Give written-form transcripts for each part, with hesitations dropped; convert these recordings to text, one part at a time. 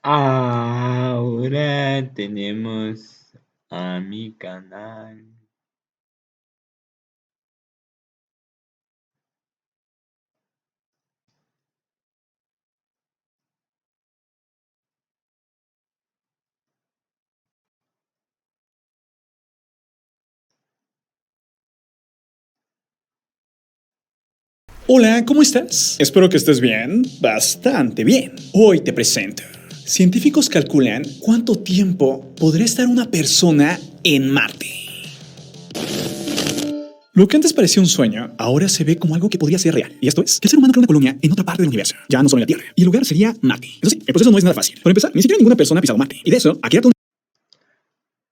Ahora tenemos a mi canal. Hola, ¿cómo estás? Espero que estés bien, bastante bien. Hoy te presento. Científicos calculan cuánto tiempo podría estar una persona en Marte. Lo que antes parecía un sueño, ahora se ve como algo que podría ser real. Y esto es que el ser humano crea una colonia en otra parte del universo, ya no solo en la Tierra. Y el lugar sería Marte. Eso sí, el proceso no es nada fácil. Para empezar, ni siquiera ninguna persona ha pisado Marte. Y de eso, aquí dato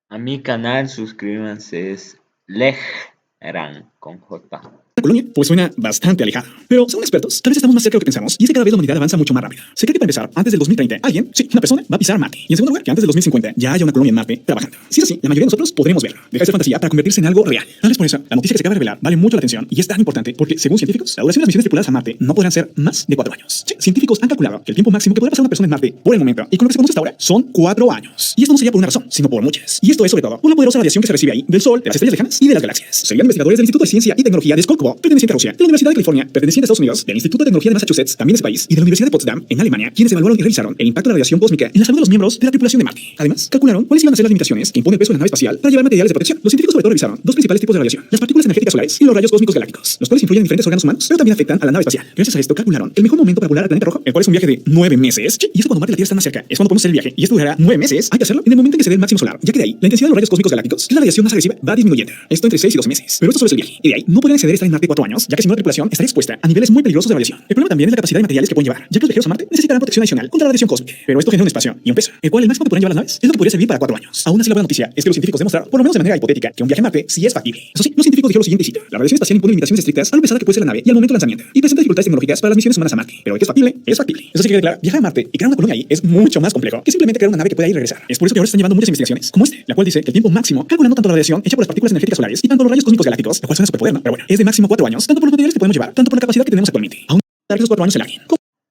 A mi canal suscríbanse, es Lejran con J. una colonia, pues suena bastante alejado. Pero según expertos, tal vez estamos más cerca de lo que pensamos, y es que cada vez la humanidad avanza mucho más rápido. Se cree que para empezar, antes del 2030, alguien, sí, una persona, va a pisar Marte. Y en segundo lugar, que antes del 2050 ya haya una colonia en Marte trabajando. Si es así, la mayoría de nosotros podremos verlo. Deja de ser fantasía para convertirse en algo real. Tal vez por eso, la noticia que se acaba de revelar vale mucho la atención y es tan importante porque, según científicos, la duración de las misiones tripuladas a Marte no podrán ser más de 4 años. Sí, científicos han calculado que el tiempo máximo que podrá pasar una persona en Marte por el momento, y con lo que se conoce hasta ahora, son 4 años. Y esto no sería por una razón, sino por muchas. Y esto es sobre todo por la poderosa radiación que se recibe ahí del Sol, de las estrellas lejanas y de las galaxias. Serían investigadores del Instituto de Ciencia y Tecnología de Skolkovo, perteneciente a Rusia, de la Universidad de California, perteneciente a Estados Unidos, del Instituto de Tecnología de Massachusetts, también de ese país, y de la Universidad de Potsdam, en Alemania, quienes evaluaron y revisaron el impacto de la radiación cósmica en la salud de los miembros de la tripulación de Marte. Además, calcularon cuáles iban a ser las limitaciones que impone el peso de la nave espacial para llevar materiales de protección. Los científicos sobre todo revisaron dos principales tipos de radiación: las partículas energéticas solares y los rayos cósmicos galácticos, los cuales influyen en diferentes órganos humanos, pero también afectan a la nave espacial. Gracias a esto, calcularon el mejor momento para volar al planeta rojo, el cual es un viaje de 9 meses. Y eso cuando Marte y la Tierra están más cerca, es cuando podemos hacer el viaje, y esto durará 9 meses. Hay que hacerlo en el momento en que se dé el máximo solar, ya que de ahí la intensidad de los rayos cósmicos galácticos, que es la radiación más agresiva, va disminuyendo. Esto entre 6 y 12 meses. Pero esto solo es el viaje, y de ahí no podrían exceder estar en Marte 4 años, ya que si no la tripulación estaría expuesta a niveles muy peligrosos de radiación. El problema también es la capacidad de materiales que pueden llevar, ya que los viajeros a Marte necesitarán protección adicional contra la radiación cósmica. Pero esto genera un espacio y un peso, el cual el máximo que podrán llevar las naves es lo que podría servir para 4 años. Aún así, la buena noticia es que los científicos demostraron, por lo menos de manera hipotética, que un viaje a Marte sí es factible. Eso sí, los científicos dijeron lo siguiente, y cito: la radiación espacial impone limitaciones estrictas a lo pesada que puede ser la nave y al momento del lanzamiento, y presenta dificultades tecnológicas para las misiones humanas a Marte. Pero que es factible, es factible. Eso sí que queda claro, viajar a Marte y crear una colonia ahí es mucho más complejo que simplemente crear una nave que pueda ir y regresar. Es por eso que ahora se están llevando muchas investigaciones, como la cual dice que el tiempo máximo, calculando tanto la radiación hecha por las partículas energéticas solares y tanto los rayos cósmicos galácticos, lo cual suena superpoder, ¿no? Pero bueno, es de máximo 4 años, tanto por los materiales que podemos llevar, tanto por la capacidad que tenemos actualmente. Aún dar esos 4 años se larguen.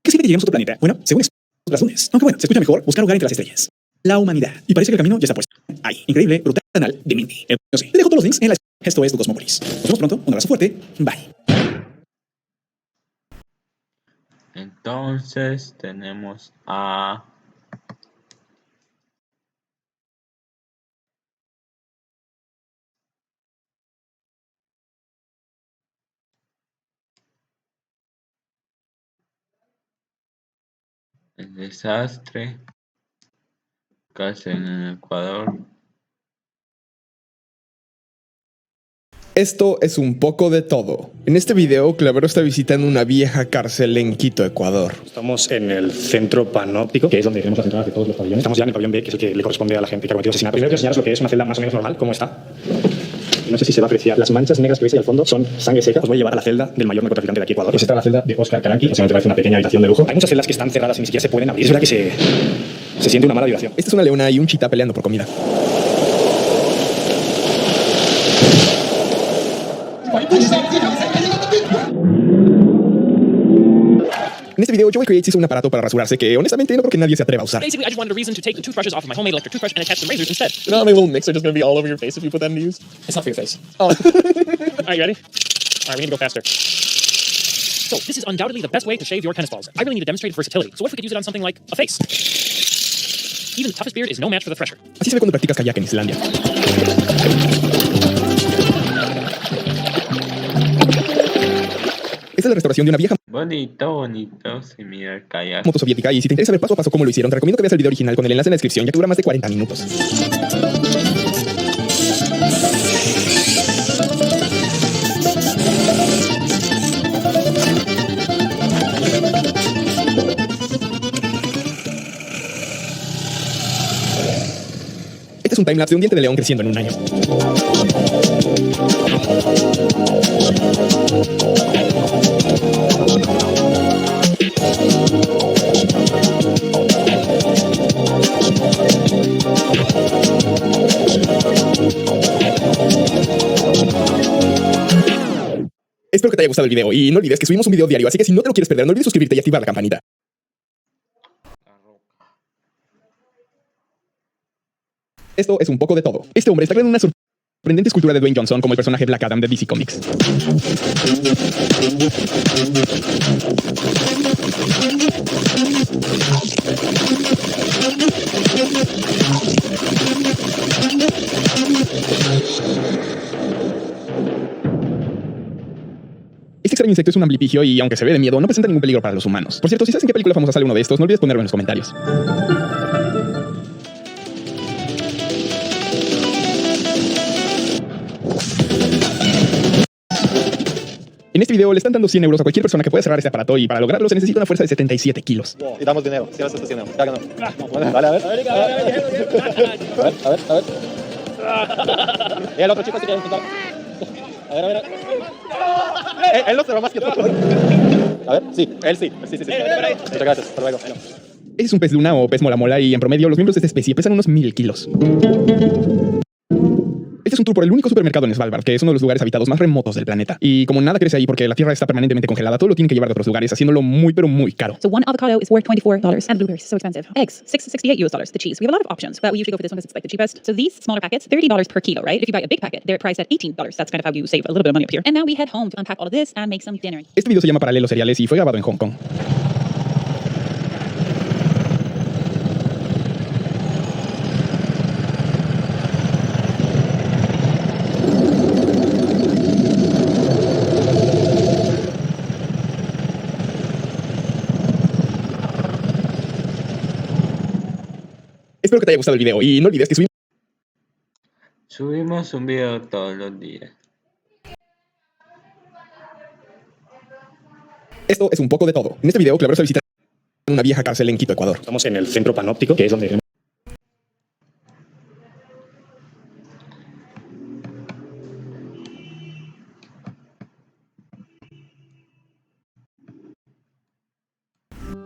¿Qué sirve que lleguemos a otro planeta? Bueno, según las razones. Aunque bueno, se escucha mejor buscar lugar entre las estrellas. La humanidad. Y parece que el camino ya está puesto. Ahí. Increíble, brutal, canal de mente. No sé. Te dejo todos los links en la... Esto es tu Cosmópolis. Nos vemos pronto. Un abrazo fuerte. Bye. Entonces tenemos a el desastre casi en el Ecuador. Esto es un poco de todo. En este video, Clavero está visitando una vieja cárcel en Quito, Ecuador. Estamos en el centro panóptico, que es donde tenemos las entradas de todos los pabellones. Estamos ya en el pabellón B, que es el que le corresponde a la gente que ha cometido asesinato. Primero quiero enseñaros lo que es una celda más o menos normal, cómo está. No sé si se va a apreciar. Las manchas negras que veis ahí al fondo son sangre seca. Os voy a llevar a la celda del mayor narcotraficante de aquí, Ecuador. Esta es la celda de Oscar Caranqui. Básicamente parece una pequeña habitación de lujo. Hay muchas celdas que están cerradas y ni siquiera se pueden abrir. Es verdad que se siente una mala vibración. Esta es una leona y un chita peleando por comida. En este video, Joey Creates hizo un aparato para rasurarse que honestamente no creo que nadie se atreva a usar. Basically, I just wanted a reason to take the toothbrushes off of my homemade electric toothbrush and attach some razors instead. No, my little nicks are just gonna be all over your face if you put that in use. It's not for your face. Oh. All right, you ready? All right, we need to go faster. So, this is undoubtedly the best way to shave your tennis balls. I really need to demonstrate its versatility. So what if we could use it on something like a face? Even the toughest beard is no match for the thresher. Así se ve cuando practicas kayak en Islandia. Esta es la restauración de una vieja Bonito, se mira el kayak. moto soviética, y si te interesa ver paso a paso cómo lo hicieron, te recomiendo que veas el video original con el enlace en la descripción, ya que dura más de 40 minutos. Este es un timelapse de un diente de león creciendo en un año. Espero que te haya gustado el video y no olvides que subimos un video diario, así que si no te lo quieres perder, no olvides suscribirte y activar la campanita. Esto es un poco de todo. Este hombre está creando una sorprendente escultura de Dwayne Johnson como el personaje Black Adam de DC Comics. Este extraño insecto es un amblipigio y, aunque se ve de miedo, no presenta ningún peligro para los humanos. Por cierto, si sabes en qué película famosa sale uno de estos, no olvides ponerlo en los comentarios. En este video le están dando 100 euros a cualquier persona que pueda cerrar este aparato y para lograrlo se necesita una fuerza de 77 kilos. Y damos dinero. Si vas a dinero. Ya ganó. Vale, a ver. A ver. Y el otro chico sí que intentar. A ver. Él no se va más que tú. A ver, sí, él sí. Sí. Muchas gracias. Hasta luego. Es un pez luna o pez mola mola y en promedio los miembros de esta especie pesan unos 1000 kilos. Este es un tour por el único supermercado en Svalbard, que es uno de los lugares habitados más remotos del planeta. Y como nada crece ahí porque la tierra está permanentemente congelada, todo lo tienen que llevar de otros lugares, haciéndolo muy pero muy caro. So one avocado is worth $24, and blueberries so expensive. Eggs, $6.68. The cheese, we have a lot of options, but we usually go for this one because it's like the cheapest. So these smaller packets, $30 per kilo, right? If you buy a big packet, they're priced at $18. That's kind of how you save a little bit of money up here. And now we head home to unpack all of this and make some dinner. Este video se llama Paralelos Seriales y fue grabado en Hong Kong. Espero que te haya gustado el video y no olvides que Subimos un video todos los días. esto es un poco de todo. En este video, Clavero se visita una vieja cárcel en Quito, Ecuador. Estamos en el centro panóptico, que es donde...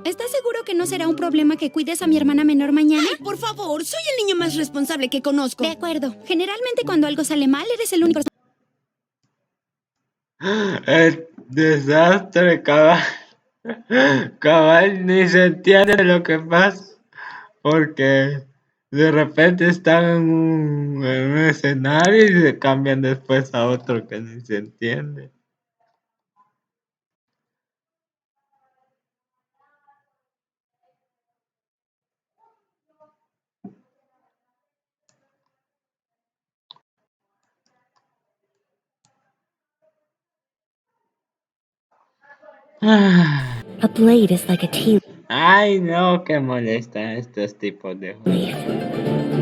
¿Estás seguro que no será un problema que cuides a mi hermana menor mañana? Ay, por favor, soy el niño más responsable que conozco. De acuerdo. Generalmente cuando algo sale mal, eres el único El desastre, cabal, ni se entiende lo que pasa. Porque de repente están en un escenario y se cambian después a otro que ni se entiende. A blade is like a tea Ay, no, que molestan estos tipos de juegos. leaf.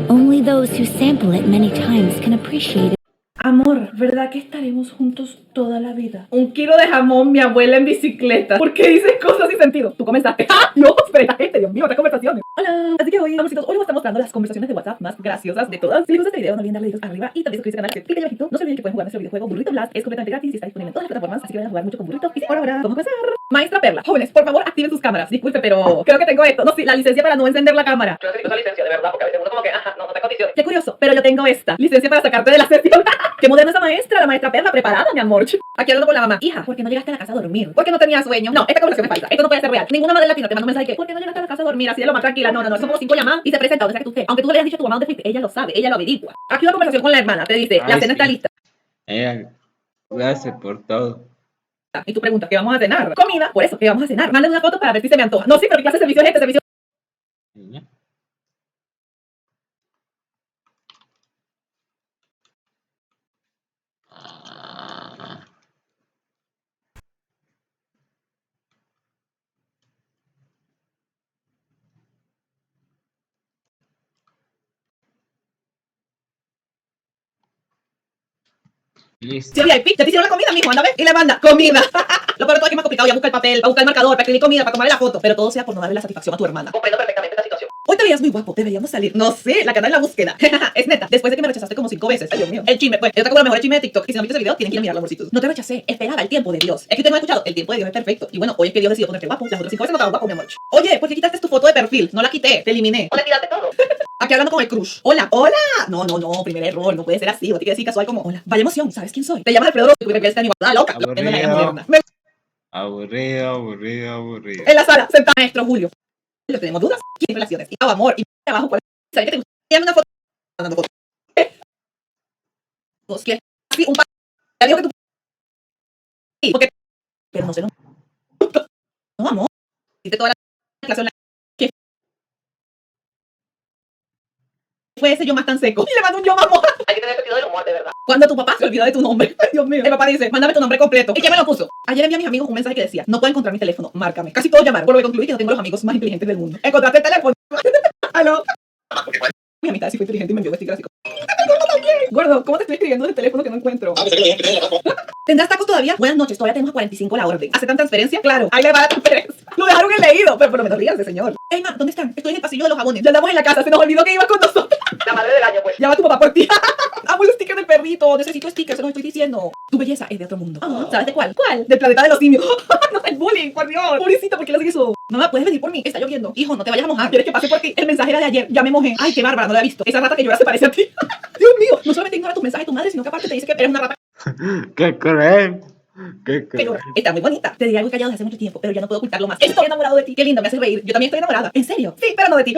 Only those who sample it many times can appreciate it. Amor, ¿verdad que estaremos juntos toda la vida? 1 kilo de jamón, mi abuela en bicicleta. ¿Por qué dices cosas sin sentido? Tú comenzaste. ¡Ah! No, espera, gente, Dios mío, otra conversación. Hola. Así que hoy, amorcitos, hoy les voy a estar mostrando las conversaciones de WhatsApp más graciosas de todas. Si les gusta este video, no olviden darle deditos arriba y también suscribirse al canal, que cliquen abajito. No se olviden que pueden jugar nuestro videojuego Burrito Blast. Es completamente gratis y está disponible en todas las plataformas, así que vayan a jugar mucho con burritos. Y ahora, vamos a empezar. Maestra Perla, jóvenes, por favor, activen sus cámaras. Disculpe, pero creo que tengo esto. No, sí, la licencia para no encender la cámara. Yo necesito esa licencia, de verdad, porque a veces uno como que, ajá, no te condiciones. Qué curioso, pero yo tengo esta licencia para sacarte de la sesión. Qué moderna esa maestra, la maestra Perla, preparada, mi amor. Aquí hablando con la mamá. Hija, ¿por qué no llegaste a la casa a dormir? ¿Por qué no tenías sueño? No, esta conversación es falsa. Esto no puede ser real. Ninguna madre latina te manda un mensaje que, ¿por qué no llegaste a la casa a dormir? Así de lo más tranquila. No, son como 5 llamadas y se presenta donde sea que tú estés. Aunque tú no le hayas dicho a tu mamá dónde fuiste, ella lo sabe, ella lo averigua. Aquí una conversación con la hermana, te dice, la Ay, cena está sí. lista. Ella lo hace por todo. Y tú preguntas, ¿qué vamos a cenar? Comida, por eso, ¿qué vamos a cenar? Mándame una foto para ver si se me antoja. No, sí, pero ¿qué clase de servicio es este? Servicio. ¿Ya? Ah, listo. Sí, VIP, ya te hicieron la comida, mijo, anda a ver. Y le manda, comida. Lo peor de todo es que es más complicado, ya busca el papel, va a buscar el marcador, para escribir comida, para tomarle la foto. Pero todo sea por no darle la satisfacción a tu hermana. Comprendo perfectamente esta situación. Hoy te veías muy guapo, deberíamos salir. No sé, la cara en la búsqueda. Es neta, después de que me rechazaste como 5 veces. Ay, Dios mío. El chisme, pues. Yo te acuerdo el mejor chisme de TikTok. Y si no viste ese video, tienen que ir a mirarlo, amorcitos. No te rechacé, esperaba el tiempo de Dios. Es que usted no ha escuchado, el tiempo de Dios es perfecto. Y bueno, hoy es que Dios decidió ponerte guapo. Las otras 5 veces no estaba guapo, mi amor. Oye, ¿por qué quitaste tu foto de perfil? No la quité, te eliminé. O le tiraste todo. Aquí hablando con el crush. Hola, hola. No, primer error, no puede ser así. No tiene que decir casual como, hola. Vaya emoción, ¿sabes quién soy? Te llamas Alfredo Rosso y tu que este año. Loca, lo que en la era moderna. Aburrido. En la sala, sentado. Maestro Julio. ¿Lo tenemos dudas? ¿Quién relaciones? Y amor. Y abajo, ¿cuál es? ¿Sabes que te gusta? Dame una foto. mandando fotos. ¿Qué? Sí, un par. Ya dijo que tú. Sí, porque. Pero no sé, no. No, amor. Hiciste toda la clase online. ¿Qué fue ese yo más tan seco? Y le mando un yo más moja. Hay que tener sentido del humor, de verdad. Cuando tu papá se olvidó de tu nombre. Ay, Dios mío. El papá dice, mándame tu nombre completo. ¿Y quién me lo puso? Ayer envié a mis amigos un mensaje que decía, no puedo encontrar mi teléfono, márcame. Casi todos llamaron, por lo que concluí que no tengo los amigos más inteligentes del mundo. Encontraste el teléfono. Aló. Mi amistad sí fue inteligente y me envió un sticker así. Gordo, ¿cómo te estoy escribiendo en el teléfono que no encuentro? ¿Tendrás tacos todavía? Buenas noches, todavía tenemos a 45 la orden. ¿Aceptan transferencia? Claro, ahí le va la transferencia. Lo dejaron en leído, pero por lo menos ríanse, señor. Ey, ma, ¿dónde están? Estoy en el pasillo de los jabones. Ya andamos en la casa, se nos olvidó que ibas con nosotros. La madre del año, pues. Ya va tu papá por ti. Amo el sticker del perrito, necesito stickers, se los estoy diciendo. Tu belleza es de otro mundo. ¿Sabes de cuál? ¿Cuál? Del planeta de los simios. No, el bullying, por Dios. Pobrecita, ¿por qué le haces eso? Mamá, ¿puedes venir por mí? Está lloviendo. Hijo, no te vayas a mojar. ¿Quieres que pase por ti? El mensaje era de ayer. Ya me mojé. Ay, qué bárbara, no lo había visto. Esa rata que llora se parece a ti. Dios mío, no solamente ignora tus mensajes de tu madre, sino que aparte te dice que eres una rata. ¡Qué cruel! ¡Qué Pero cruel! está muy bonita. Te diría algo callado desde hace mucho tiempo, pero ya no puedo ocultarlo más. Estoy enamorado de ti. Qué lindo, me haces reír. Yo también estoy enamorada. ¿En serio? Sí, pero no de ti.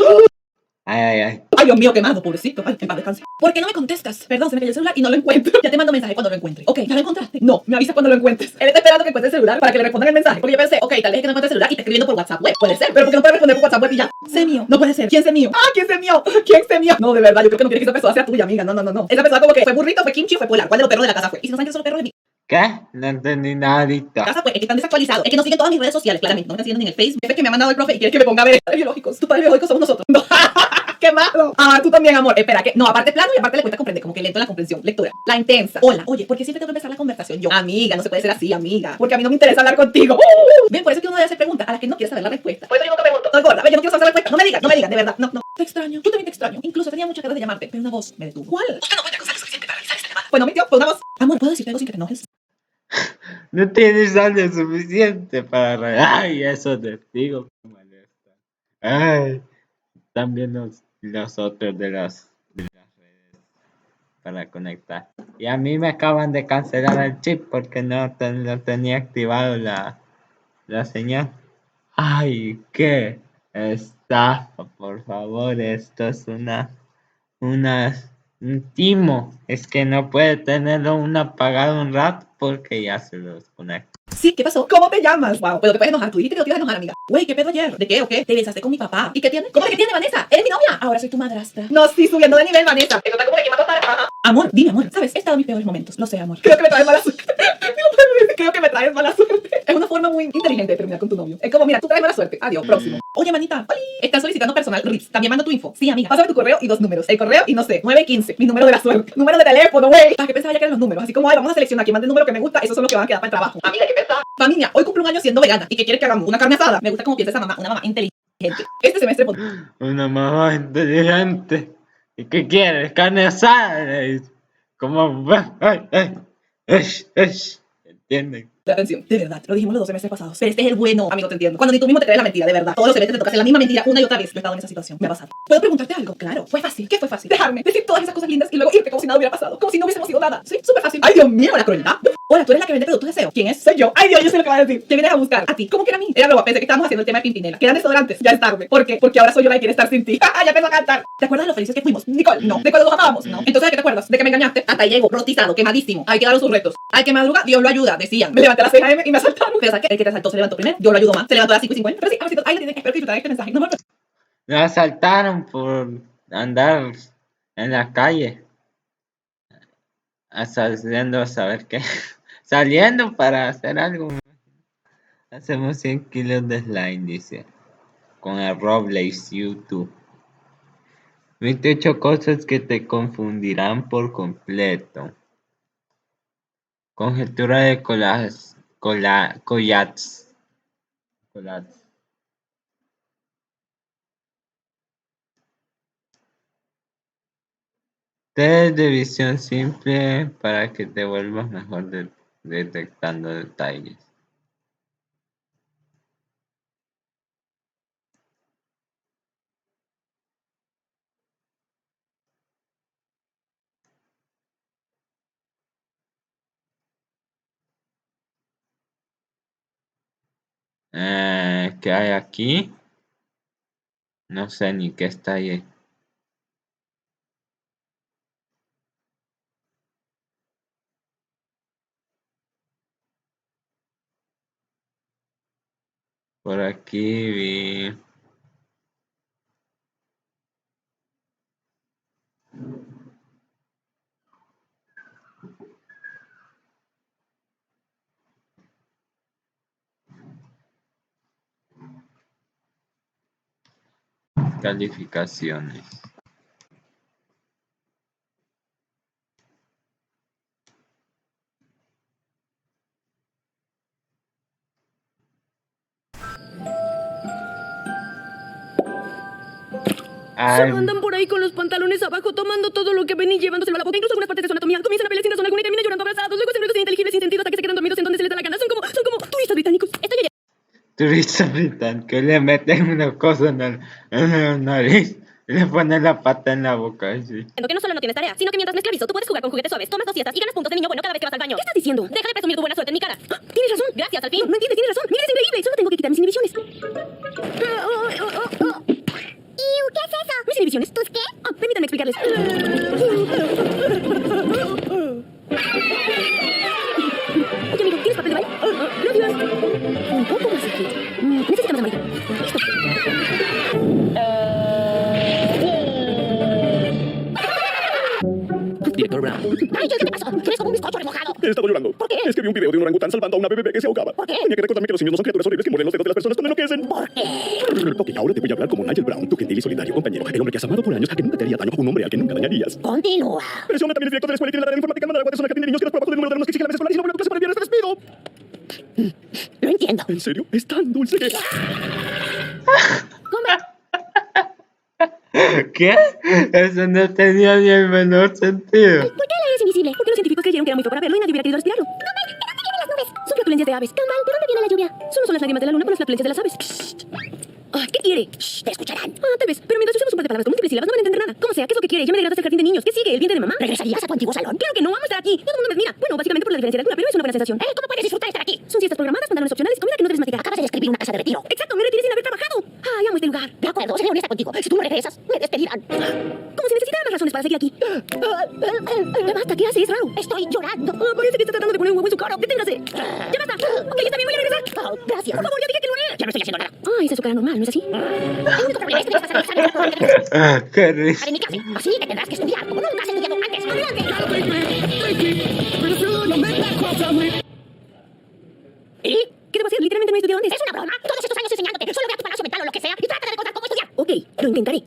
Ay, ay, ay. Ay, Dios mío, quemado, pobrecito. Ay, en paz descanse. ¿Por qué no me contestas? Perdón, se me cayó el celular y no lo encuentro. Ya te mando mensaje cuando lo encuentre. Ok, ¿ya lo encontraste? No, me avisas cuando lo encuentres. Él está esperando que encuentre el celular para que le respondan el mensaje. Porque yo pensé, ok, tal vez es que no encuentre el celular y está escribiendo por WhatsApp web. Puede ser, pero ¿por qué no puede responder por WhatsApp web y ya? Sé mío. No puede ser. ¿Quién sé mío? Ah, ¿quién sé mío? ¿Quién sé mío? No, de verdad, yo creo que no quieres que esa persona sea tuya, amiga. No, no, no, no. Esa persona como que fue burrito, fue kimchi, fue polar. ¿Cuál de los perros de la casa fue? Y si no saben que son los perros de mi ¿Qué? No entendí nadita. casa, pues es que están desactualizados. Es que no siguen todas mis redes sociales, claramente. No me están siguiendo ni en el Facebook. Es que me ha mandado el profe y quieres que me ponga a ver padres biológicos. Tus padres biológicos somos nosotros. No. ¡Qué malo! Ah, tú también, amor. Espera, que no, aparte plano y aparte le cuesta comprender, como que lento en la comprensión. Lectura. La intensa. Hola. Oye, ¿por qué siempre tengo que empezar la conversación yo? Amiga, no se puede ser así, amiga. Porque a mí no me interesa hablar contigo. Ven, por eso es que uno debe hacer preguntas a las que no quiere saber la respuesta. Por eso yo no te pregunto. Estoy gorda. Ve, yo no quiero saber la respuesta. No me digas, de verdad. No, no. Te extraño. Yo también te extraño. Incluso tenía muchas ganas de llamarte, pero una voz me detuvo. ¿Cuál? Usted no cuenta con sangre suficiente para realizar esta llamada. Pues no mintió, fue una voz. Amor, ¿puedo decirte algo sin que te enojes? No tienes sangre suficiente para... Ay, esos testigos me molestan. Ay, también los otros de las redes para conectar. Y a mí me acaban de cancelar el chip porque no tenía activado la señal. Ay, qué estafa, por favor, esto es una, un timo. Es que no puede tenerlo uno apagado un rato porque ya se lo desconecta. Sí, ¿qué pasó? ¿Cómo te llamas? Wow, pero te puedes enojar. Tú dijiste que no te ibas a enojar, amiga. Güey, ¿qué pedo ayer? ¿De qué o qué? Te besaste con mi papá. ¿Y qué tiene? ¿Cómo que tiene, Vanessa? ¿Eres mi novia? Ahora soy tu madrastra. No, sí, subiendo de nivel, Vanessa. Eso está como que quemando ajá. Amor, dime, amor. ¿Sabes? He estado en mis peores momentos. Lo sé, amor. Creo que me traes mala suerte. Creo que me traes mala suerte. Es una forma muy inteligente de terminar con tu novio. Es como, mira, tú traes mala suerte. Adiós, próximo. Oye, manita. ¡Oli! Estás solicitando personal RIPS. También mando tu info. Sí, amiga. Pásame tu correo y 2 números. El correo y no sé, 9 y 15. Mi número de la suerte. Número de teléfono, güey. ¿Para qué pensaba ya que eran los números? Así como, ay, vamos a seleccionar quién manda el número que me gusta. Esos son los que van a quedar para el trabajo. Amiga, ¿qué pensaba? Familia, hoy cumplo un año siendo vegana. ¿Y qué quieres que hagamos? Una carne asada. Me gusta como piensa esa mamá. Una mamá inteligente. Este semestre Una mamá inteligente. ¿Y qué quieres? Carne asada. Como... Ay, ay, ¿entienden? atención, de verdad, lo dijimos los 2 semestres pasados. Pero este es el bueno, amigo, te entiendo. Cuando ni tú mismo te crees la mentira, de verdad. Todos los semestres te toca hacer la misma mentira una y otra vez. Yo he estado en esa situación, me ha pasado. ¿Puedo preguntarte algo? Claro, fue fácil. ¿Qué fue fácil? Dejarme, decir todas esas cosas lindas y luego irte como si nada hubiera pasado. Como si no hubiésemos sido nada. Sí, súper fácil. Ay, Dios mío, la crueldad. Hola, tú eres la que vende productos de SEO. ¿Quién es? Soy yo. Ay, Dios, yo sé lo que va a decir. ¿Qué vienes a buscar? A ti. ¿Cómo que era a mí? Era broma, pensé que estábamos haciendo el tema de Pimpinela. Quedan desodorantes. Ya es tarde. ¿Por qué? Porque ahora soy yo la que quiere estar sin ti. Ya empezó a cantar. ¿Te acuerdas de lo felices que fuimos? Nicole, no. ¿De cuando nos amábamos? No. Entonces, ¿de qué te acuerdas? ¿De que me engañaste? Hasta ahí llego, rotizado, quemadísimo. Hay que dar sus retos. Hay que madrugar, Dios lo ayuda, decían. Me levanté a las 6 AM y me asaltaron. Pero ¿sabes qué? El que te asaltó se levantó primero. Yo lo ayudo más. Se levantó a las 5:50. Pero sí, amorcito, ahí lo tienen. Espero que disfruten este mensaje. No me lo... Me asaltaron por andar en la calle. Saliendo a saber qué. Saliendo para hacer algo. Hacemos 100 kilos de slime, dice. Con el Roblox YouTube. 28 cosas que te confundirán por completo. Conjetura de Collatz. Test de visión simple para que te vuelvas mejor detectando detalles. ¿Qué hay aquí? No sé ni qué está ahí. Por aquí vi. Calificaciones. Solo andan por ahí con los pantalones abajo, tomando todo lo que ven y llevándoselo a la boca. Incluso algunas partes de su anatomía comienzan a pelear sin razón alguna y terminan llorando abrazados. Luego se gritos ininteligibles sin sentido hasta que se quedan dormidos en donde se les da la gana. Son como turistas británicos. Estoy Turista británico le meten una cosa en la nariz y le ponen la pata en la boca. Así. que no solo no tienes tarea, sino que mientras me esclavizo, tú puedes jugar con juguetes suaves, tomas 2 siestas y ganas puntos de niño bueno cada vez que vas al baño. ¿Qué estás diciendo? Deja de presumir tu buena suerte en mi cara. ¡Ah! Tienes razón. Gracias, al fin. No entiendes, tienes razón. Mira, es increíble. Solo tengo que quitar mis inhibiciones. ¿Qué es eso? ¿Mis inhibiciones? ¿Tus qué? Permítanme explicarles. Oye, amigo, ¿tienes papel de baile? Gracias. Un poco más aquí. Necesito más amarillo. Listo. Director Brown. ¡Ay, ¿qué te pasó? ¿Tienes como un bizcocho remojado? He estado llorando. ¿Por qué? Es que vi un video de un orangután salvando a una bebé que se ahogaba. ¿Por qué? Tenía que recordarme que los simios no son criaturas horribles que mueren los dedos de las personas cuando enloquecen. ¿Por qué? Ok, ahora te voy a hablar como Nigel Brown, tu gentil y solidario compañero. El hombre que has amado por años, a que nunca te haría daño, un hombre al que nunca dañarías. Continúa. Pero ese hombre también es director de la escuela y tiene la área de informática en Managua. Es una jardín de niños que nos por abajo del número de alumnos que exige la mesa escolar y si no vuelve a tu casa para el viernes te despido. Lo entiendo. ¿En serio? Es tan dulce. ¿Qué? Eso no tenía ni el menor sentido. ¿Por qué el aire es invisible? Porque los científicos creyeron que era muy feo para verlo y nadie hubiera querido respirarlo. No, ¿de dónde vienen las nubes? Son flatulencias de aves. Calma, ¿de dónde viene la lluvia? Solo son las lágrimas de la luna por las flatulencias de las aves. ¿Qué quiere? Te escucharán. Tal vez. Pero mientras usemos un par de palabras con múltiples sílabas no van a entender nada. Como sea, ¿qué es lo que quiere? Ya me degradaste el jardín de niños. ¿Qué sigue? ¿El vientre de mamá? ¿Regresarías a tu antiguo salón? Claro que no, vamos a estar aquí. Todo el mundo me mira. Bueno, básicamente por la diferencia de altura, pero es una buena sensación. ¿Cómo puedes disfrutar de estar aquí? Son siestas programadas, pantalones opcionales, comida que no debes masticar. Acabas de describir una casa de retiro. Exacto, me retiré sin haber trabajado. Ay, amo este lugar. De acuerdo, seré honesta contigo. Si tú no regresas, me despedirán. Como si necesitara más razones para seguir aquí. Ya basta, ¿qué haces, Rao? Estoy llorando. Parece que está tratando de poner un huevo en su cara. Deténgase. Ya basta. Ok, está bien, voy a regresar. Gracias. Por favor, ya dije que lo haré. Ya no estoy haciendo nada. Ay, esa es su cara normal, ¿no es así? El único problema es que debes pasar el examen. Qué risa. Haré mi clase, así que tendrás que estudiar como nunca has estudiado antes. ¿Y? ¿Qué debo hacer? Literalmente no he estudiado antes. Es una broma. Todos estos años enseñándote. Solo ve a tu palacio mental o lo que sea y trata de recordar cómo estudiar. Ok, lo intentaré.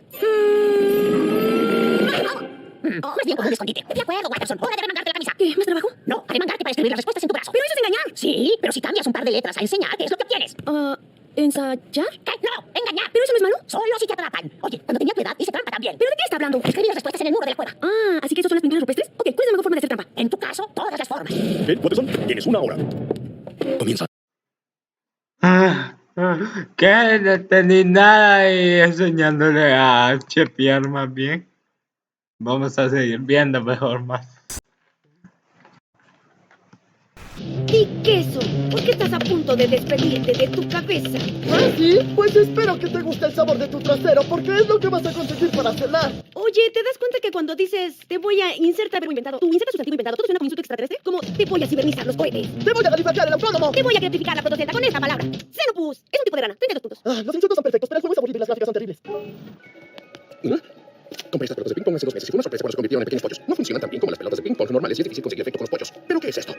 Más bien como un escondite. De acuerdo, Watterson. Hora de remangarte la camisa. ¿Qué? ¿Más trabajo? No, remangarte para escribir las respuestas en tu brazo. Pero eso es engañar. Sí, pero si cambias un par de letras a enseñar, ¿qué es lo que obtienes? ¿Ensayar? ¿Qué? No, engañar. ¿Pero eso no es malo? Solo si te atrapan. Oye, cuando tenía tu edad hice trampa también. ¿Pero de qué está hablando? Escribí las respuestas en el muro de la cueva. ¿Así que esos son las pinturas rupestres? Ok, ¿cuál es la mejor forma de hacer trampa? En tu caso, todas las formas. Watterson, tienes una hora. Comienza. ¿Qué? No entendí nada y enseñándole a chepear más bien. Vamos a seguir viendo mejor más. ¿Y queso? ¿Por qué estás a punto de despedirte de tu cabeza? ¿Ah, sí? Pues espero que te guste el sabor de tu trasero, porque es lo que vas a conseguir para cenar. Oye, ¿te das cuenta que cuando dices te voy a insertar verbo inventado, tú insertas sustantivo inventado, todo suena como insulto extraterrestre? Como te voy a cibernizar los cohetes. Te voy a calificar el autónomo. Te voy a gratificar la protoceta con esta palabra. Xenopus. Es un tipo de rana. 32 puntos. Los insultos son perfectos, pero el juego es aburrido y las gráficas son terribles. Compré estas pelotas de ping-pong hace 2 meses y fue una sorpresa cuando se convirtieron en pequeños pollos. No funcionan tan bien como las pelotas de ping-pong normales y es difícil conseguir efecto con los pollos. ¿Pero qué es esto?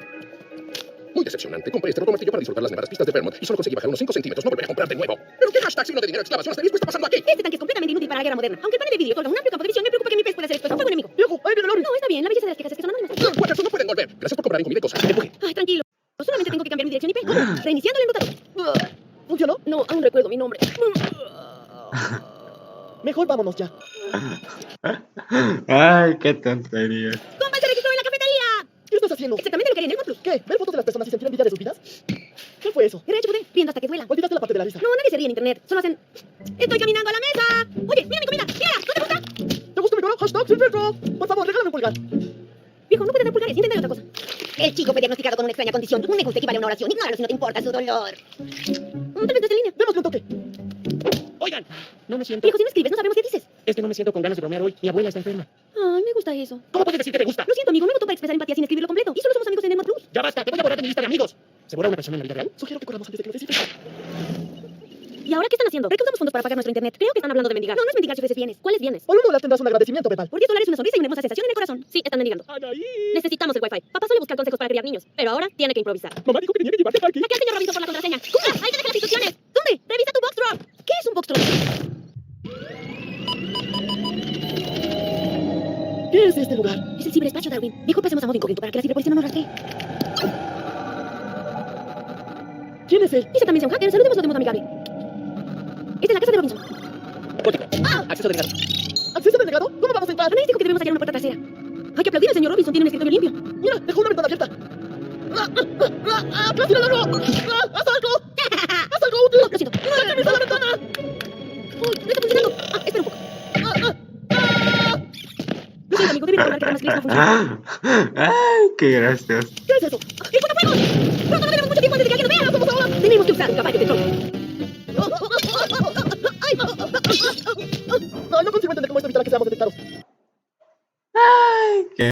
Muy decepcionante. Compré este rotomartillo para disfrutar las nevadas pistas de Vermont y solo conseguí bajar unos 5 centímetros. No volveré a comprar de nuevo. ¿Pero qué hashtag signo de dinero exclamación asterisco está pasando aquí? Este tanque es completamente inútil para la guerra moderna. Aunque el panel de vídeo otorga un amplio campo de visión, me preocupa que mi pez pueda ser expuesto a fuego enemigo. Viejo, ahí viene Lori. No, está bien. La belleza de las quejas es que son anónimas. Watterson, no pueden volver. Gracias por comprar en comida y cosas. Empuje. Ay, tranquilo. Solamente tengo que cambiar mi dirección IP. Reiniciando el enrutador. ¿Funcionó? No, aún recuerdo mi nombre. Mejor vámonos ya. Ay, qué tontería. ¡Compa se registró en la cafetería! ¿Qué estás haciendo? Exactamente lo que haría en el Plus. ¿Qué? ¿Ver fotos de las personas y sentir envidia de sus vidas? ¿Qué fue eso? RH viendo hasta que duela. Olvidaste la parte de la risa. No, nadie se ríe en internet. Solo hacen... ¡Estoy caminando a la mesa! Oye, mira mi comida. Mira, ¿no te gusta? ¿Te gusta mi cara? Hashtag sin filtro. Por favor, regálame un pulgar. Viejo, no puede dar pulgares. Intentaré otra cosa. El chico fue diagnosticado con una extraña condición. Un negocio equivale a una oración. Ignóralo si no te importa su dolor. Tal vez no esté en línea. Démosle un toque. Oigan, no me siento. Viejo, si no escribes, no sabemos qué dices. Es que no me siento con ganas de bromear hoy. Mi abuela está enferma. Ay, me gusta eso. ¿Cómo puedes decir que te gusta? Lo siento, amigo. Me votó para expresar empatía sin escribirlo completo. Y solo somos amigos en Enema Plus. Ya basta, te voy a borrar de mi lista de amigos. ¿Se borra una persona en la vida real? Sugiero que corramos antes de que lo descifres. ¿Y ahora qué están haciendo? Recaudamos fondos para pagar nuestro internet. Creo que están hablando de mendigar. No, no es mendigar si ofreces bienes. ¿Cuáles bienes? Por $1 tendrás un agradecimiento verbal. Por $10 una sonrisa y una hermosa sensación en el corazón. Sí, están mendigando. Necesitamos el wifi. Papá suele buscar consejos para criar niños, pero ahora tiene que improvisar. Mamá dijo que tenía que llevarte al parque. Hackear al señor Robinson por la contraseña. ¡Cumpla! ¡Ahí te dejan las instrucciones! ¿Dónde? ¡Revisa tu box drop! ¿Qué es un box drop? ¿Qué es este lugar? Es el ciberespacio, Darwin. Mejor pasemos a modo incógnito para que la ciberpolicía no nos rastree. ¿Quién es él? Dice también sea un hacker. Saludémoslo de modo amigable. Esta es la casa de Robinson. Acceso denegado. ¿Acceso denegado? ¿Cómo vamos a entrar? Anais dijo que debemos hallar una puerta trasera. Hay que aplaudir al señor Robinson. Tiene un escritorio limpio. Mira, dejó una ventana abierta. ¡Casi la largo! ¡Haz algo! ¡Haz algo útil! Lo siento. ¡No he la ventana! Uy, no está funcionando. Espera un poco. Lo siento, amigo. Debe recordar que además Chris no funciona. Ay, qué gracioso. ¿Qué es eso? ¡El cortafuegos! ¡Pronto no tenemos mucho tiempo antes de que alguien nos vea! ¿Vamos ahora? Tenemos que usar un caballo de Troya. No consigo entender cómo esto evitará que seamos detectados. Ay, qué.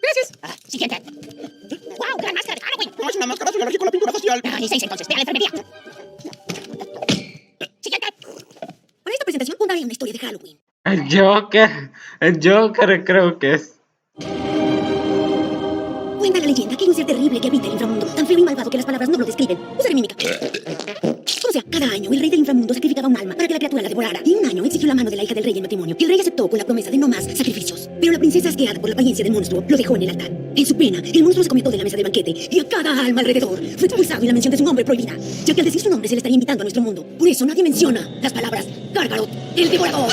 Gracias. Siguiente. ¡Wow! ¡Gran máscara de Halloween! No es una máscara, soy alérgico a la pintura facial. Ni 6 entonces. Ve a la enfermería. Siguiente. Para esta presentación contaré una historia de Halloween. El Joker creo que es. Cuenta la leyenda que hay un ser terrible que habita el inframundo, tan feo y malvado que las palabras no lo describen. Usaré mímica. Como sea, cada año el rey del inframundo sacrificaba un alma para que la criatura la devorara. Y un año exigió la mano de la hija del rey en matrimonio. Y el rey aceptó con la promesa de no más sacrificios. Pero la princesa, asqueada por la apariencia del monstruo, lo dejó en el altar. En su pena, el monstruo se comió toda la mesa del banquete y a cada alma alrededor fue expulsado y la mención de su nombre prohibida, ya que al decir su nombre se le estaría invitando a nuestro mundo. Por eso nadie menciona las palabras Gargarot, el devorador.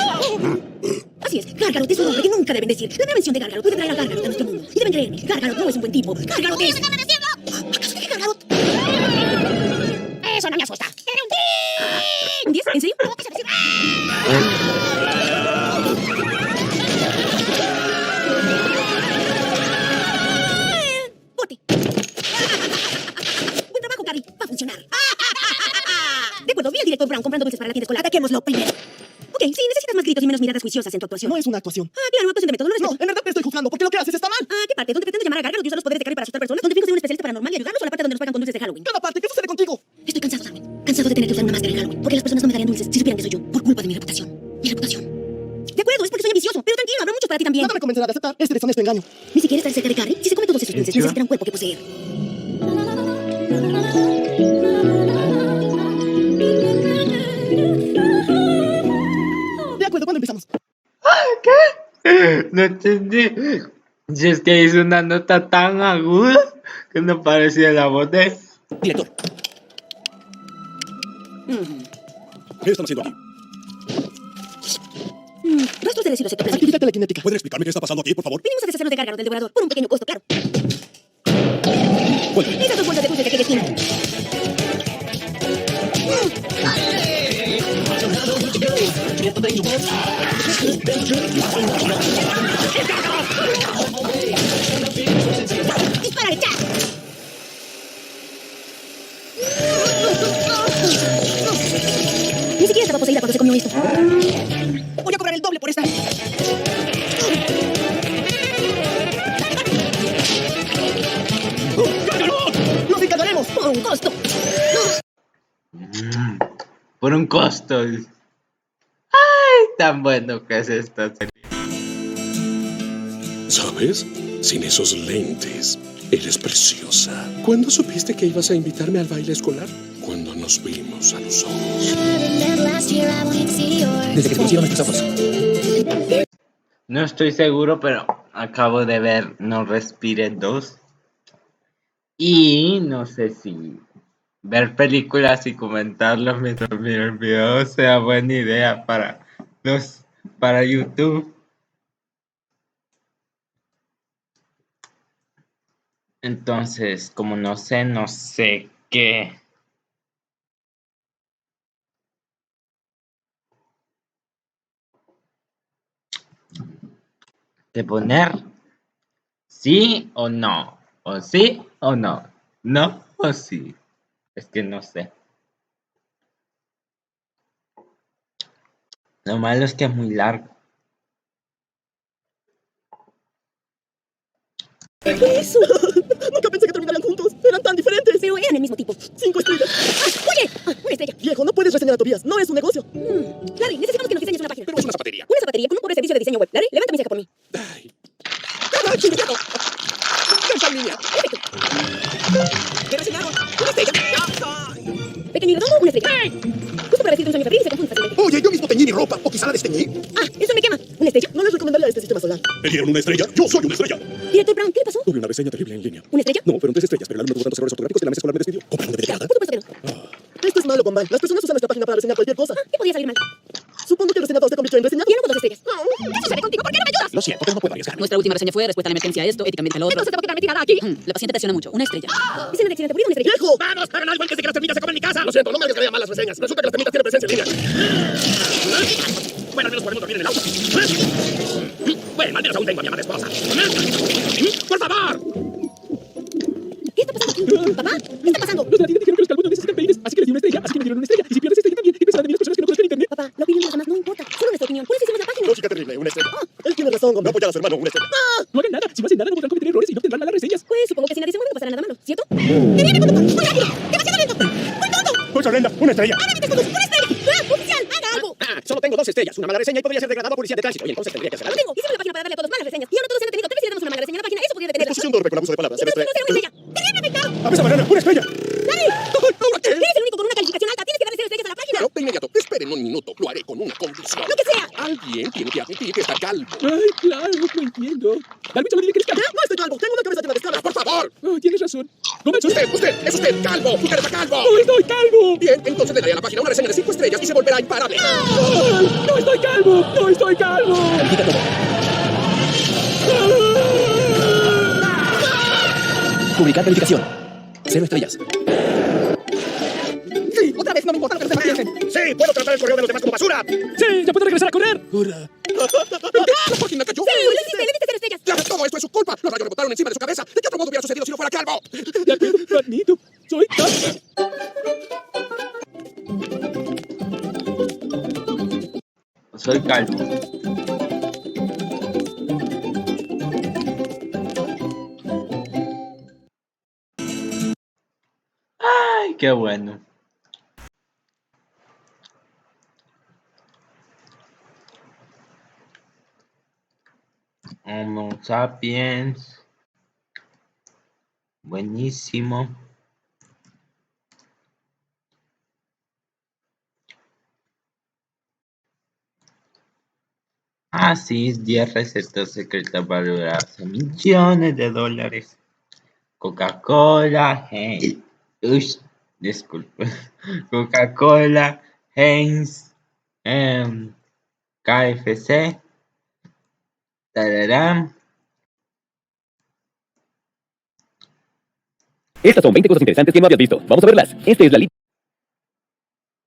Así es, Gargarot es un nombre que nunca deben decir. La mención de Gargarot puede traer a Gargarot a nuestro mundo. Y deben creerme, Gargarot no es un buen tipo. Gargarot es... ¿Acaso dije Gargarot? Eso no me asusta. ¡Era un 10! ¿En serio? ¿Cómo que se decir? ¡Bote! Buen trabajo, Gary. Va a funcionar. De acuerdo, vi al director Brown comprando dulces para la tienda escolar. Ataquémoslo primero. Ok, sí, necesitas más gritos y menos miradas juiciosas en tu actuación. No es una actuación. Claro, actuación de método, lo respeto. No, en verdad te estoy juzgando porque lo que haces está mal. ¿Qué parte? ¿Dónde pretendes llamar a Gargarot y usar los poderes de Gary para asustar personas? ¿Dónde fingos de un especialista paranormal y ayudarnos o la parte donde nos pagan con dulces de Halloween? Cada parte, ¿qué sucede contigo? Estoy cansado, Darwin. Cansado de tener que usar una máscara en Halloween. Porque las personas no me darían dulces si supieran que soy yo. Por culpa de mi reputación. Mi reputación. De acuerdo, es porque soy ambicioso. Pero tranquilo, habrá muchos para ti también. Nada me convencerá de aceptar este deshonesto engaño. Ni siquiera estar cerca de Gary. Si se come todos esos dulces, necesitará un cuerpo que poseer. De acuerdo, ¿cuándo empezamos? ¿Qué? No entendí. Si es que hizo una nota tan aguda que no parecía la voz de. Director. ¿Qué están haciendo aquí? Rastros de residuos ectoplasmáticos. Actividad telequinética. ¿Pueden explicarme qué está pasando aquí, por favor? Vinimos a deshacernos de Gargarot del devorador por un pequeño costo, claro. ¿Cuál? Esas dos bolsas de dulces de aquella esquina. ¡Dispara, ya! Ni siquiera estaba poseída cuando se comió esto. Voy a cobrar el doble por esta. ¡Nos encargaremos! Por un costo. Por un costo. Ay, tan bueno que es esta serie. ¿Sabes? Sin esos lentes, eres preciosa. ¿Cuándo supiste que ibas a invitarme al baile escolar? Cuando nos vimos a los ojos. Desde que te conocieron nuestros ojos. No estoy seguro, pero acabo de ver No Respire 2. Y no sé si ver películas y comentarlos mientras miro el video sea buena idea para YouTube. Entonces, como no sé qué. ¿Qué poner? ¿Sí o no? ¿O sí o no? ¿No o sí? Es que no sé. Lo malo es que es muy largo. ¿Qué es eso? Nunca pensé que terminarían juntos. Eran tan diferentes. Pero eran el mismo tipo. 5 estrellas. ¡Oye! Una estrella. Viejo, no puedes reseñar a Tobías. No es un negocio. Larry, necesitamos que nos diseñes una página. Pero es una zapatería. Una zapatería con un pobre servicio de diseño web. Larry, levántame cerca por mí. ¡Ay! ¡Piensa en línea! ¡Te reseñaron! ¡Una estrella! Pequeño y redondo, una estrella. Justo para vestirte un sueño febril y se confunde fácilmente. Oye, yo mismo teñí mi ropa. O quizá la desteñí. Eso me quema. ¿Una estrella? No les recomendaría este sistema solar. ¿Me dieron una estrella? ¡Yo soy una estrella! Director Brown, ¿qué le pasó? Tuve una reseña terrible en línea. ¿Una estrella? No, fueron 3 estrellas, pero el alumno tuvo tantos errores ortográficos que la mesa escolar me despidió. ¿Comprando de nada? Por supuesto que no. Esto es malo, Bombay. Las personas usan nuestra página para reseñar cualquier cosa. ¿Qué podía salir mal? Supongo que el reseñador se convirtió en reseñador. Y luego 2 estrellas. ¿Qué sucede contigo? ¿Por qué no me ayudas? Lo siento, pero no puedo arriesgarme. Nuestra última reseña fue respuesta a la emergencia a esto, ética médica a lo otro. Entonces tengo que quedarme tirada aquí. La paciente presiona mucho. Una estrella. Dice de accidente aburrido, una estrella. ¡Viejo! ¡Vamos! ¡Hagan algo antes de que las termitas se coman en mi casa! Lo siento, no me arriesgaría mal las reseñas. Resulta que las termitas tienen presencia en línea. Bueno, al menos podemos dormir en el auto. Bueno, al menos aún tengo a mi amada esposa. ¡Por favor! ¿Qué está pasando aquí? ¿Papá? ¿Qué está pasando? Los de la tienda dijeron que los calvos no necesitan peines, así que les di una estrella, así que me dieron una estrella. Y si pierdes estrella también, ¿qué pensarán de mí las personas que no conozcan internet? Papá, la opinión de los demás no importa. Solo nuestra opinión. Por eso hicimos la página. Lógica terrible, una estrella. Él tiene razón, No Bombay. apoyar a su hermano, una estrella. No hagan nada, si no hacen nada no podrán cometer errores y no obtendrán malas reseñas. Pues supongo que si nadie se mueve no pasará nada malo, ¿cierto? ¡Que viene, conductor! ¡Muy rápido! ¡Demasiado lento! ¡Muy tonto! ¡Pues horrenda! ¡Una estrella! ¡Ahora metes conductor! ¡Una estrella! ¡Ah, oficial! ¡Haga algo! Solo tengo 2 estrellas, una mala reseña y podría ser degradado a policía de tránsito. Y entonces tendría que hacer ¡Lo algo. tengo! Hicimos la página para darle a todos malas reseñas. Y ahora todos se han detenido. Tal vez si le damos una mala reseña a la página, eso podría detener. Exposición torpe con abuso de palabras. ¡Y Debe entonces ser... no será una estrella! ¡Terrible afectado! ¡A esa banana! ¡Una estrella! ¡Larry! ¿Ahora qué? Eres el único con una calificación alta. Tienes que darle 0 estrellas a la página. Claro, de inmediato. Esperen un minuto. Lo haré con una condición. ¡Lo que sea! Alguien tiene que admitir que está calvo. Ay, claro, no entiendo. Darwin solo dice que eres calvo. No estoy calvo. Tengo una cabeza llena de escamas. ¡Por favor! Oh, tienes razón. ¿Cómo es ¡Es usted! ¡Calvo! ¡Usted está calvo! ¡No estoy calvo! Bien, entonces le daré a la página una reseña de 5 estrellas y se volverá imparable. ¡Ay, no estoy calvo! ¡No estoy calvo! Quita todo. Publicar calificación. 0 estrellas. Sí, otra vez no me importa lo que los demás piensen. ¡Sí! ¡Puedo tratar el correo de los demás como basura! ¡Sí! ¡Ya puedo regresar a correr! ¡Hurra! ¡La página cayó! ¡Sí! ¡Le diste 0 estrellas! ¡Ya! ¡Todo esto es su culpa! ¡Los rayos rebotaron encima de su cabeza! ¿De qué otro modo hubiera sucedido si no fuera calvo? De acuerdo, lo admito. Soy calvo. Soy calvo. Ay, qué bueno. Homo sapiens. Buenísimo. Así, 10 recetas secretas valoradas a millones de dólares. Coca-Cola, disculpe. Coca-Cola, Heinz, KFC, tararán. Estas son 20 cosas interesantes que no habías visto. Vamos a verlas. Este es la lista.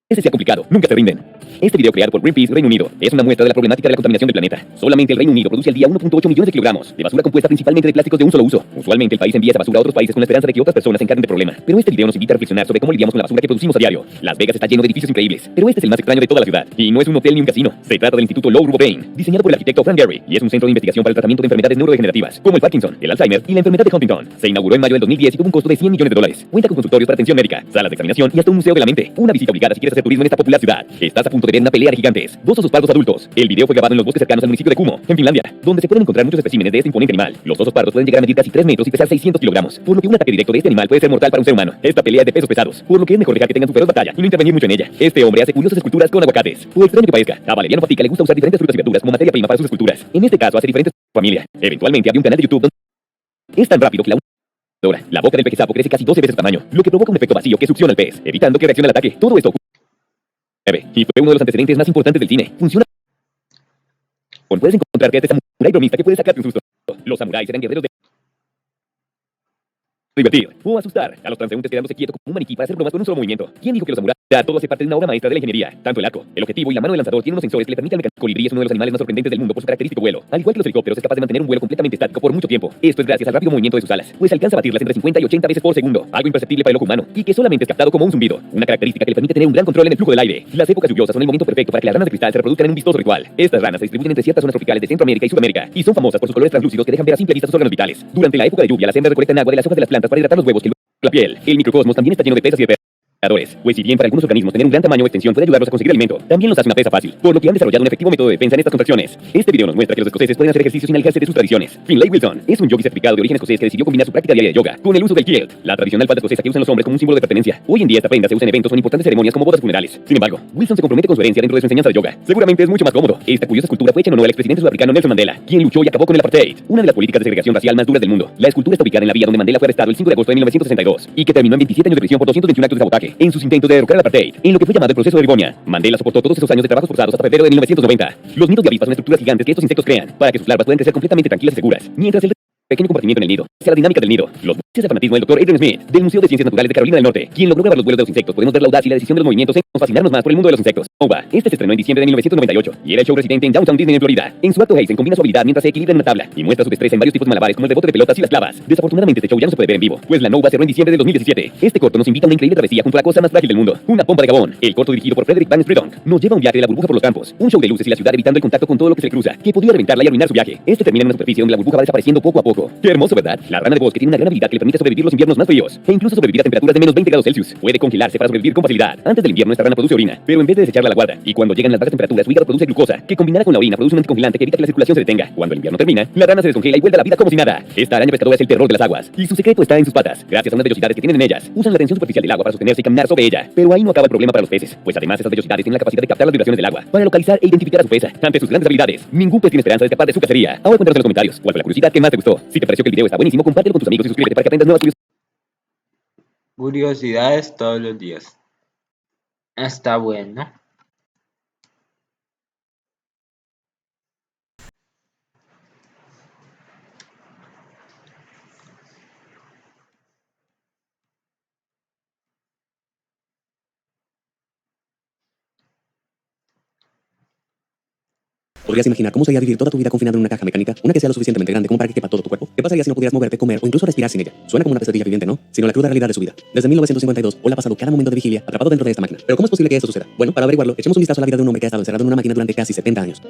Este sea complicado, nunca se rinden. Este video creado por Greenpeace Reino Unido es una muestra de la problemática de la contaminación del planeta. Solamente el Reino Unido produce al día 1.8 millones de kilogramos de basura compuesta principalmente de plásticos de un solo uso. Usualmente el país envía esa basura a otros países con la esperanza de que otras personas se encarguen del problema. Pero este video nos invita a reflexionar sobre cómo lidiamos con la basura que producimos a diario. Las Vegas está lleno de edificios increíbles, pero este es el más extraño de toda la ciudad. Y no es un hotel ni un casino. Se trata del Instituto Low Rubobain, diseñado por el arquitecto Frank Gehry, y es un centro de investigación para el tratamiento de enfermedades neurodegenerativas, como el Parkinson, el Alzheimer y la enfermedad de Huntington. Se inauguró en mayo del 2010 y tuvo un costo de $100 millones. Cuenta con consultorios para atención médica, salas de examinación y hasta un museo de la mente. Una visita obligada si quieres hacer turismo en esta popular ciudad. Estás a punto de ver una pelea de gigantes. 2 osos pardos adultos. El video fue grabado en los bosques cercanos al municipio de Kumo, en Finlandia, donde se pueden encontrar muchos especímenes de este imponente animal. Los osos pardos pueden llegar a medir casi 3 metros y pesar 600 kilogramos, por lo que un ataque directo de este animal puede ser mortal para un ser humano. Esta pelea es de pesos pesados, por lo que es mejor dejar que tengan su feroz batalla y no intervenir mucho en ella. Este hombre hace curiosas esculturas con aguacates. Por extraño que parezca, a Valeriano Fatica le gusta usar diferentes frutas y verduras como materia prima para sus esculturas. En este caso hace diferentes familia. Eventualmente había un canal de YouTube donde es tan rápido que la boca del pejezapo crece casi 12 veces su tamaño, lo que provoca un efecto vacío que succiona al pez, evitando que reaccione al ataque. Todo esto y fue uno de los antecedentes más importantes del cine. Funciona. Puedes encontrar que este samurái bromista que puede sacarte un susto. Los samuráis eran guerreros de divertir o asustar a los transeúntes quedándose quieto como un maniquí para hacer bromas con un solo movimiento. ¿Quién dijo que los samuráis? Todo hace parte de una obra maestra de la ingeniería. Tanto el arco, el objetivo y la mano del lanzador tienen unos sensores que le permiten al mecánico. Colibrí es uno de los animales más sorprendentes del mundo por su característico vuelo. Al igual que los helicópteros, es capaz de mantener un vuelo completamente estático por mucho tiempo. Esto es gracias al rápido movimiento de sus alas, pues alcanza a batirlas entre 50 y 80 veces por segundo, algo imperceptible para el ojo humano y que solamente es captado como un zumbido. Una característica que le permite tener un gran control en el flujo del aire. Las épocas lluviosas son el momento perfecto para que las ranas de cristal se reproduzcan en un vistoso ritual. Estas ranas se distribuyen entre ciertas zonas tropicales de Centroamérica y Sudamérica y son famosas por sus colores translúcidos que dejan ver a simple vista sus órganos vitales. Durante la época de lluvia, las hembras recolectan agua de las hojas de las plantas para hidratar los huevos que la piel. El microcosmos también está lleno de pesas y de predadores, pues si bien para algunos organismos tener un gran tamaño o extensión puede ayudarlos a conseguir alimento, también los hace una presa fácil, por lo que han desarrollado un efectivo método de defensa en estas contracciones. Este video nos muestra que los escoceses pueden hacer ejercicio sin alejarse de sus tradiciones. Finlay Wilson es un yogi certificado de origen escocés que decidió combinar su práctica diaria de yoga con el uso del kilt, la tradicional falda escocesa que usan los hombres como un símbolo de pertenencia. Hoy en día esta prenda se usa en eventos o en importantes ceremonias como bodas funerales. Sin embargo, Wilson se compromete con su herencia dentro de su enseñanza de yoga. Seguramente es mucho más cómodo. Esta curiosa escultura fue hecha en honor al expresidente sudafricano Nelson Mandela, quien luchó y acabó con el apartheid, una de las políticas de segregación racial más duras del mundo. La escultura está ubicada en la vía donde Mandela fue arrestado el 5 de agosto de 1962 y que terminó en 27 años de prisión por 221 actos de sabotaje en sus intentos de derrocar el apartheid, en lo que fue llamado el proceso de Begoña. Mandela soportó todos esos años de trabajos forzados hasta febrero de 1990. Los nidos de avispas son estructuras gigantes que estos insectos crean para que sus larvas puedan crecer completamente tranquilas y seguras, mientras el pequeño compartimiento en el nido sea la dinámica del nido. Los buses de fanatismo del Dr. Adrian Smith del Museo de Ciencias Naturales de Carolina del Norte, quien logró grabar los vuelos de los insectos. Podemos ver la audacia y la decisión de los movimientos en fascinarnos más por el mundo de los insectos. Nova. Este se estrenó en diciembre de 1998 y era el show residente en Downtown Disney en Florida. En su acto, Hazen combina su habilidad mientras se equilibra en una tabla y muestra su destreza en varios tipos de malabares como el rebote de pelotas y las clavas. Desafortunadamente este show ya no se puede ver en vivo, pues la Nova cerró en diciembre de 2017. Este corto nos invita a una increíble travesía junto a la cosa más frágil del mundo, una pompa de Gabón. El corto, dirigido por Frederick Van Stridonk, nos lleva a un viaje de la burbuja por los campos, un show de luces y la ciudad evitando el contacto con todo lo que se le cruza, que podría reventarla y arruinar su viaje. Este termina en una superficie donde la burbuja va desapareciendo poco a poco. Qué hermoso, ¿verdad? La rana de bosque tiene una gran habilidad que le permite sobrevivir los inviernos más fríos e incluso sobrevivir a temperaturas de menos 20 grados Celsius. Puede congelarse para sobrevivir con facilidad. Antes del invierno esta rana produce orina, pero en vez de desecharla la guarda, y cuando llegan las bajas temperaturas su hígado produce glucosa, que combinada con la orina produce un anticongelante que evita que la circulación se detenga. Cuando el invierno termina, la rana se descongela y vuelve a la vida como si nada. Esta araña pescadora es el terror de las aguas, y su secreto está en sus patas. Gracias a unas vellosidades que tienen en ellas, usan la tensión superficial del agua para sostenerse y caminar sobre ella. Pero ahí no acaba el problema para los peces, pues además esas vellosidades tienen la capacidad de captar las vibraciones del agua para localizar e identificar a su presa. Ante sus grandes habilidades, ningún pez tiene esperanza de escapar de su cacería. Ahora cuéntanos en los comentarios cuál fue la curiosidad que más te gustó. Si te pareció que el video está buenísimo, compártelo con tus amigos y suscríbete para que aprendas nuevas Curiosidades todos los días. Está bueno. ¿Podrías imaginar cómo sería vivir toda tu vida confinado en una caja mecánica, una que sea lo suficientemente grande como para que quepa todo tu cuerpo? ¿Qué pasaría si no pudieras moverte, comer o incluso respirar sin ella? Suena como una pesadilla viviente, ¿no? Sino la cruda realidad de su vida. Desde 1952, Paul ha pasado cada momento de vigilia atrapado dentro de esta máquina. ¿Pero cómo es posible que esto suceda? Bueno, para averiguarlo, echemos un vistazo a la vida de un hombre que ha estado encerrado en una máquina durante casi 70 años.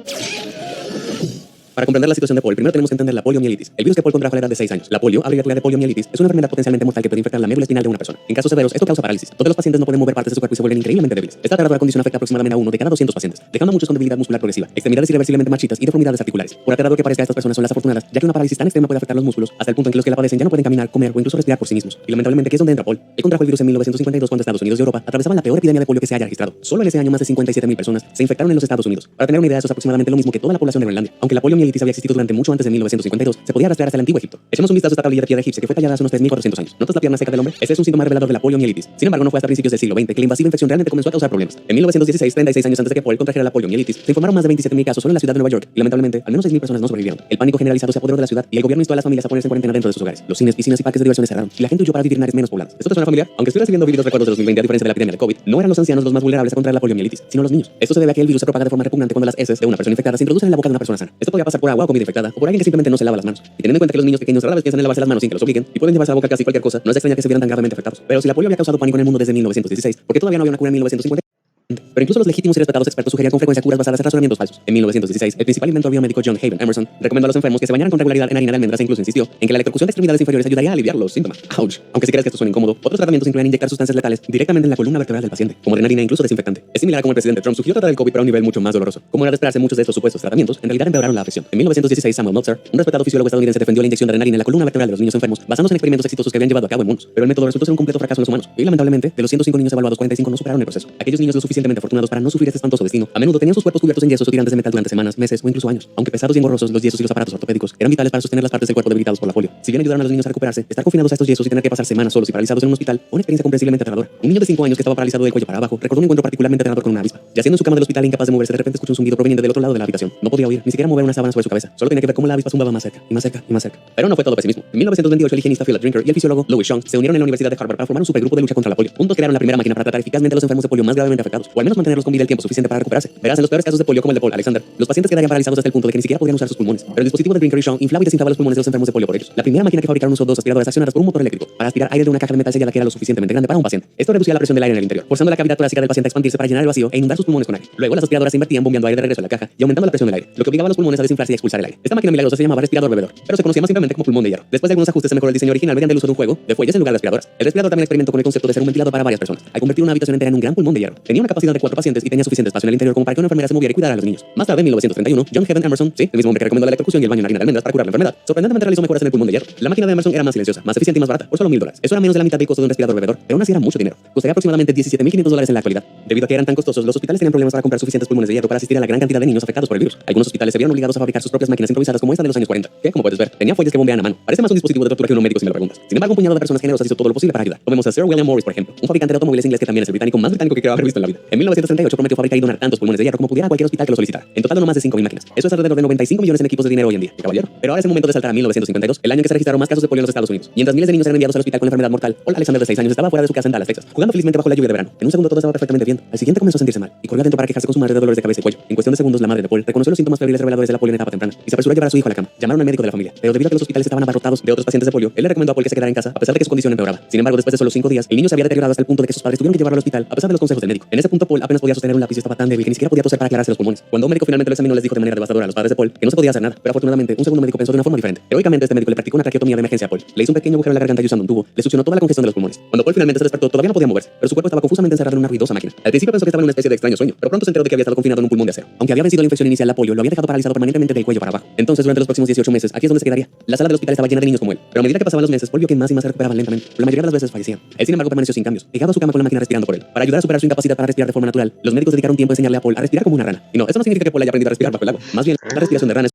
Para comprender la situación de Paul, primero tenemos que entender la poliomielitis. El virus que Paul contrajo a la edad de 6 años. La polio, abreviatura de poliomielitis, es una enfermedad potencialmente mortal que puede infectar la médula espinal de una persona. En casos severos, esto causa parálisis. Todos los pacientes no pueden mover partes de su cuerpo y se vuelven increíblemente débiles. Esta aterradora condición afecta aproximadamente a 1 de cada 200 pacientes, dejando a muchos con debilidad muscular progresiva, extremidades irreversiblemente marchitas y deformidades articulares. Por aterrador que parezca, estas personas son las afortunadas, ya que una parálisis tan extrema puede afectar los músculos hasta el punto en que los que la padecen ya no pueden caminar, comer o incluso respirar por sí mismos. Y lamentablemente, ¿qué es donde entra Paul? Él contrajo el virus en 1952 cuando Estados Unidos y Europa atravesaban la peor epidemia de polio que se haya registrado. Solo en ese año más de 57.000 personas se infectaron en los Estados Unidos. Para tener una idea, eso es aproximadamente lo mismo que toda la población de Groenlandia. Aunque la poliomielitis había existido durante mucho antes de 1952, se podía rastrear hasta el antiguo Egipto. Echemos un vistazo a esta tablilla de piedra egipcia que fue tallada hace unos 3.400 años. ¿Notas la pierna seca del hombre? Este es un síntoma revelador de la poliomielitis. Sin embargo, no fue hasta principios del siglo XX que la invasiva infección realmente comenzó a causar problemas. En 1916, 36 años antes de que Paul contrajera la poliomielitis, se informaron más de 27.000 casos solo en la ciudad de Nueva York y lamentablemente, al menos 6.000 personas no sobrevivieron. El pánico generalizado se apoderó de la ciudad y el gobierno instó a las familias a ponerse en cuarentena dentro de sus hogares. Los cines, piscinas y parques de diversiones cerraron y la gente huyó para vivir en áreas menos pobladas. ¿Esto te suena familiar? Aunque estoy recibiendo vívidos recuerdos de 2020 a diferencia de la epidemia de COVID, no eran los ancianos los más vulnerables a contraer la poliomielitis, sino los niños. Esto se debe a que el virus se propaga de forma repugnante cuando las heces de una persona infectada se introducen en la boca de una persona sana. Esto podría pasar por agua o comida infectada o por alguien que simplemente no se lava las manos. Y teniendo en cuenta que los niños pequeños rara vez piensan en lavarse las manos sin que los obliguen y pueden llevarse a la boca casi cualquier cosa, no es extrañar que se vieran tan gravemente afectados. Pero si la polio había causado pánico en el mundo desde 1916, ¿por qué todavía no había una cura en 1950? Pero incluso los legítimos y respetados expertos sugerían con frecuencia curas basadas en razonamientos falsos. En 1916, el principal inventor biomédico John Haven Emerson recomendó a los enfermos que se bañaran con regularidad en harina de almendras e incluso insistió en que la electrocución de extremidades inferiores ayudaría a aliviar los síntomas. Ouch. Aunque si crees que esto suena incómodo, otros tratamientos incluyen inyectar sustancias letales directamente en la columna vertebral del paciente, como adrenalina e incluso desinfectante. Es similar a como el presidente Trump sugirió tratar el COVID pero a un nivel mucho más doloroso. Como era de esperarse, muchos de estos supuestos tratamientos en realidad empeoraron la afección. En 1916, Samuel Meltzer, un respetado fisiólogo estadounidense, defendió la inyección de adrenalina en la columna vertebral de los niños enfermos, basándose en experimentos exitosos que habían llevado a cabo en monos. Pero el método resultó ser un completo fracaso en los humanos. Y lamentablemente, de los 105 niños evaluados, 45 no superaron el proceso. Aquellos niños lo suficientemente suficientemente afortunados para no sufrir este espantoso destino, a menudo tenían sus cuerpos cubiertos en yesos o tirantes de metal durante semanas, meses o incluso años. Aunque pesados y engorrosos, los yesos y los aparatos ortopédicos eran vitales para sostener las partes del cuerpo debilitados por la polio. Si bien ayudaron a los niños a recuperarse, estar confinados a estos yesos y tener que pasar semanas solos y paralizados en un hospital, una experiencia comprensiblemente aterradora. Un niño de 5 años que estaba paralizado del cuello para abajo recordó un encuentro particularmente aterrador con una avispa. Yaciendo en su cama del hospital incapaz de moverse, de repente escuchó un zumbido proveniente del otro lado de la habitación. No podía oír, ni siquiera mover una sábana sobre su cabeza. Solo tenía que ver cómo la avispa zumbaba más cerca, y más cerca, y más cerca. Pero no fue todo pesimismo. En 1928 el higienista Philip Drinker y el fisiólogo Louis Chung se unieron en la Universidad de Harvard para formar un supergrupo de lucha contra la polio. Juntos crearon la primera máquina para tratar eficazmente a los enfermos de polio más gravemente afectados, o al menos mantenerlos con vida el tiempo suficiente para recuperarse. Verás, en los peores casos de polio como el de Paul Alexander, los pacientes quedarían paralizados hasta el punto de que ni siquiera podrían usar sus pulmones. Pero el dispositivo de Drinker y Chung inflaba y desinflaba los pulmones de los enfermos de polio por ellos. La primera máquina que fabricaron usó 2 aspiradoras accionadas por un motor eléctrico para aspirar aire de una caja de metal sellada que era lo suficientemente grande para un paciente. Esto reducía la presión del aire en el interior, forzando la cavidad torácica del paciente a expandirse para llenar el vacío e inundar sus pulmones con aire. Luego las aspiradoras se invertían bombeando aire de regreso a la caja y aumentando la presión del aire, lo que obligaba a los pulmones a desinflarse y expulsar el aire. Esta máquina milagrosa se llamaba respirador bebedor, pero se conocía más simplemente como pulmón de hierro. Después de algunos ajustes se mejoró el diseño original mediante el uso de un juego de fuelles en lugar de aspiradoras. El respirador también experimentó con el concepto de ser un ventilador para varias personas, al convertir una habitación entera en un gran pulmón de hierro. Tenía una capacidad de 4 pacientes y tenía suficiente espacio en el interior como para que una enfermera se moviera y cuidara a los niños. Más tarde, en 1931, John Heaven Emerson, sí, el mismo hombre que recomendó la electrocución y el baño en harina de almendras para curar la enfermedad, sorprendentemente realizó mejoras en el pulmón de hierro. La máquina de Emerson era más silenciosa, más eficiente y más barata, por solo $1000. Eso era menos de la mitad del costo de un respirador bebedor, pero aún así era mucho dinero. Costaría aproximadamente $17,500 en la actualidad. Debido a que eran tan costosos, los hospitales tenían problemas para comprar suficientes pulmones de hierro para asistir a la gran cantidad de niños afectados por el virus. Algunos hospitales se vieron obligados a fabricar sus propias máquinas improvisadas como esta de los años 40, que, como puedes ver, tenía fuelles que bombean a mano. Parece más un dispositivo de tortura que uno médico si me lo preguntas. Sin embargo, un puñado de personas generosas hizo todo lo posible para ayudar. Tomemos a Sir William Morris, por ejemplo, un fabricante de automóviles inglés que también es el británico más británico que creo haber visto en la vida. En 1938 prometió fabricar y donar tantos pulmones de hierro como pudiera a cualquier hospital que lo solicitara. En total, no más de 5,000 máquinas. Eso es alrededor de 95 millones en equipos de dinero hoy en día, caballero. Pero ahora es el momento de saltar a 1952, el año en que se registraron más casos de polio en los Estados Unidos. Mientras miles de niños eran enviados al hospital con enfermedad mortal, Paul Alexander de 6 años estaba fuera de su casa en Dallas, Texas, jugando felizmente bajo la lluvia de verano. En un segundo todo estaba perfectamente bien. Al siguiente comenzó a sentirse mal y corrió adentro para quejarse con su madre de dolores de cabeza y cuello. En cuestión de segundos, la madre de Paul reconoció los síntomas febriles reveladores de la polio en etapa temprana y se apresuró a llevar a su hijo a la cama. Llamaron al médico de la familia, pero debido a que los hospitales estaban abarrotados de otros pacientes de polio, él le recomendó a Paul que se quedara en casa a pesar de que su condición empeoraba. Sin embargo, después de solo 5 días, el niño se había deteriorado hasta el punto de que sus padres tuvieron que llevarlo al hospital a pesar de los consejos del médico. En ese punto, Paul apenas podía sostener un lápiz y estaba tan débil que ni siquiera podía toser para aclararse los pulmones. Cuando un médico finalmente lo examinó, les dijo de manera devastadora a los padres de Paul que no se podía hacer nada, pero afortunadamente un segundo médico pensó de una forma diferente. Heroicamente, este médico le practicó una traqueotomía de emergencia a Paul. Le hizo un pequeño agujero en la garganta y usando un tubo le succionó toda la congestión de los pulmones. Cuando Paul finalmente se despertó, todavía no podía moverse, pero su cuerpo estaba confusamente encerrado en una ruidosa máquina. Al principio pensó que estaba en una especie de extraño sueño, pero pronto se enteró de que había estado confinado en un pulmón de acero. Aunque había vencido la infección inicial, la polio lo había dejado paralizado permanentemente del cuello para abajo. Entonces, durante los próximos 18 meses, aquí es donde se quedaría. La sala del hospital estaba llena de niños como él, pero a medida que pasaban los meses, Paul vio que más y más se recuperaban lentamente. La mayoría de las veces fallecían. Él, sin embargo, permaneció sin cambios, pegado a su cama con la máquina respirando por él. Para ayudar a superar su incapacidad para respirar de forma natural, los médicos dedicaron tiempo a enseñarle a Paul a respirar como una rana. Y no, eso no significa que Paul haya aprendido a respirar bajo el agua. Más bien, la respiración de rana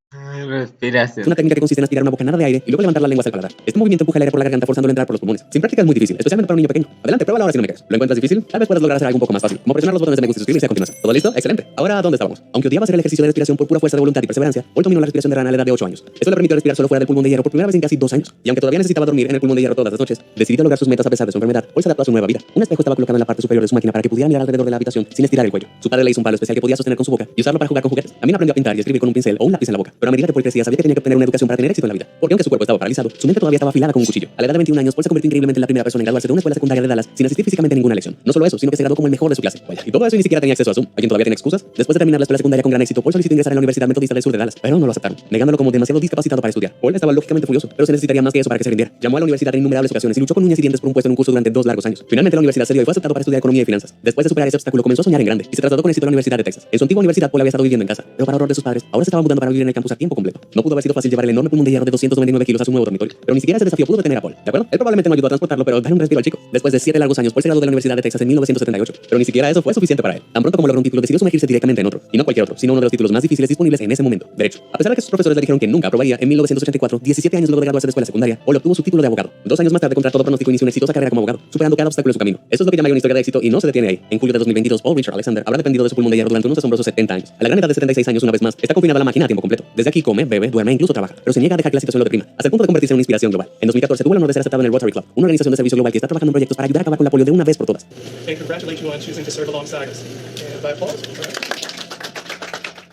Respiración. es una técnica que consiste en aspirar una bocanada de aire y luego levantar la lengua hacia el paladar. Este movimiento empuja el aire por la garganta forzándolo a entrar por los pulmones. Sin práctica es muy difícil, especialmente para un niño pequeño. Adelante, pruébalo ahora si no me crees. ¿Lo encuentras difícil? Tal vez puedas lograr hacer algo un poco más fácil, como presionar los botones de me gusta y suscribirse a continuación. ¿Todo listo? Excelente. Ahora, ¿a dónde estábamos? Aunque odiaba hacer el ejercicio de respiración por pura fuerza de voluntad y perseverancia, Paul dominó la respiración de rana a la edad de 8 años. Esto le permitió respirar solo fuera del pulmón de hierro por primera vez en casi 2 años. Y aunque todavía necesitaba dormir en el pulmón de hierro todas las noches, decidió lograr sus metas a pesar de su enfermedad. Paul se adaptó a su nueva vida. Un espejo estaba colocado en la parte superior de su máquina para que pudiera mirar alrededor de la habitación sin estirar el cuello. Su padre le hizo un palo especial que podía sostener con su boca y usarlo para jugar con juguetes. También aprendió a pintar y escribir con un pincel o un lápiz en la boca. Pero a medida que Paul crecía, sabía que tenía que obtener una educación para tener éxito en la vida. Porque aunque su cuerpo estaba paralizado, su mente todavía estaba afilada como un cuchillo. A la edad de 21 años, Paul se convirtió increíblemente en la primera persona en graduarse de una escuela secundaria de Dallas sin asistir físicamente a ninguna lección. No solo eso, sino que se graduó como el mejor de su clase. Vaya, y todo eso ni siquiera tenía acceso a Zoom. ¿Alguien todavía tiene excusas? Después de terminar la escuela secundaria con gran éxito, Paul solicitó ingresar en la Universidad Metodista del Sur de Dallas, pero no lo aceptaron, negándolo como demasiado discapacitado para estudiar. Paul estaba lógicamente furioso, pero se necesitaría más que eso para que se rindiera. Llamó a la universidad en innumerables ocasiones y luchó con uñas y dientes por un puesto en un curso durante 2 largos años. Finalmente la universidad se dio y fue aceptado para estudiar economía y finanzas. Después de superar ese obstáculo, comenzó a soñar en grande y se trasladó con éxito a la Universidad de Texas. En su antigua universidad, Paul había estado viviendo en casa, pero para horror de sus padres, ahora se estaba mudando para vivir en el campus a tiempo completo. No pudo haber sido fácil llevar el enorme pulmón de hierro de 299 kilos a su nuevo dormitorio, pero ni siquiera ese desafío pudo detener a Paul. ¿De acuerdo? Él probablemente no ayudó a transportarlo, pero dar un respiro al chico. Después de 7 largos años, Paul se graduó de la Universidad de Texas en 1978, pero ni siquiera eso fue suficiente para él. Tan pronto como logró un título, decidió sumergirse directamente en otro, y no cualquier otro, sino uno de los títulos más difíciles disponibles en ese momento, Derecho. A pesar de que sus profesores le dijeron que nunca aprobaría, en 1984, 17 años luego de graduarse de escuela secundaria, Paul obtuvo su título de abogado. 2 años más tarde, contra todo pronóstico, inició una exitosa carrera como abogado, superando cada obstáculo en su camino. Esto es lo que llama una historia de éxito y no se detiene ahí. En julio de 2022, Paul Richard Alexander habrá dependido de su pulmón de hierro durante unos asombrosos 70 años. A la gran edad de 76 años, una vez más, está confinada a la máquina a tiempo completo. Desde aquí come, bebe, duerme e incluso trabaja, pero se niega a dejar que la situación lo deprima, hasta el punto de convertirse en una inspiración global. En 2014 tuvo el honor de ser aceptado en el Rotary Club, una organización de servicio global que está trabajando en proyectos para ayudar a acabar con la polio de una vez por todas.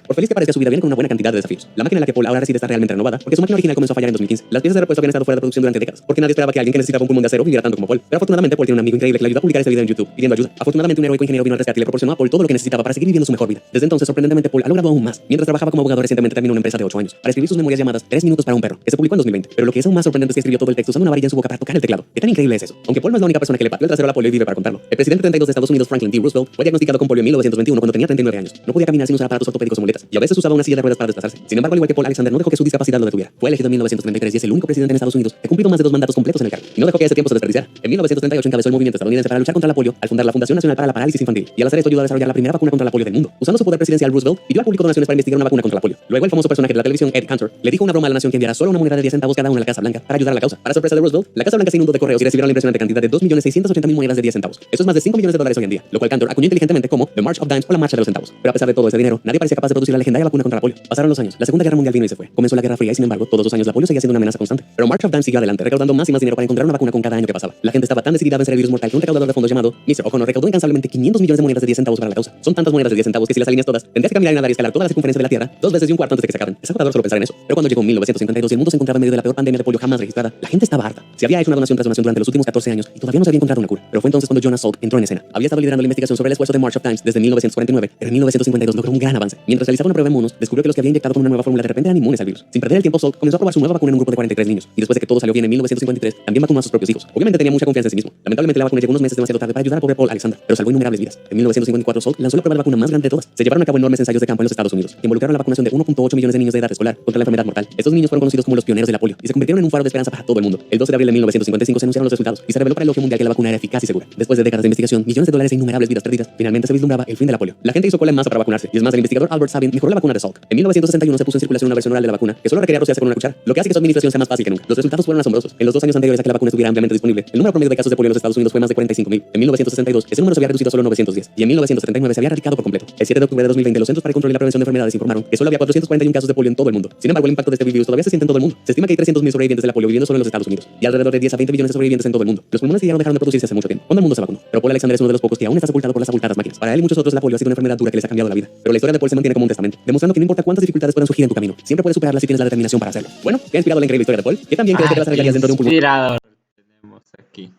Por feliz que parezca, su vida viene con una buena cantidad de desafíos. La máquina en la que Paul ahora reside está realmente renovada porque su máquina original comenzó a fallar en 2015. Las piezas de repuesto habían estado fuera de producción durante décadas, porque nadie esperaba que alguien que necesitaba un pulmón de acero viviera tanto como Paul. Pero afortunadamente Paul tiene un amigo increíble que le ayudó a publicar este video en YouTube pidiendo ayuda. Afortunadamente un heroico ingeniero vino al rescate y le proporcionó a Paul todo lo que necesitaba para seguir viviendo su mejor vida. Desde entonces, sorprendentemente, Paul ha logrado aún más. Mientras trabajaba como abogado, recientemente terminó una empresa de 8 años para escribir sus memorias llamadas 3 minutos para un perro, que se publicó en 2020. Pero lo que es aún más sorprendente es que escribió todo el texto usando una varilla en su boca para tocar el teclado. ¿Qué tan increíble es eso? Aunque Paul no es la única persona que le pateó el trasero a la polio y vive para contarlo. El presidente 32 de Estados Unidos, Franklin D. Roosevelt, fue diagnosticado con polio en 1921 cuando tenía 39 años. No podía caminar sin usar aparatos ortopédicos o muletas. bicicletas, y a veces usaba una silla de ruedas para desplazarse. Sin embargo, al igual que Paul, Alexander no dejó que su discapacidad lo detuviera. Fue elegido en 1933 y es el único presidente en Estados Unidos que ha cumplido más de 2 mandatos completos en el cargo, y no dejó que ese tiempo se desperdiciara. En 1938 encabezó el movimiento estadounidense para luchar contra la polio al fundar la Fundación Nacional para la Parálisis Infantil, y al hacer esto ayudó a desarrollar la primera vacuna contra la polio del mundo. Usando su poder presidencial, Roosevelt pidió al público donaciones para investigar una vacuna contra la polio. Luego, el famoso personaje de la televisión, Ed Cantor, le dijo una broma a la nación que enviara solo una moneda de 10 centavos cada una a la Casa Blanca para ayudar a la causa. Para sorpresa de Roosevelt, la Casa Blanca se inundó de correos y recibieron la impresionante cantidad de 2.680.000 monedas de 10 centavos. Eso es más de 5 millones de dólares hoy en día, lo cual Cantor acuñó inteligentemente como The March of Dimes o la marcha de los centavos. Pero a pesar de todo ese dinero, nadie parecía capaz de producir la legendaria vacuna contra la polio. Pasaron los años, la Segunda Guerra Mundial vino y se fue. Comenzó la Guerra Fría y sin embargo, todos los años la polio seguía siendo una amenaza constante. Pero March of Dimes siguió adelante, recaudando más y más dinero para encontrar una vacuna con cada año que pasaba. La gente estaba tan decidida a vencer el virus mortal que un recaudador de fondos llamado Mr. O'Connor recaudó incansablemente 500 millones de monedas de 10 centavos para la causa. Son tantas monedas de 10 centavos que si las alineas todas, tendrías que caminar y nadar y escalar toda la circunferencia de la Tierra 2 veces y un cuarto antes de que se acaben. Es agotador solo pensar en eso. Pero cuando llegó 1952 y el mundo se encontraba en medio de la peor pandemia de polio jamás registrada, la gente estaba harta. Se había hecho una donación tras donación durante los últimos 14 años y todavía no se había encontrado una cura. Pero fue entonces cuando Jonas Salk entró en escena. Había estado liderando la investigación sobre el esfuerzo de March of Dimes desde 1949, pero en 1952 logró un gran avance. Mientras realizaba una prueba en monos, descubrió que los que había inyectado con una nueva fórmula de repente eran inmunes al virus. Sin perder el tiempo, Salk comenzó a probar su nueva vacuna en un grupo de 43 niños. Y después de que todo salió bien en 1953, también vacunó a sus propios hijos. Obviamente tenía mucha confianza en sí mismo. Lamentablemente la vacuna llegó unos meses demasiado tarde para ayudar al pobre Paul Alexander, pero salvó innumerables vidas. En 1954, Salk lanzó la prueba de vacuna más grande de todas. Se llevaron a cabo enormes ensayos de campo en los Estados Unidos, que involucraron la vacunación de 1.8 millones de niños de edad escolar contra la enfermedad mortal. Estos niños fueron conocidos como los pioneros de la polio y se convirtieron en un faro de esperanza para todo el mundo. El 12 de abril de 1955 se anunciaron los resultados y se reveló para el elogio mundial que la vacuna era eficaz y segura. Después de décadas de investigación, millones de dólares e innumerables vidas perdidas, finalmente se vislumbraba el fin de la polio. La gente hizo cola en masa para vacunarse, y es más, el investigador Albert Sabin mejoró la vacuna de Salk. En 1961 se puso en circulación una versión oral de la vacuna que solo requería rociarse con una cuchara, lo que hace que su administración sea más fácil que nunca. Los resultados fueron asombrosos. En los 2 años anteriores a que la vacuna estuviera ampliamente disponible, el número promedio de casos de polio en los Estados Unidos fue más de 45.000. En 1962, ese número se había reducido a solo 910, y en 1979 se había erradicado por completo. El 7 de octubre de 2020, los Centros para el Control y la Prevención de Enfermedades informaron que solo había 441 casos de polio en todo el mundo. Sin embargo, el impacto de este virus todavía se siente en todo el mundo. Se estima que hay 300.000 sobrevivientes de la polio viviendo solo en los Estados Unidos, y alrededor de 10 a 20 millones de sobrevivientes en todo el mundo. Los pulmones ya no dejaron de producirse hace mucho tiempo, cuando el mundo se vacunó. Pero Paul Alexander es uno de los pocos que aún está sepultado por las abultadas máquinas. Para él y muchos otros, la polio ha sido una enfermedad dura que les ha cambiado la vida. Pero la historia de Paul se mantiene como un testamento, demostrando que no importa cuántas dificultades puedan surgir en tu camino, siempre puedes superarlas si tienes la determinación para hacerlo. Bueno, ¿te ha inspirado la increíble historia de Paul? ¿Qué también crees que te las arreglarías dentro de un pulmón? Inspirador tenemos aquí.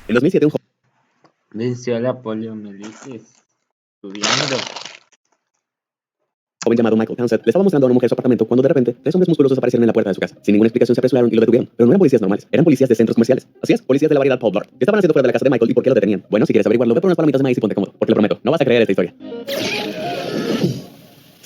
En 2007, un joven Venció la poliomielitis estudiando. llamado Michael Townsend le estaba mostrando a una mujer su apartamento cuando de repente 3 hombres musculosos aparecieron en la puerta de su casa. Sin ninguna explicación se apresuraron y lo detuvieron, pero no eran policías normales, eran policías de centros comerciales. Así es, policías de la variedad Paul Blart, que estaban haciendo fuera de la casa de Michael. ¿Y por qué lo detenían? Bueno, si quieres averiguarlo, ve por unas palomitas de maíz y ponte cómodo, porque lo prometo, no vas a creer esta historia.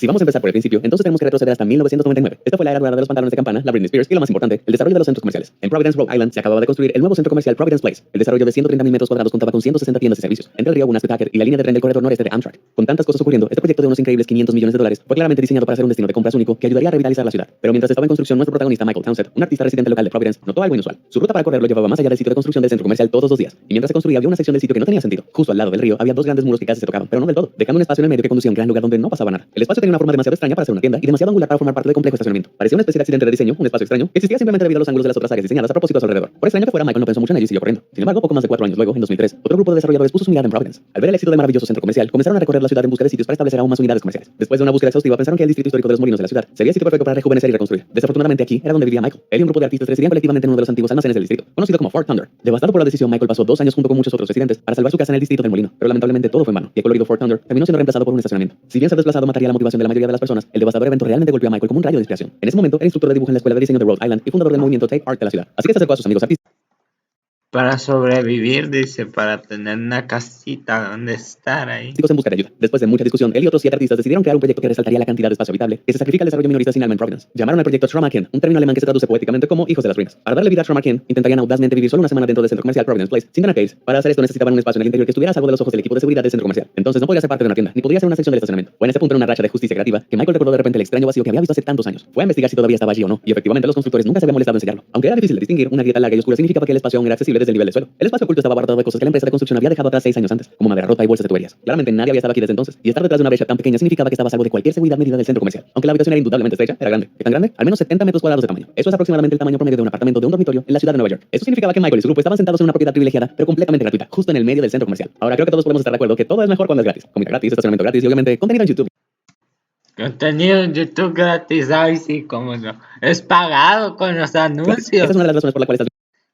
Si vamos a empezar por el principio, entonces tenemos que retroceder hasta 1999. Esta fue la era dorada de los pantalones de campana, la Britney Spears y lo más importante, el desarrollo de los centros comerciales. En Providence, Rhode Island, se acababa de construir el nuevo centro comercial Providence Place. El desarrollo de 130.000 metros cuadrados contaba con 160 tiendas y servicios, entre el río Unas de Tucker y la línea de tren del corredor noreste de Amtrak. Con tantas cosas ocurriendo, este proyecto de unos increíbles 500 millones de dólares fue claramente diseñado para ser un destino de compras único que ayudaría a revitalizar la ciudad. Pero mientras estaba en construcción, nuestro protagonista Michael Townsend, un artista residente local de Providence, notó algo inusual. Su ruta para correr lo llevaba más allá del sitio de construcción del centro comercial todos los días, y mientras se construía había una sección del sitio que no tenía sentido. Justo al lado del río había 2 grandes muros que casi se tocaban, pero no del todo, dejando un espacio en el medio que conducía a un gran lugar donde no pasaba nada. El espacio tenía una forma demasiado extraña para ser una tienda y demasiado angular para formar parte del complejo de estacionamiento. Parecía una especie de accidente de diseño, un espacio extraño, que existía simplemente debido a los ángulos de las otras áreas diseñadas a propósito a su alrededor. Por extraño que fuera, Michael no pensó mucho en ello y siguió corriendo. Sin embargo, poco más de 4 años luego, en 2003, otro grupo de desarrolladores puso su mirada en Providence. Al ver el éxito del maravilloso centro comercial, comenzaron a recorrer la ciudad en busca de sitios para establecer aún más unidades comerciales. Después de una búsqueda exhaustiva, pensaron que el distrito histórico de los molinos de la ciudad sería el sitio perfecto para rejuvenecer y reconstruir. Desafortunadamente, aquí era donde vivía Michael. Él y un grupo de artistas residían colectivamente en uno de los antiguos almacenes del distrito, conocido como Fort Thunder. Devastado por la decisión, Michael pasó 2 años junto con muchos otros residentes para salvar su casa en el distrito del molino, pero lamentablemente todo fue en vano, y el colorido Fort Thunder terminó siendo reemplazado por un estacionamiento. Si bien ser desplazado mataría la motivación de la mayoría de las personas, el devastador evento realmente golpeó a Michael como un rayo de inspiración. En ese momento, era instructor de dibujo en la escuela de diseño de Rhode Island y fundador del movimiento Tape Art de la ciudad. Así que se acercó a sus amigos artistas. Para sobrevivir, dice, para tener una casita donde estar ahí. En busca de ayuda. Después de mucha discusión, él y otros 7 artistas decidieron crear un proyecto que resaltaría la cantidad de espacio habitable que se sacrifica al desarrollo minorista sin alma en Providence. Llamaron al proyecto Traumakin, un término alemán que se traduce poéticamente como hijos de las ruinas. Para darle vida a Traumakin, intentarían audazmente vivir solo una semana dentro del centro comercial Providence Place, sin tener que irse. Para hacer esto necesitaban un espacio en el interior que estuviera a salvo de los ojos del equipo de seguridad del centro comercial. Entonces no podía ser parte de una tienda, ni podía ser una sección del estacionamiento. Fue en ese punto, en una racha de justicia creativa, que Michael recordó de repente el extraño vacío que había visto hace tantos años. Fue a investigar si todavía estaba allí o no, y efectivamente los constructores nunca se habían molestado en sellarlo. Aunque era difícil de distinguir, una grieta larga y oscura significaba que el espacio aún era accesible desde el nivel del suelo. El espacio oculto estaba abarrotado de cosas que la empresa de construcción había dejado atrás 6 años antes, como madera rota y bolsas de tuberías. Claramente nadie había estado aquí desde entonces, y estar detrás de una brecha tan pequeña significaba que estaba a salvo de cualquier seguridad medida del centro comercial. Aunque la habitación era indudablemente estrecha, era grande. ¿Qué tan grande? Al menos 70 metros cuadrados de tamaño. Eso es aproximadamente el tamaño promedio de un apartamento de un dormitorio en la ciudad de Nueva York. Eso significaba que Michael y su grupo estaban sentados en una propiedad privilegiada, pero completamente gratuita, justo en el medio del centro comercial. Ahora creo que todos podemos estar de acuerdo que todo es mejor cuando es gratis. Comida gratis, estacionamiento gratis y obviamente contenido en YouTube. Contenido en YouTube gratis, ay sí, cómo no. Es pagado con los anuncios. Esa es una de las razones por las cuales estás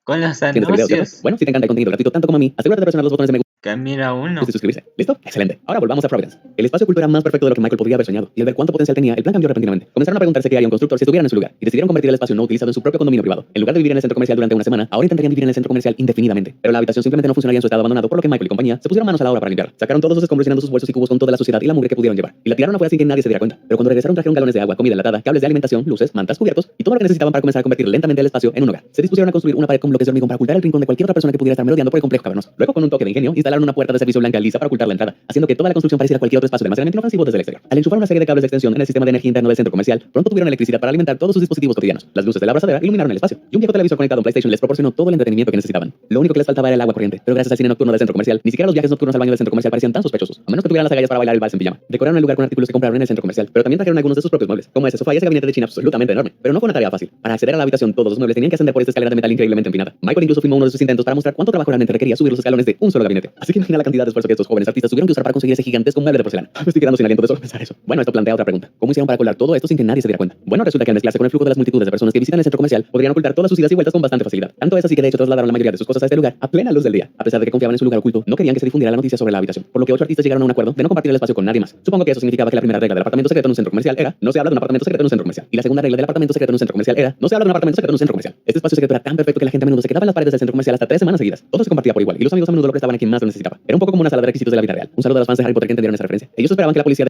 con los viendo este video, anuncios. ¿cierto? Bueno, si te encanta el contenido gratuito tanto como a mí, asegúrate de presionar los botones de me gusta. Que mira uno. de suscribirse. ¿Listo? Excelente. Ahora volvamos a Providence. El espacio oculto era más perfecto de lo que Michael podría haber soñado, y al ver cuánto potencial tenía, el plan cambió repentinamente. Comenzaron a preguntarse qué haría un constructor si estuvieran en su lugar, y decidieron convertir el espacio no utilizado en su propio condominio privado. En lugar de vivir en el centro comercial durante una semana, ahora intentarían vivir en el centro comercial indefinidamente. Pero la habitación simplemente no funcionaría en su estado abandonado, por lo que Michael y compañía se pusieron manos a la obra para limpiar. Sacaron todos los escombros llenando sus bolsos y cubos con toda la suciedad y la mugre que pudieron llevar, y la tiraron afuera sin que nadie se diera cuenta. Pero cuando regresaron trajeron galones de agua, comida enlatada, cables de alimentación, luces, mantas, cubiertos y todo lo que necesitaban para comenzar a convertir lentamente el espacio en un hogar. Se dispusieron a construir una pared con bloques de hormigón para ocultar el rincón de cualquier otra persona que pudiera estar merodeando por el complejo cavernoso. Luego, con un toque de ingenio, instalaron una puerta de servicio blanca lisa para ocultar la entrada, haciendo que toda la construcción pareciera cualquier otro espacio demasiadamente inofensivo desde el exterior. Al enchufar una serie de cables de extensión en el sistema de energía interno del centro comercial, pronto tuvieron electricidad para alimentar todos sus dispositivos cotidianos. Las luces de la abrazadera iluminaron el espacio, y un viejo televisor conectado a un PlayStation les proporcionó todo el entretenimiento que necesitaban. Lo único que les faltaba era el agua corriente, pero gracias al cine nocturno del centro comercial, ni siquiera los viajes nocturnos al baño del centro comercial parecían tan sospechosos, a menos que tuvieran las agallas para bailar el vals en pijama. Decoraron el lugar con artículos que compraron en el centro comercial, pero también trajeron algunos de sus propios muebles, como ese sofá y ese gabinete de China absolutamente enorme. Pero no fue una tarea fácil. Para acceder a la habitación, todos los muebles tenían que ascender por esta escalera de metal increíblemente empinada. Michael incluso filmó uno de sus intentos para mostrar cuánto trabajo realmente requería subir los escalones de un solo gabinete. Así que imagina la cantidad de esfuerzo que estos jóvenes artistas tuvieron que usar para conseguir ese gigantesco mueble de porcelana. Me estoy quedando sin aliento de solo pensar eso. Bueno, esto plantea otra pregunta. ¿Cómo hicieron para colar todo esto sin que nadie se diera cuenta? Bueno, resulta que al mezclarse con el flujo de las multitudes de personas que visitan el centro comercial, podrían ocultar todas sus idas y vueltas con bastante facilidad. Tanto es así que de hecho trasladaron la mayoría de sus cosas a este lugar a plena luz del día. A pesar de que confiaban en su lugar oculto, no querían que se difundiera la noticia sobre la habitación, por lo que 8 artistas llegaron a un acuerdo de no compartir el espacio con nadie más. Supongo que eso significaba que la primera regla del apartamento secreto en un centro comercial era no se habla de un apartamento secreto en un centro comercial, y la segunda regla del apartamento secreto en un centro comercial era no se habla de un apartamento secreto en un centro comercial. Este espacio secreto era tan perfecto que la gente a menudo se quedaba en las paredes del centro comercial hasta 3 semanas seguidas. Todo se compartía por igual, y los amigos a menudo lo prestaban a quien más lo necesitaba. Era un poco como una sala de requisitos de la vida real. Un saludo a los fans de Harry Potter que entendieron esa referencia. Ellos esperaban que la policía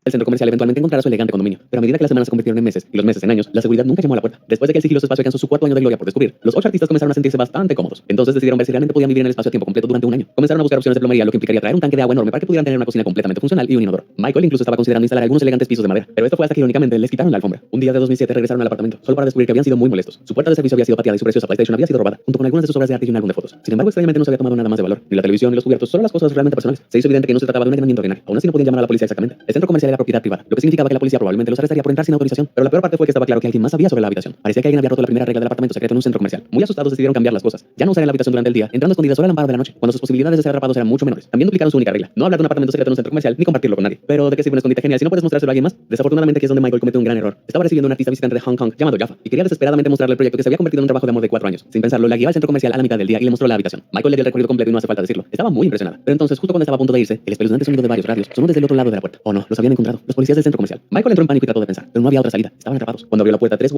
el centro comercial eventualmente encontrará su elegante condominio, pero a medida que las semanas se convirtieron en meses y los meses en años, la seguridad nunca llamó a la puerta. Después de que el sigiloso espacio alcanzó su 4º año de gloria por descubrir, los 8 artistas comenzaron a sentirse bastante cómodos. Entonces decidieron ver si realmente podían vivir en el espacio a tiempo completo durante un año. Comenzaron a buscar opciones de plomería, lo que implicaría traer un tanque de agua enorme para que pudieran tener una cocina completamente funcional y un inodoro. Michael incluso estaba considerando instalar algunos elegantes pisos de madera, pero esto fue hasta que irónicamente les quitaron la alfombra. Un día de 2007 regresaron al apartamento, solo para descubrir que habían sido muy molestos. Su puerta de servicio había sido pateada y su preciosa PlayStation había sido robada, junto con algunas de sus obras de arte y un álbum de fotos. Sin embargo, extrañamente no se había tomado nada más de valor, ni la televisión ni los cubiertos, solo las cosas realmente personales. Se hizo evidente que no se trataba de un allanamiento ordinario. Aún así no podían llamar a la policía exactamente. El centro comercial era propiedad privada, lo que significaba que la policía probablemente los arrestaría por entrar sin autorización, pero la peor parte fue que estaba claro que alguien más sabía sobre la habitación. Parecía que alguien había roto la primera regla del apartamento secreto en un centro comercial. Muy asustados decidieron cambiar las cosas. Ya no usar en la habitación durante el día, entrando escondidas solo al amparo de la noche, cuando sus posibilidades de ser atrapados eran mucho menores. También duplicaron su única regla: no hablar de un apartamento secreto en un centro comercial ni compartirlo con nadie. Pero ¿de qué sirve un escondite genial si no puedes mostrárselo a alguien más? Desafortunadamente aquí es donde Michael cometió un gran error. Estaba recibiendo un artista visitante de Hong Kong llamado Jaffa y quería desesperadamente mostrarle el proyecto que se había convertido en un trabajo de amor de 4 años. Sin pensarlo, la guió al centro comercial a la mitad del día y le mostró la habitación. Michael le dio el recorrido completo y no hace falta decirlo. Estaba muy impresionada. Pero entonces, justo cuando estaba a punto de irse, el espeluznante sonido de varios radios sonó desde el otro lado de la puerta. Oh no, los habían encontrado. Los policías del centro comercial. Michael entró en pánico y trató de pensar, pero no había otra salida. Estaban atrapados. Cuando abrió la puerta, 3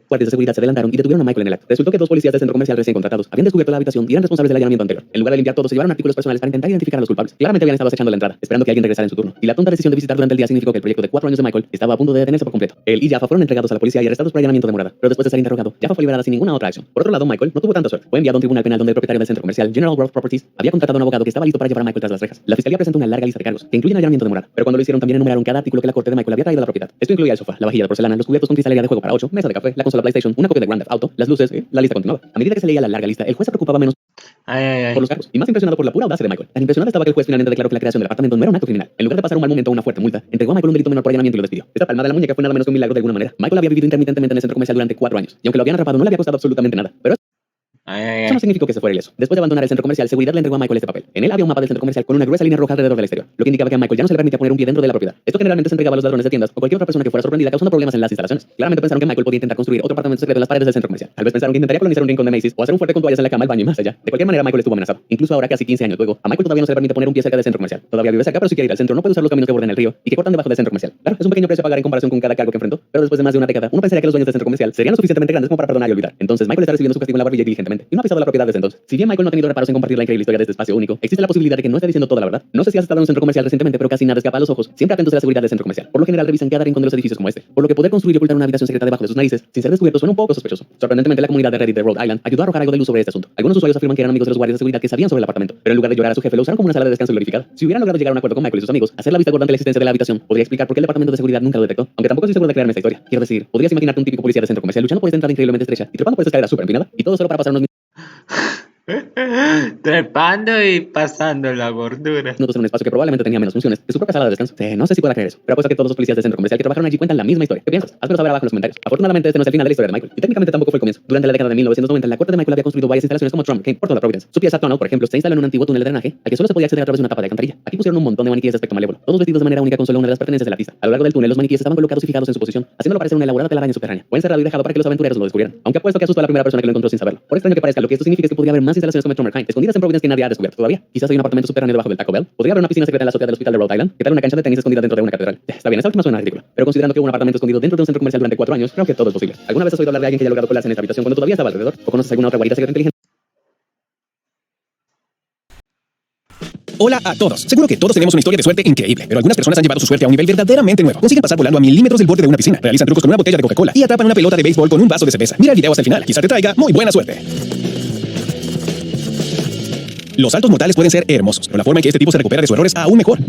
guardias de seguridad se adelantaron y detuvieron a Michael en el acto. Resultó que 2 policías del centro comercial recién contratados habían descubierto la habitación y eran responsables del allanamiento anterior. En lugar de limpiar todo, se llevaron artículos personales para intentar identificar a los culpables. Claramente habían estado acechando la entrada, esperando que alguien regresara en su turno. Y la tonta decisión de visitar durante el día significó que el proyecto de 4 años de Michael estaba a punto de detenerse por completo. Él y Jaffa fueron entregados a la policía y arrestados por allanamiento de morada. Pero después de ser interrogado, Jaffa fue liberada sin ninguna otra acción. Por otro lado, Michael no tuvo tanta suerte. Fue enviado a un tribunal penal donde el propietario del centro comercial, General Growth Properties, había contratado a un abogado que estaba listo para llevar a Michael tras las rejas. La fiscalía presentó una larga lista de cargos que incluyen allanamiento de morada, pero cuando lo hicieron también enumeraron cada artículo que la corte de Michael había traído a la propiedad. Esto incluía el sofá, la vajilla de porcelana, los cubiertos con cristalería de juego para 8, mesa de café, la consola PlayStation, una copia de Grand Theft Auto, las luces, la lista continuaba. A medida que se leía la larga lista, el juez se preocupaba menos por los cargos y más impresionado por la pura audacia de Michael. Tan impresionado estaba que el juez finalmente declaró que la creación del apartamento no era un acto criminal. En lugar de pasar un mal momento o una fuerte multa, entregó a Michael un delito menor por allanamiento y lo despidió. Esta palmada de la muñeca fue nada menos que un milagro de alguna manera. Michael había vivido intermitentemente en el centro comercial durante 4 años y aunque lo habían atrapado no le había costado absolutamente nada. Pero eso no significó que se fuera ileso. Después de abandonar el centro comercial, seguridad le entregó a Michael este papel. En él había un mapa del centro comercial con una gruesa línea roja alrededor del exterior, lo que indicaba que a Michael ya no se le permitía poner un pie dentro de la propiedad. Esto generalmente se entregaba a los ladrones de tiendas o cualquier otra persona que fuera sorprendida causando problemas en las instalaciones. Claramente pensaron que Michael podía intentar construir otro apartamento secreto en las paredes del centro comercial. Tal vez pensaron que intentaría colonizar un rincón de Macy's o hacer un fuerte con toallas en la cama, el baño y más allá. De cualquier manera, Michael estuvo amenazado. Incluso ahora, casi 15 años luego, a Michael todavía no se le permite poner un pie cerca del centro comercial. Todavía vive cerca, pero si quiere ir al centro no puede usar los caminos que bordan el río y que cortan debajo del centro comercial. Claro, es un pequeño precio a pagar en comparación con cada cargo que enfrentó, pero después de más de una década, uno pensaría que los dueños del centro comercial serían lo suficientemente grandes como para perdonar y olvidar. Entonces Michael está recibiendo su castigo en la barbilla diligentemente y no ha pisado la propiedad desde entonces. Si bien Michael no ha tenido reparos en compartir la increíble historia de este espacio único, existe la posibilidad de que no esté diciendo toda la verdad. No sé si has estado en un centro comercial recientemente, pero casi nada escapa a los ojos. Siempre atentos a la seguridad del centro comercial. Por lo general revisan cada rincón de los edificios como este, por lo que poder construir y ocultar una habitación secreta debajo de sus narices sin ser descubierto suena un poco sospechoso. Sorprendentemente, la comunidad de Reddit de Rhode Island ayudó a arrojar algo de luz sobre este asunto. Algunos usuarios afirman que eran amigos de los guardias de seguridad que sabían sobre el apartamento, pero en lugar de llorar a su jefe lo usaron como una sala de descanso glorificada. Si hubieran logrado llegar a un acuerdo con Michael y sus amigos, hacer la vista gorda ante la existencia de la habitación podría explicar por qué el departamento de seguridad nunca lo detectó, aunque tampoco estoy seguro de creerme esta historia. Quiero decir, podrías imaginarte un típico policía de centro comercial luchando por esta entrada increíblemente estrecha y trepando por esta escalera súper empinada y todo solo para pasar unos trepando y pasando la gordura. minutos en un espacio que probablemente tenía menos funciones que su propia sala de descanso. No sé si pueda creer eso, pero apuesto que todos los policías del centro comercial que trabajaron allí cuentan la misma historia. ¿Qué piensas? Házmelo saber abajo en los comentarios. Afortunadamente este no es el final de la historia de Michael, y técnicamente tampoco fue el comienzo. Durante la década de 1990, la corte de Michael había construido varias instalaciones como Trump King por toda Providence. Su pieza Tunnel, por ejemplo, se instaló en un antiguo túnel de drenaje al que solo se podía acceder a través de una tapa de alcantarilla. Aquí pusieron un montón de maniquíes de aspecto malévolo, todos vestidos de manera única con solo una de las pertenencias del artista. A lo largo del túnel, los maniquíes estaban colocados y fijados en su posición, haciéndolo parecer una elaborada telaraña subterránea. Fue encerrado y dejado para que los aventureros lo descubrieran, aunque apuesto que asustó a la primera persona que lo encontró sin saberlo. Por extraño que parezca, lo que esto significa es que podría haber más unas instalaciones como Metro Mercant, escondidas en Providence que nadie ha descubierto todavía. Quizás hay un apartamento subterráneo debajo del Taco Bell. Podría haber una piscina secreta en la azotea del hospital de Rhode Island. ¿Qué tal una cancha de tenis escondida dentro de una catedral? Está bien, esa última suena ridícula. Pero considerando que hubo un apartamento escondido dentro de un centro comercial durante 4 años, creo que todo es posible. ¿Alguna vez has oído hablar de alguien que haya logrado colarse en esta habitación cuando todavía estaba alrededor? ¿O conoces alguna otra guarida secreta inteligente? Hola a todos. Seguro que todos tenemos una historia de suerte increíble, pero algunas personas han llevado su suerte a un nivel verdaderamente nuevo. Consiguen pasar volando a milímetros del borde de una piscina, realizan trucos con una botella de Coca-Cola y atrapan una pelota de béisbol con un vaso de cerveza. Mira el video hasta el final, quizá te traiga muy buena suerte. Los saltos mortales pueden ser hermosos, pero la forma en que este tipo se recupera de sus errores es aún mejor.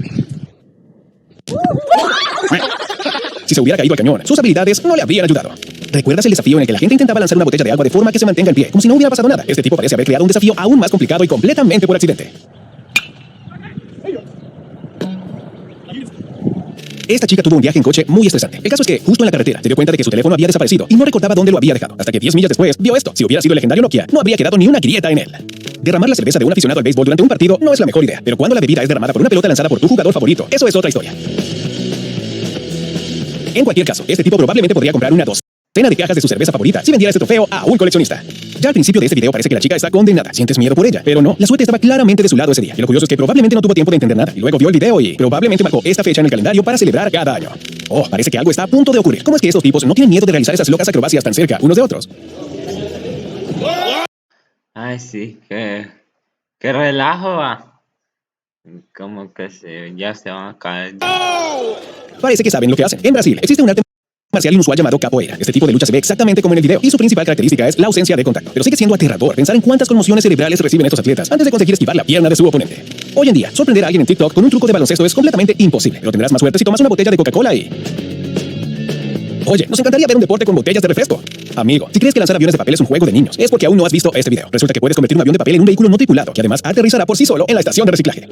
Si se hubiera caído al cañón, sus habilidades no le habrían ayudado. ¿Recuerdas el desafío en el que la gente intentaba lanzar una botella de agua de forma que se mantenga en pie, como si no hubiera pasado nada? Este tipo parece haber creado un desafío aún más complicado y completamente por accidente. Esta chica tuvo un viaje en coche muy estresante. El caso es que, justo en la carretera, se dio cuenta de que su teléfono había desaparecido y no recordaba dónde lo había dejado. Hasta que 10 millas después, vio esto. Si hubiera sido el legendario Nokia, no habría quedado ni una grieta en él. Derramar la cerveza de un aficionado al béisbol durante un partido no es la mejor idea, pero cuando la bebida es derramada por una pelota lanzada por tu jugador favorito, eso es otra historia. En cualquier caso, este tipo probablemente podría comprar una docena de cajas de su cerveza favorita si vendiera este trofeo a un coleccionista. Ya al principio de este video parece que la chica está condenada. Sientes miedo por ella, pero no, la suerte estaba claramente de su lado ese día. Y lo curioso es que probablemente no tuvo tiempo de entender nada. Y luego vio el video y probablemente marcó esta fecha en el calendario para celebrar cada año. Oh, parece que algo está a punto de ocurrir. ¿Cómo es que estos tipos no tienen miedo de realizar esas locas acrobacias tan cerca unos de otros? Ay, sí, qué relajo va. Como que ya se van a caer. Parece que saben lo que hacen. En Brasil existe un arte marcial inusual llamado capoeira. Este tipo de lucha se ve exactamente como en el video y su principal característica es la ausencia de contacto. Pero sigue siendo aterrador pensar en cuántas conmociones cerebrales reciben estos atletas antes de conseguir esquivar la pierna de su oponente. Hoy en día, sorprender a alguien en TikTok con un truco de baloncesto es completamente imposible, pero tendrás más suerte si tomas una botella de Coca-Cola y... Oye, nos encantaría ver un deporte con botellas de refresco. Amigo, si crees que lanzar aviones de papel es un juego de niños, es porque aún no has visto este video. Resulta que puedes convertir un avión de papel en un vehículo no tripulado, que además aterrizará por sí solo en la estación de reciclaje.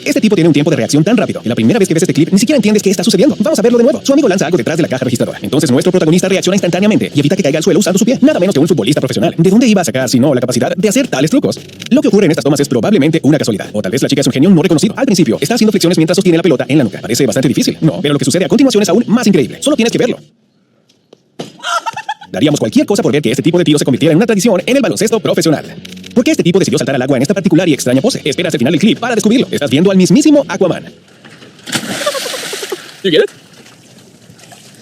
Este tipo tiene un tiempo de reacción tan rápido que la primera vez que ves este clip ni siquiera entiendes qué está sucediendo. Vamos a verlo de nuevo. Su amigo lanza algo detrás de la caja registradora. Entonces nuestro protagonista reacciona instantáneamente y evita que caiga al suelo usando su pie. Nada menos que un futbolista profesional. ¿De dónde iba a sacar si no la capacidad de hacer tales trucos? Lo que ocurre en estas tomas es probablemente una casualidad. O tal vez la chica es un genio no reconocido. Al principio está haciendo flexiones mientras sostiene la pelota en la nuca. Parece bastante difícil. No, pero lo que sucede a continuación es aún más increíble. Solo tienes que verlo. Daríamos cualquier cosa por ver que este tipo de tiro se convirtiera en una tradición en el baloncesto profesional. ¿Por qué este tipo decidió saltar al agua en esta particular y extraña pose? Espera hasta el final del clip para descubrirlo. Estás viendo al mismísimo Aquaman. You get it?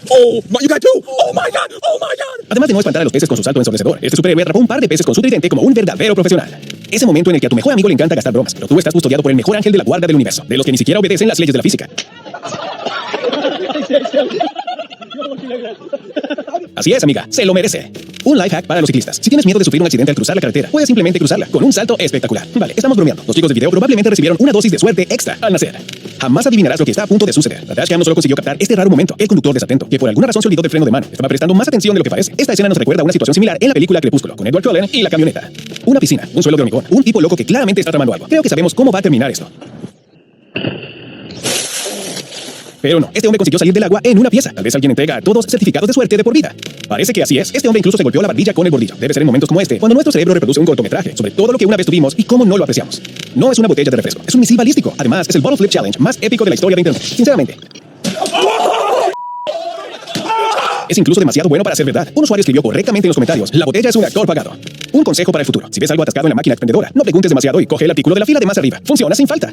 Oh, you got two. Oh my god, oh my god. Además de no espantar a los peces con su salto ensordecedor, este superhéroe atrapó un par de peces con su tridente como un verdadero profesional. Ese momento en el que a tu mejor amigo le encanta gastar bromas, pero tú estás custodiado por el mejor ángel de la guarda del universo, de los que ni siquiera obedecen las leyes de la física. Así es, amiga, se lo merece. Un life hack para los ciclistas. Si tienes miedo de sufrir un accidente al cruzar la carretera, puedes simplemente cruzarla con un salto espectacular. Vale, estamos bromeando. Los chicos del video probablemente recibieron una dosis de suerte extra al nacer. Jamás adivinarás lo que está a punto de suceder. La Dashcam no solo consiguió captar este raro momento. El conductor desatento, que por alguna razón se olvidó del freno de mano, estaba prestando más atención de lo que parece. Esta escena nos recuerda a una situación similar en la película Crepúsculo, con Edward Cullen y la camioneta. Una piscina, un suelo de hormigón, un tipo loco que claramente está tramando algo. Creo que sabemos cómo va a terminar esto. Pero no, este hombre consiguió salir del agua en una pieza. Tal vez alguien entrega a todos certificados de suerte de por vida. Parece que así es. Este hombre incluso se golpeó la barbilla con el bordillo. Debe ser en momentos como este, cuando nuestro cerebro reproduce un cortometraje sobre todo lo que una vez tuvimos y cómo no lo apreciamos. No es una botella de refresco, es un misil balístico. Además, es el Bottle Flip Challenge más épico de la historia de Internet. Sinceramente. Es incluso demasiado bueno para ser verdad. Un usuario escribió correctamente en los comentarios: la botella es un actor pagado. Un consejo para el futuro: si ves algo atascado en la máquina expendedora, no preguntes demasiado y coge el artículo de la fila de más arriba. Funciona sin falta.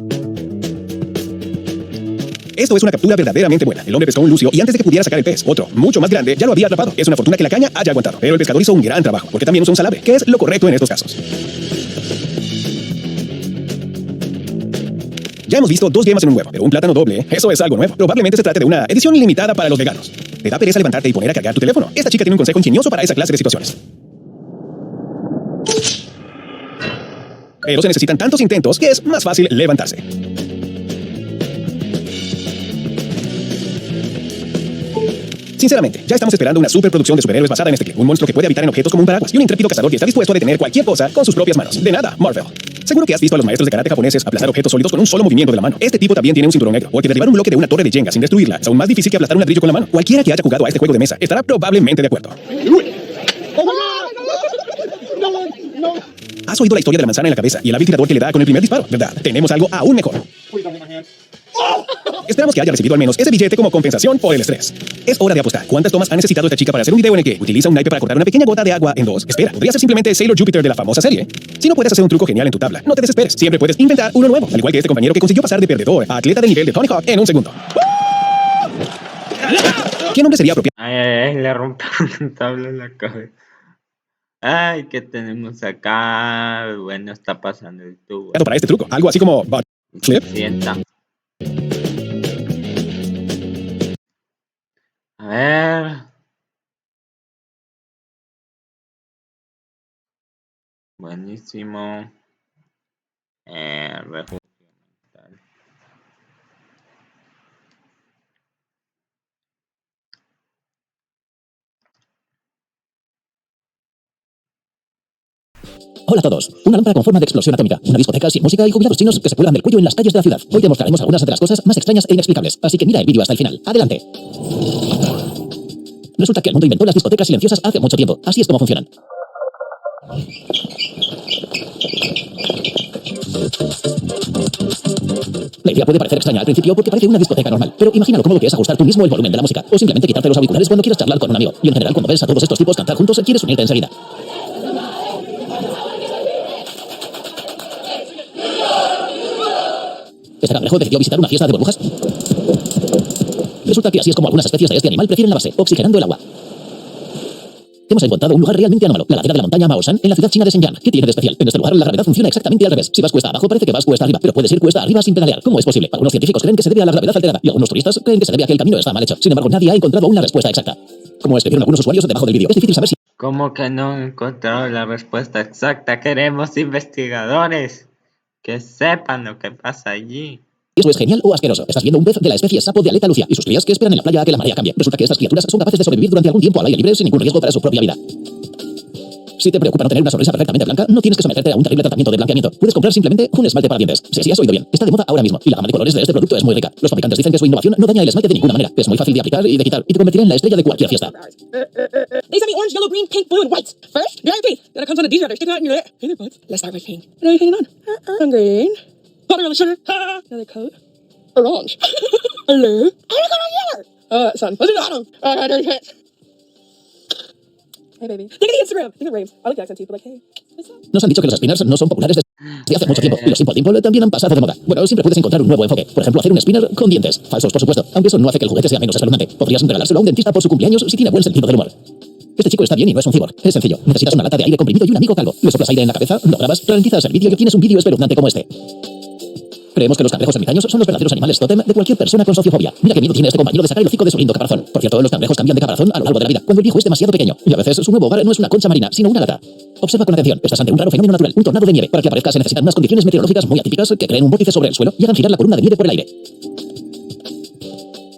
Esto es una captura verdaderamente buena. El hombre pescó un lucio y antes de que pudiera sacar el pez, otro, mucho más grande, ya lo había atrapado. Es una fortuna que la caña haya aguantado. Pero el pescador hizo un gran trabajo, porque también usó un salabre, que es lo correcto en estos casos. Ya hemos visto 2 yemas en un huevo, pero un plátano doble, eso es algo nuevo. Probablemente se trate de una edición ilimitada para los veganos. ¿Te da pereza levantarte y poner a cargar tu teléfono? Esta chica tiene un consejo ingenioso para esa clase de situaciones. Pero se necesitan tantos intentos que es más fácil levantarse. Sinceramente, ya estamos esperando una superproducción de superhéroes basada en este clip. Un monstruo que puede habitar en objetos como un paraguas y un intrépido cazador que está dispuesto a detener cualquier cosa con sus propias manos. De nada, Marvel. Seguro que has visto a los maestros de karate japoneses aplastar objetos sólidos con un solo movimiento de la mano. Este tipo también tiene un cinturón negro, porque derribar un bloque de una torre de Jenga sin destruirla es aún más difícil que aplastar un ladrillo con la mano. Cualquiera que haya jugado a este juego de mesa estará probablemente de acuerdo. Has oído la historia de la manzana en la cabeza y el hábil tirador que le da con el primer disparo, ¿verdad? Tenemos algo aún mejor. Esperamos que haya recibido al menos ese billete como compensación por el estrés. Es hora de apostar. ¿Cuántas tomas ha necesitado esta chica para hacer un video en el que utiliza un naipe para cortar una pequeña gota de agua en dos? Espera, podría ser simplemente Sailor Jupiter de la famosa serie. Si no puedes hacer un truco genial en tu tabla, no te desesperes. Siempre puedes inventar uno nuevo. Al igual que este compañero que consiguió pasar de perdedor a atleta del nivel de Tony Hawk en un segundo. ¿Qué nombre sería apropiado? Ay, le rompieron una tabla en la cabeza. Ay, ¿qué tenemos acá? Bueno, está pasando el tubo. Para este truco? Algo así como butt flip. Sienta. A ver. Buenísimo. Refugio mental. Hola a todos. Una lámpara con forma de explosión atómica, una discoteca sin música y jubilados chinos que se cuelgan del cuello en las calles de la ciudad. Hoy te mostraremos algunas de las cosas más extrañas e inexplicables, así que mira el vídeo hasta el final. ¡Adelante! Resulta que el mundo inventó las discotecas silenciosas hace mucho tiempo. Así es como funcionan. La idea puede parecer extraña al principio porque parece una discoteca normal, pero imagina lo cómodo que es ajustar tú mismo el volumen de la música o simplemente quitarte los auriculares cuando quieras charlar con un amigo. Y en general, cuando ves a todos estos tipos cantar juntos, quieres unirte enseguida. Este cangrejo decidió visitar una fiesta de burbujas. Resulta que así es como algunas especies de este animal prefieren lavarse, oxigenando el agua. Hemos encontrado un lugar realmente anómalo, la ladera de la montaña Maoshan, en la ciudad china de Shenyang. ¿Qué tiene de especial? En este lugar la gravedad funciona exactamente al revés. Si vas cuesta abajo parece que vas cuesta arriba, pero puedes ir cuesta arriba sin pedalear. ¿Cómo es posible? Algunos científicos creen que se debe a la gravedad alterada y algunos turistas creen que se debe a que el camino está mal hecho. Sin embargo, nadie ha encontrado una respuesta exacta. Como escribieron algunos usuarios debajo del vídeo, es difícil saber si... ¿Cómo que no he encontrado la respuesta exacta? Queremos investigadores que sepan lo que pasa allí. Eso es genial o asqueroso. Estás viendo un pez de la especie sapo de aleta lucia y sus crías que esperan en la playa a que la marea cambie. Resulta que estas criaturas son capaces de sobrevivir durante algún tiempo al aire libre sin ningún riesgo para su propia vida. Si te preocupa no tener una sonrisa perfectamente blanca, no tienes que someterte a un terrible tratamiento de blanqueamiento. Puedes comprar simplemente un esmalte para dientes. Sí, has oído bien. Está de moda ahora mismo y la gama de colores de este producto es muy rica. Los fabricantes dicen que su innovación no daña el esmalte de ninguna manera. Es muy fácil de aplicar y de quitar y te convertirá en la estrella de cualquier fiesta. They sent me orange, yellow, green, pink, blue, and white. First, very pink. Then it comes on a D-shirt. Stick it out in your ear. Hey there, bud. Let's start with pink. What are you hanging on? On green. Butter on the sugar. Another coat. Orange. Hello. I'm gonna yellow. Son. What's it on? Dirty pants. Hey, baby. Look at the Instagram. Look at raves. I like the accent too, but like, hey. Nos han dicho que los spinners no son populares desde hace mucho tiempo y los simple dimple también han pasado de moda. Bueno, siempre puedes encontrar un nuevo enfoque. Por ejemplo, hacer un spinner con dientes. Falsos, por supuesto. Aunque eso no hace que el juguete sea menos espeluznante. Podrías regalárselo a un dentista por su cumpleaños si tiene buen sentido del humor. Este chico está bien y no es un cyborg. Es sencillo. Necesitas una lata de aire comprimido y un amigo calvo. Le soplas aire en la cabeza, lo grabas, ralentizas el vídeo y obtienes un vídeo espeluznante como este. Creemos que los cangrejos ermitaños son los verdaderos animales tótem de cualquier persona con sociofobia. Mira qué miedo tiene este compañero de sacar el hocico de su lindo caparazón. Por cierto, los cangrejos cambian de caparazón a lo largo de la vida, cuando el viejo es demasiado pequeño. Y a veces su nuevo hogar no es una concha marina, sino una lata. Observa con atención. Estás ante un raro fenómeno natural, un tornado de nieve. Para que aparezca se necesitan unas condiciones meteorológicas muy atípicas que creen un vórtice sobre el suelo y hagan girar la columna de nieve por el aire.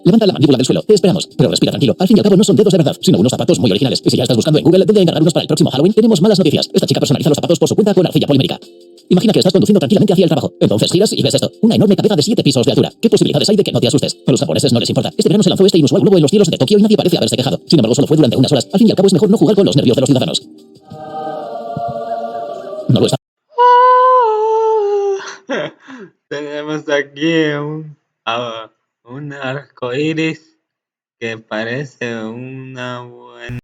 Levanta la mandíbula del suelo, te esperamos. Pero respira tranquilo. Al fin y al cabo no son dedos de verdad, sino unos zapatos muy originales. Y si ya estás buscando en Google dónde encargar unos para el próximo Halloween, tenemos malas noticias. Esta chica personaliza los zapatos por su cuenta con arcilla polimérica. Imagina que estás conduciendo tranquilamente hacia el trabajo. Entonces giras y ves esto. Una enorme cabeza de 7 pisos de altura. ¿Qué posibilidades hay de que no te asustes? A los japoneses no les importa. Este verano se lanzó este inusual globo en los cielos de Tokio y nadie parece haberse quejado. Sin embargo, solo fue durante unas horas. Al fin y al cabo es mejor no jugar con los nervios de los ciudadanos. No lo está. Tenemos aquí un arco iris que parece una buena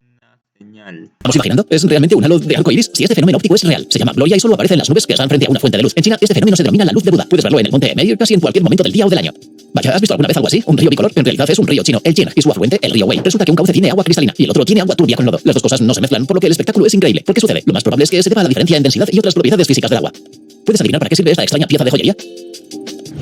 señal. ¿Estamos imaginando? ¿Es realmente un halo de arco iris? Si este fenómeno óptico es real, se llama gloria y solo aparece en las nubes que están frente a una fuente de luz. En China, este fenómeno se denomina la luz de Buda. Puedes verlo en el monte Meir casi en cualquier momento del día o del año. Vaya, ¿has visto alguna vez algo así? ¿Un río bicolor? En realidad es un río chino, el Qian, y su afluente, el río Wei. Resulta que un cauce tiene agua cristalina y el otro tiene agua turbia con lodo. Las dos cosas no se mezclan, por lo que el espectáculo es increíble. ¿Por qué sucede? Lo más probable es que se deba a la diferencia en densidad y otras propiedades físicas del agua. ¿Puedes adivinar para qué sirve esta extraña pieza de joyería?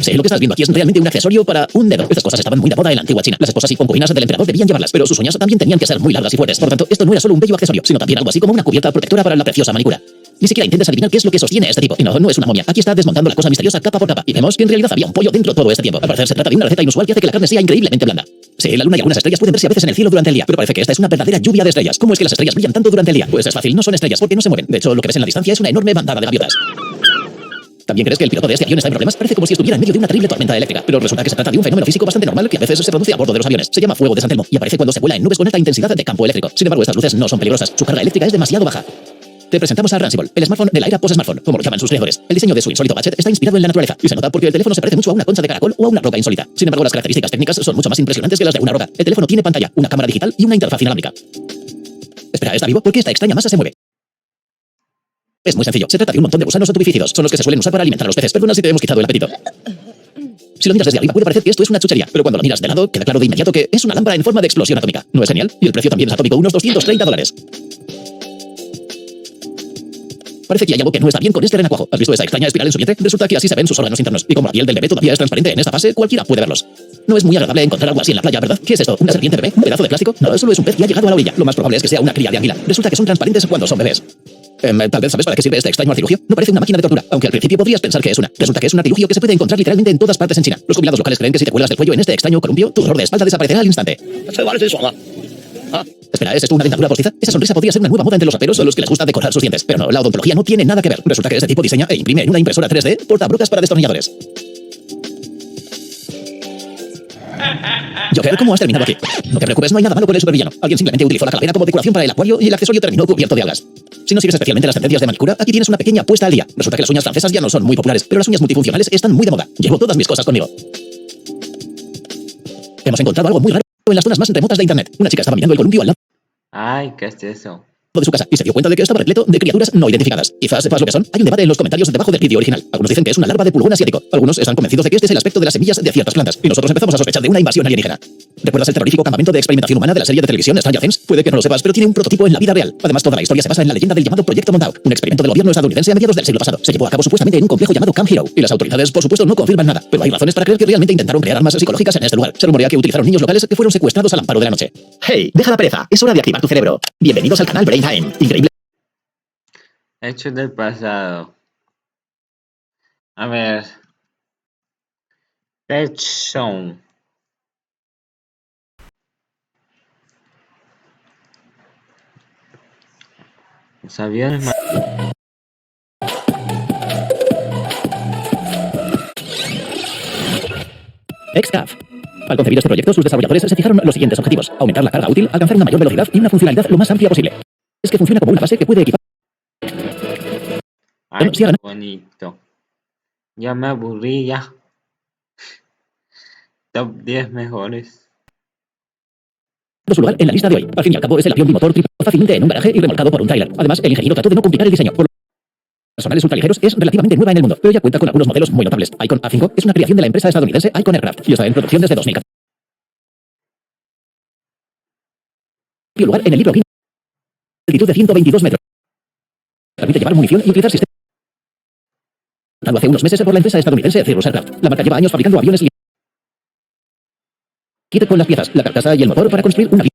Sí, lo que estás viendo aquí es realmente un accesorio para un dedo. Estas cosas estaban muy de moda en la antigua China. Las esposas y concubinas del emperador debían llevarlas, pero sus uñas también tenían que ser muy largas y fuertes. Por tanto, esto no era solo un bello accesorio, sino también algo así como una cubierta protectora para la preciosa manicura. Ni siquiera intentes adivinar qué es lo que sostiene este tipo. Y no es una momia. Aquí está desmontando la cosa misteriosa capa por capa. Y vemos que en realidad había un pollo dentro todo este tiempo. Al parecer se trata de una receta inusual que hace que la carne sea increíblemente blanda. Sí, la luna y algunas estrellas pueden verse a veces en el cielo durante el día, pero parece que esta es una verdadera lluvia de estrellas. ¿Cómo es que las estrellas brillan tanto durante el día? Pues es fácil, no son estrellas porque no se mueven. De hecho, lo que ves en la distancia es una enorme bandada de gaviotas. ¿También crees que el piloto de este avión está en problemas? Parece como si estuviera en medio de una terrible tormenta eléctrica, pero resulta que se trata de un fenómeno físico bastante normal que a veces se produce a bordo de los aviones. Se llama fuego de San Telmo y aparece cuando se vuela en nubes con alta intensidad de campo eléctrico. Sin embargo, estas luces no son peligrosas. Su carga eléctrica es demasiado baja. Te presentamos a Runcible, el smartphone de la era post-smartphone, como lo llaman sus creadores. El diseño de su insólito gadget está inspirado en la naturaleza y se nota porque el teléfono se parece mucho a una concha de caracol o a una roca insólita. Sin embargo, las características técnicas son mucho más impresionantes que las de una roca. El teléfono tiene pantalla, una cámara digital y una interfaz inalámbrica. Espera, ¿está vivo? ¿Por qué esta extraña masa se mueve? Es muy sencillo. Se trata de un montón de gusanos tubicícidos. Son los que se suelen usar para alimentar a los peces. Perdona si te hemos quitado el apetito. Si lo miras desde arriba puede parecer que esto es una chuchería, pero cuando lo miras de lado queda claro de inmediato que es una lámpara en forma de explosión atómica. ¿No es genial? Y el precio también es atómico, unos $230. Parece que hay algo que no está bien con este renacuajo. ¿Has visto esa extraña espiral en su vientre? Resulta que así se ven sus órganos internos. Y como la piel del bebé todavía es transparente en esta fase, cualquiera puede verlos. No es muy agradable encontrar algo así en la playa, ¿verdad? ¿Qué es esto? ¿Una serpiente bebé? ¿Un pedazo de plástico? No, solo es un pez que ha llegado a la orilla. Lo más probable es que sea una cría de anguila. Resulta que son transparentes cuando son bebés. Tal vez sabes para qué sirve este extraño artilugio. No parece una máquina de tortura, aunque al principio podrías pensar que es una. Resulta que es un artilugio que se puede encontrar literalmente en todas partes en China. Los jubilados locales creen que si te cuelgas del cuello en este extraño columpio, tu dolor de espalda desaparecerá al instante. Espera, ¿es esto una dentadura postiza? Esa sonrisa podría ser una nueva moda entre los raperos o los que les gusta decorar sus dientes. Pero no, la odontología no tiene nada que ver. Resulta que este tipo diseña e imprime en una impresora 3D portabrocas para destornilladores. Joker, ¿cómo has terminado aquí? No te preocupes, no hay nada malo con el supervillano. Alguien simplemente utilizó la calavera como decoración para el acuario y el accesorio terminó cubierto de algas. Si no sigues especialmente las tendencias de manicura, aquí tienes una pequeña apuesta al día. Resulta que las uñas francesas ya no son muy populares, pero las uñas multifuncionales están muy de moda. Llevo todas mis cosas conmigo. Hemos encontrado algo muy raro en las zonas más remotas de internet. Una chica estaba mirando el columpio al lado Ay, ¿qué es eso? de su casa y se dio cuenta de que estaba repleto de criaturas no identificadas. Quizás sepas lo que son. Hay un debate en los comentarios debajo del vídeo original. Algunos dicen que es una larva de pulgón asiático. Algunos están convencidos de que este es el aspecto de las semillas de ciertas plantas. Y nosotros empezamos a sospechar de una invasión alienígena. ¿Recuerdas el terrorífico campamento de experimentación humana de la serie de televisión Stranger Things? Puede que no lo sepas, pero tiene un prototipo en la vida real. Además, toda la historia se basa en la leyenda del llamado Proyecto Montauk, un experimento del gobierno estadounidense a mediados del siglo pasado. Se llevó a cabo supuestamente en un complejo llamado Camp Hero. Y las autoridades, por supuesto, no confirman nada. Pero hay razones para creer que realmente intentaron crear armas psicológicas en este lugar. Se rumorea que utilizaron niños locales que fueron secuestrados al amparo de la noche. Hey, deja la pereza. Es hora de activar tu cerebro. Bienvenidos al canal Brain Time. Increíble. Hechos del pasado. A ver. Pet Show. Los aviones más... XCAF. Al concebir este proyecto, sus desarrolladores se fijaron los siguientes objetivos: aumentar la carga útil, alcanzar una mayor velocidad y una funcionalidad lo más amplia posible. Es que funciona como una base que puede equipar. Ay, qué bonito. Ya me aburrí ya. Top 10 mejores. Su lugar en la lista de hoy. Al fin y al cabo, es el avión bimotor tripulado fácilmente en un garaje y remolcado por un tráiler. Además, el ingeniero trató de no complicar el diseño. Por los personales ultraligeros es relativamente nueva en el mundo, pero ya cuenta con algunos modelos muy notables. Icon A5 es una creación de la empresa estadounidense Icon Aircraft y está en producción desde 2014. Dio lugar en el libro Guinness. Altitud de 122 metros. Permite llevar munición y utilizar sistemas. Hace unos meses por la empresa estadounidense Cirrus Aircraft. La marca lleva años fabricando aviones kit con las piezas, la carcasa y el motor para construir un avión.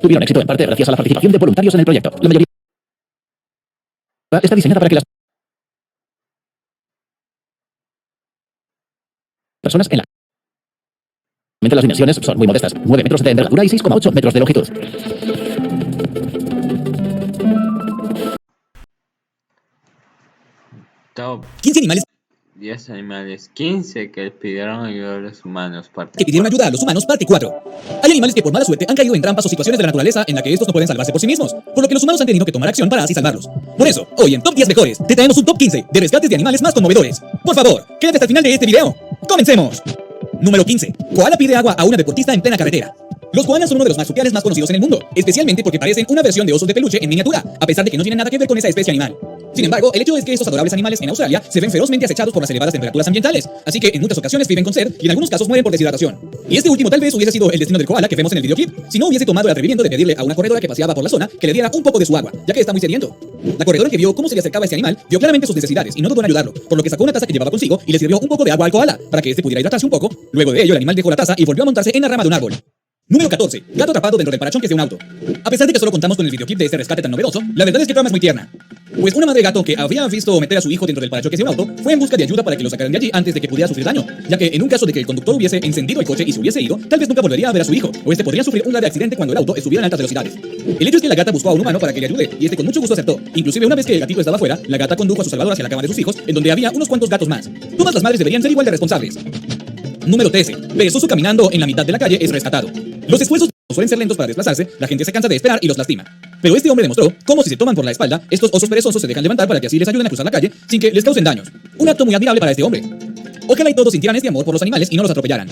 Tuvieron éxito en parte gracias a la participación de voluntarios en el proyecto. La mayoría está diseñada para que las personas en la... Las dimensiones son muy modestas, 9 metros de envergadura y 6,8 metros de longitud. Top 15 animales 10 animales. 15 que pidieron ayuda a los humanos. Parte que pidieron ayuda a los humanos, parte 4. Hay animales que por mala suerte han caído en trampas o situaciones de la naturaleza en la que estos no pueden salvarse por sí mismos, por lo que los humanos han tenido que tomar acción para así salvarlos. Por eso, hoy en Top 10 Mejores, te traemos un Top 15 de rescates de animales más conmovedores. Por favor, quédate hasta el final de este video. ¡Comencemos! Número 15. Koala pide agua a una deportista en plena carretera. Los koalas son uno de los marsupiales más conocidos en el mundo, especialmente porque parecen una versión de osos de peluche en miniatura, a pesar de que no tienen nada que ver con esa especie animal. Sin embargo, el hecho es que estos adorables animales en Australia se ven ferozmente acechados por las elevadas temperaturas ambientales, así que en muchas ocasiones viven con sed y en algunos casos mueren por deshidratación. Y este último tal vez hubiese sido el destino del koala que vemos en el videoclip, si no hubiese tomado el atrevimiento de pedirle a una corredora que paseaba por la zona que le diera un poco de su agua, ya que está muy sediento. La corredora que vio cómo se le acercaba a este animal vio claramente sus necesidades y no dudó en ayudarlo, por lo que sacó una taza que llevaba consigo y le sirvió un poco de agua al koala, para que este pudiera hidratarse un poco. Luego de ello, el animal dejó la taza y volvió a montarse en la rama de un árbol. Número 14. Gato atrapado dentro del parachoques de un auto. A pesar de que solo contamos con el videoclip de este rescate tan novedoso, la verdad es que el trama es muy tierna. Pues una madre gato que había visto meter a su hijo dentro del parachoques de un auto fue en busca de ayuda para que lo sacaran de allí antes de que pudiera sufrir daño, ya que en un caso de que el conductor hubiese encendido el coche y se hubiese ido, tal vez nunca volvería a ver a su hijo, o este podría sufrir un grave accidente cuando el auto estuviera en altas velocidades. El hecho es que la gata buscó a un humano para que le ayude, y este con mucho gusto aceptó. Inclusive una vez que el gatito estaba fuera, la gata condujo a su salvador hacia la cama de sus hijos, en donde había unos cuantos gatos más. Todas las madres deberían ser igual de responsables. Número 13. Perezoso caminando en la mitad de la calle es rescatado. Los esfuerzos suelen ser lentos para desplazarse, la gente se cansa de esperar y los lastima. Pero este hombre demostró cómo si se toman por la espalda, estos osos perezosos se dejan levantar para que así les ayuden a cruzar la calle sin que les causen daños. Un acto muy admirable para este hombre. Ojalá y todos sintieran este amor por los animales y no los atropellaran.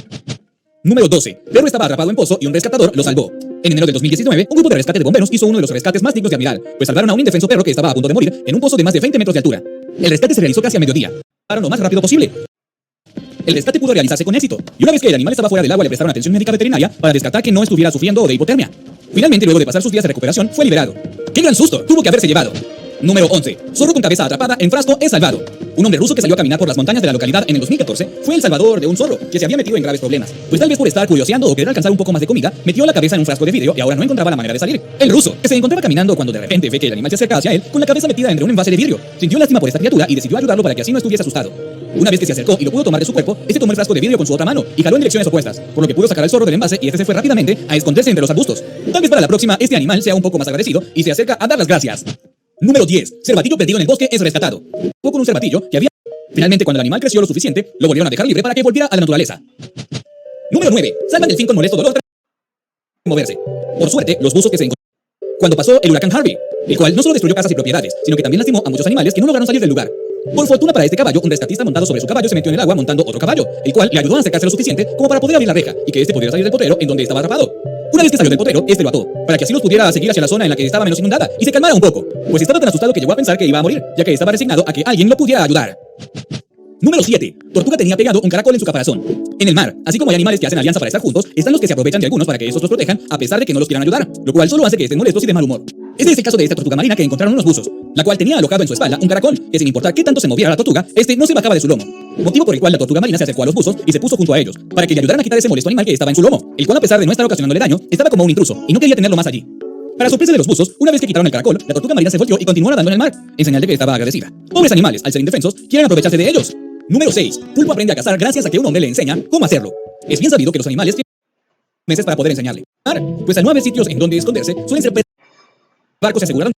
Número 12. Perro estaba atrapado en pozo y un rescatador lo salvó. En enero de 2019, un grupo de rescate de bomberos hizo uno de los rescates más dignos de admirar, pues salvaron a un indefenso perro que estaba a punto de morir en un pozo de más de 20 metros de altura. El rescate se realizó casi a mediodía. Para lo más rápido posible. El rescate pudo realizarse con éxito, y una vez que el animal estaba fuera del agua le prestaron atención médica veterinaria para descartar que no estuviera sufriendo de hipotermia. Finalmente, luego de pasar sus días de recuperación, fue liberado. ¡Qué gran susto! Tuvo que haberse llevado. Número 11. Zorro con cabeza atrapada en frasco es salvado. Un hombre ruso que salió a caminar por las montañas de la localidad en el 2014 fue el salvador de un zorro que se había metido en graves problemas, pues tal vez por estar curioseando o querer alcanzar un poco más de comida, metió la cabeza en un frasco de vidrio y ahora no encontraba la manera de salir. El ruso, que se encontraba caminando cuando de repente ve que el animal se acerca hacia él con la cabeza metida entre un envase de vidrio, sintió lástima por esta criatura y decidió ayudarlo para que así no estuviese asustado. Una vez que se acercó y lo pudo tomar de su cuerpo, este tomó el frasco de vidrio con su otra mano y jaló en direcciones opuestas, por lo que pudo sacar al zorro del envase y este se fue rápidamente a esconderse entre los arbustos. Tal vez para la próxima este animal sea un poco más agradecido y se acerca a dar las gracias. Número 10. Cervatillo perdido en el bosque es rescatado. Fue con un cervatillo que había... Finalmente, cuando el animal creció lo suficiente, lo volvieron a dejar libre para que volviera a la naturaleza. Número 9. Salvan delfín con molesto dolor tras moverse. Por suerte, los buzos que se encontraron cuando pasó el huracán Harvey, el cual no solo destruyó casas y propiedades, sino que también lastimó a muchos animales que no lograron salir del lugar. Por fortuna para este caballo, un rescatista montado sobre su caballo se metió en el agua montando otro caballo, el cual le ayudó a acercarse lo suficiente como para poder abrir la reja y que este pudiera salir del potrero en donde estaba atrapado. Una vez que salió del potrero, este lo ató, para que así los pudiera seguir hacia la zona en la que estaba menos inundada y se calmara un poco, pues estaba tan asustado que llegó a pensar que iba a morir, ya que estaba resignado a que alguien lo pudiera ayudar. Número 7. Tortuga tenía pegado un caracol en su caparazón. En el mar, así como hay animales que hacen alianza para estar juntos, están los que se aprovechan de algunos para que estos los protejan a pesar de que no los quieran ayudar, lo cual solo hace que estén molestos y de mal humor. Este es el caso de esta tortuga marina que encontraron unos buzos, la cual tenía alojado en su espalda un caracol que sin importar qué tanto se moviera la tortuga, este no se bajaba de su lomo. Motivo por el cual la tortuga marina se acercó a los buzos y se puso junto a ellos, para que le ayudaran a quitar ese molesto animal que estaba en su lomo, el cual a pesar de no estar ocasionándole daño, estaba como un intruso y no quería tenerlo más allí. Para sorpresa de los buzos, una vez que quitaron el caracol, la tortuga marina se volteó y continuó nadando en el mar, en señal de que estaba agradecida. Pobres animales, al ser indefensos, quieren aprovecharse de ellos. Número 6. Pulpo aprende a cazar gracias a que un hombre le enseña cómo hacerlo. Es bien sabido que los animales tienen meses para poder enseñarle. Pues al no haber sitios en donde esconderse, suelen ser barcos se aseguraron.